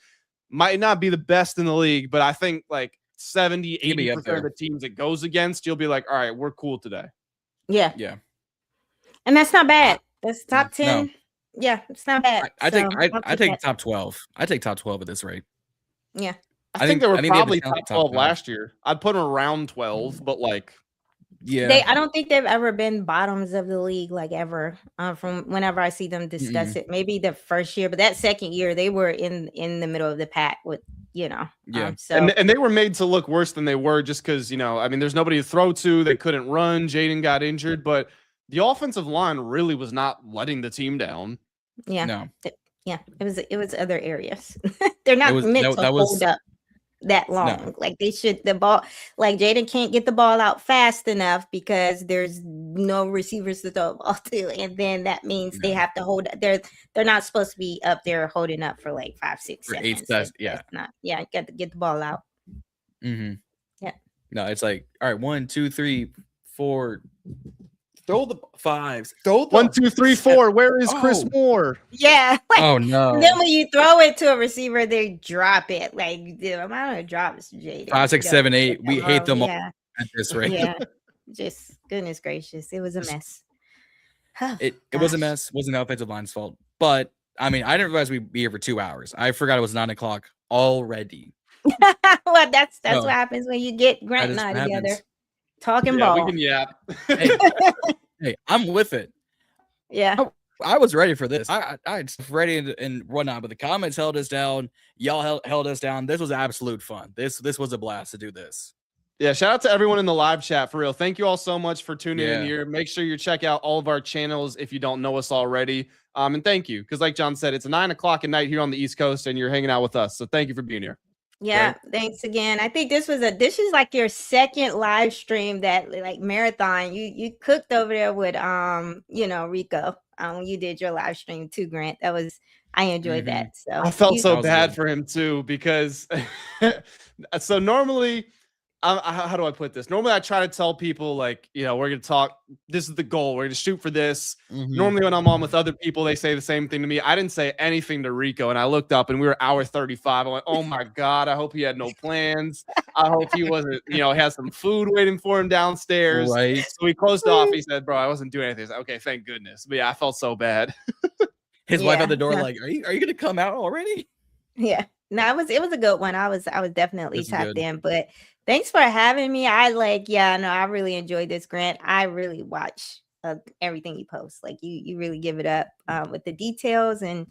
might not be the best in the league, but I think like 70, 80% of the teams it goes against, you'll be like, all right, we're cool today. Yeah. Yeah. And that's not bad. That's top 10. No. Yeah, it's not bad. I So, take that. top 12. I take top 12 at this rate. Yeah. I think they were probably have top 12 last year. I'd put them around 12, but like, yeah, I don't think they've ever been bottoms of the league, like ever. From whenever I see them discuss it, maybe the first year, but that second year they were in the middle of the pack with, Yeah. So and they were made to look worse than they were just because, I mean, there's nobody to throw to. They couldn't run. Jayden got injured, but the offensive line really was not letting the team down. yeah, No. It was other areas. They're not meant to hold up that long. No. Like they should. The ball, like Jayden can't get the ball out fast enough because there's no receivers to throw the ball to, and then that means they have to hold. They're not supposed to be up there holding up for like 5, 6 For seconds. 8 seconds. Yeah. You got to get the ball out. Mm-hmm. Yeah. No, it's like, all right, 1, 2, 3, 4. Throw the 5s. Throw the 1, 2, 3, 4. Where is Chris Moore? Yeah. Oh no. And then when you throw it to a receiver, they drop it. Like the amount of drops, Jayden. 5, 6, 7, 8. We hate them all at this rate. Yeah. Just goodness gracious. It was a mess. It was a mess. Wasn't the offensive line's fault. But I mean, I didn't realize we'd be here for 2 hours. I forgot it was 9 o'clock already. Well, that's what happens when you get Grant and I together. Talking ball. We can yap. Hey, I'm with it. Yeah. I was ready for this. I ready and whatnot, but the comments held us down. Y'all held us down. This was absolute fun. This was a blast to do this. Yeah, shout out to everyone in the live chat, for real. Thank you all so much for tuning in here. Make sure you check out all of our channels if you don't know us already. And thank you, because like John said, it's 9 o'clock at night here on the East Coast, and you're hanging out with us. So thank you for being here. Yeah, right? Thanks again. I think this is like your second live stream that like marathon. You cooked over there with Rico. You did your live stream too, Grant. I enjoyed that. So I felt so bad for him too, because so normally, how do I put this? Normally I try to tell people like, we're going to talk. This is the goal. We're going to shoot for this. Normally when I'm on with other people, they say the same thing to me. I didn't say anything to Rico, and I looked up and we were hour 35. I went, oh my God, I hope he had no plans. I hope he wasn't, has some food waiting for him downstairs. Right. So we closed off. He said, bro, I wasn't doing anything. I said, okay, thank goodness. But yeah, I felt so bad. His wife at the door, like, are you going to come out already? Yeah. No, it was a good one. I was definitely tapped in, but thanks for having me. I really enjoyed this, Grant. I really watch everything you post. Like you really give it up with the details and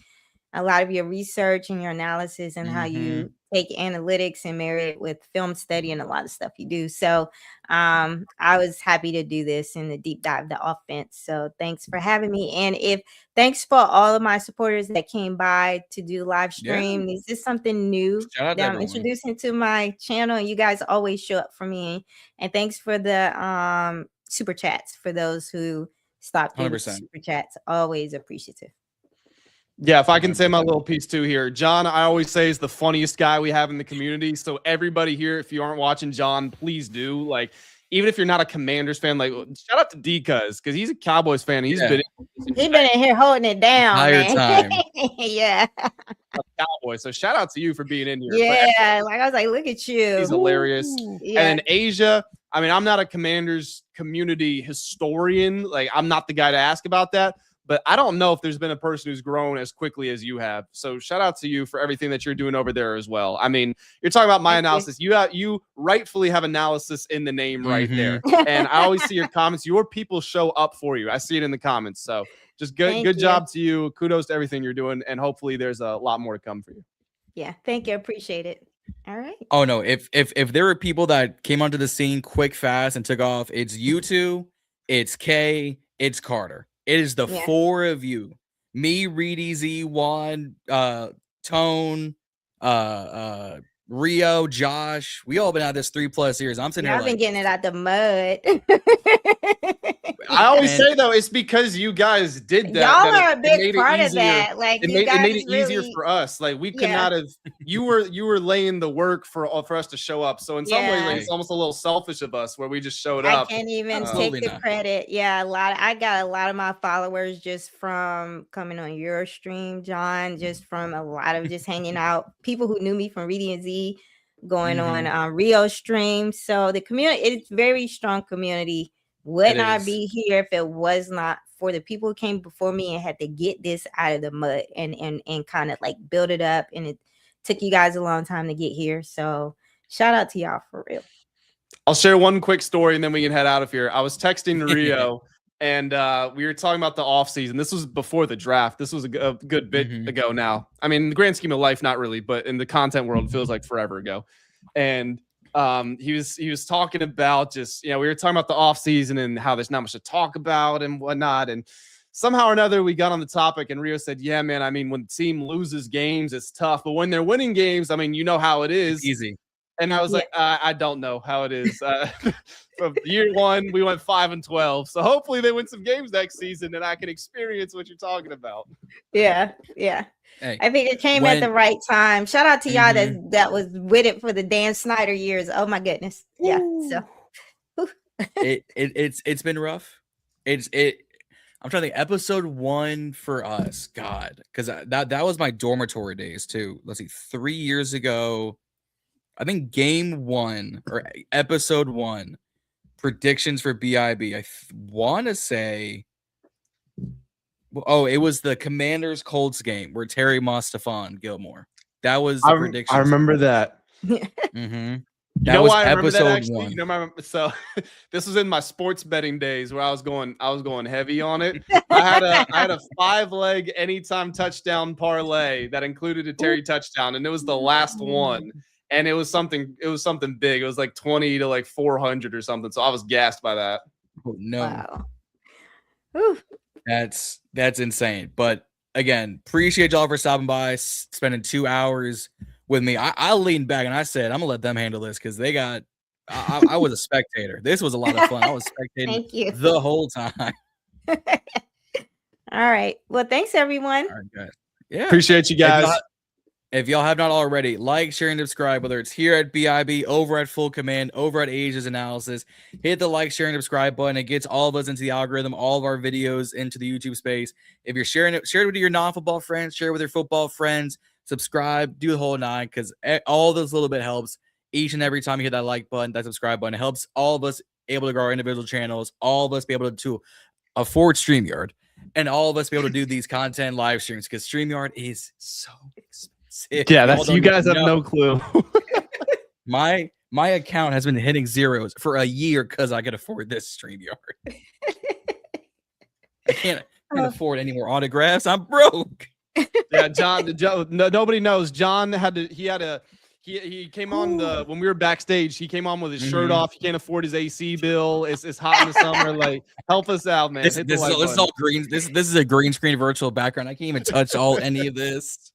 a lot of your research and your analysis and how you take analytics and marry it with film study and a lot of stuff you do. So I was happy to do this in the deep dive, the offense. So thanks for having me. And thanks for all of my supporters that came by to do live stream. This is something new that I'm introducing to my channel. You guys always show up for me. And thanks for the super chats for those who stopped in super chats. Always appreciative. Yeah, if I can say my little piece too here. John, I always say, is the funniest guy we have in the community. So everybody here, if you aren't watching John, please do. Like, even if you're not a Commanders fan, like shout out to D-Cuz, because he's a Cowboys fan. He's been in here holding it down. Time. Yeah. Cowboys. So shout out to you for being in here. Yeah, like I was like, look at you. He's hilarious. Yeah. And then Asia, I mean, I'm not a Commanders community historian. Like, I'm not the guy to ask about that. But I don't know if there's been a person who's grown as quickly as you have. So shout out to you for everything that you're doing over there as well. I mean, you're talking about my analysis. You rightfully have analysis in the name right there. And I always see your comments. Your people show up for you. I see it in the comments. So just good job to you. Kudos to everything you're doing. And hopefully there's a lot more to come for you. Yeah. Thank you. I appreciate it. All right. Oh no. If there were people that came onto the scene quick, fast, and took off, it's you two, it's Kay, it's Carter. It is the 4 of you. Me, Reedy, Z, Juan, Tone, Rio, Josh. We all been out this 3+ years. I'm sitting here. I've been getting it out the mud. I always And- say though, it's because you guys did that. Y'all that are a it big made it part of easier. that. Like It you made, guys it made it easier really, for us. Like we could Yeah. not have. You were laying the work for us to show up. So in some ways, like, Yeah. it's almost a little selfish of us where we just showed I up. can't even Absolutely take the not. credit. Yeah, I got a lot of my followers just from coming on your stream, John, just from a lot of just hanging out. People who knew me from Reading Z going on Rio stream. So the community, it's very strong community. Would It not is. be here if it was not for the people who came before me and had to get this out of the mud and kind of like build it up. And it took you guys a long time to get here. So shout out to y'all for real. I'll share one quick story and then we can head out of here. I was texting Rio and we were talking about the offseason. This was before the draft. This was a good bit ago now. I mean, in the grand scheme of life, not really, but in the content world, it feels like forever ago. And he was talking about just, we were talking about the offseason and how there's not much to talk about and whatnot. And somehow or another, we got on the topic and Rio said, yeah, man, I mean, when the team loses games, it's tough. But when they're winning games, I mean, you know how it is. It's easy. And I was like, I don't know how it is. From year one, we went 5-12. So hopefully they win some games next season and I can experience what you're talking about. Yeah. Hey, I think it came at the right time. Shout out to y'all that was with it for the Dan Snyder years. Oh my goodness. Yeah. So it's been rough. I'm trying to think. Episode 1 for us, God, because that was my dormitory days too. Let's see, 3 years ago. I think game 1 or episode 1 predictions for BIB. I want to say, it was the Commanders Colts game where Terry Moss, Stephon Gilmore. That was the prediction. I remember that. Mm-hmm. You know why I remember that actually? You know, so this was in my sports betting days where I was going heavy on it. I had a 5-leg anytime touchdown parlay that included a Terry touchdown, and it was the last one. And it was something big. It was like 20 to like 400 or something. So I was gassed by that. Oh, no. Wow. Whew. That's insane. But again, appreciate y'all for stopping by, spending 2 hours with me. I leaned back and I said, I'm gonna let them handle this because they got I was a spectator. This was a lot of fun. I was spectating Thank you. the whole time. All right. Well, thanks everyone. All right, guys. Yeah. Appreciate you guys. If y'all have not already, like, share, and subscribe, whether it's here at BIB, over at Full Command, over at Asia's Analysis. Hit the like, share, and subscribe button. It gets all of us into the algorithm, all of our videos into the YouTube space. If you're sharing it, share it with your non-football friends, share it with your football friends, subscribe, do the whole 9, because all those little bit helps each and every time you hit that like button, that subscribe button. It helps all of us able to grow our individual channels, all of us be able to afford StreamYard, and all of us be able to do these content live streams because StreamYard is so expensive. Yeah, that's you guys have no clue. My account has been hitting zeros for a year because I can afford this StreamYard. I can't afford any more autographs. I'm broke. Yeah, John. Nobody knows. John he came on when we were backstage. He came on with his shirt off. He can't afford his AC bill. It's hot in the summer. Like, help us out, man. This is all green. This is a green screen virtual background. I can't even touch any of this.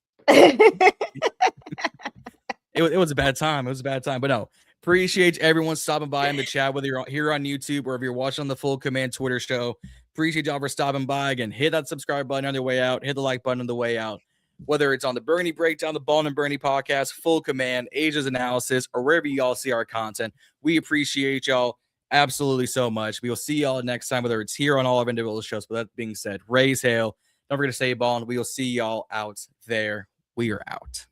It was a bad time. It was a bad time. But no, appreciate everyone stopping by in the chat, whether you're here on YouTube or if you're watching on the Full Command Twitter show. Appreciate y'all for stopping by. Again, hit that subscribe button on the way out. Hit the like button on the way out. Whether it's on the Burgundy Breakdown, the Ballin and Burgundy podcast, Full Command, Asia's Analysis, or wherever y'all see our content, we appreciate y'all absolutely so much. We will see y'all next time, whether it's here on all of our individual shows. But that being said, raise hail. Don't forget to stay ballin'. We will see y'all out there. We are out.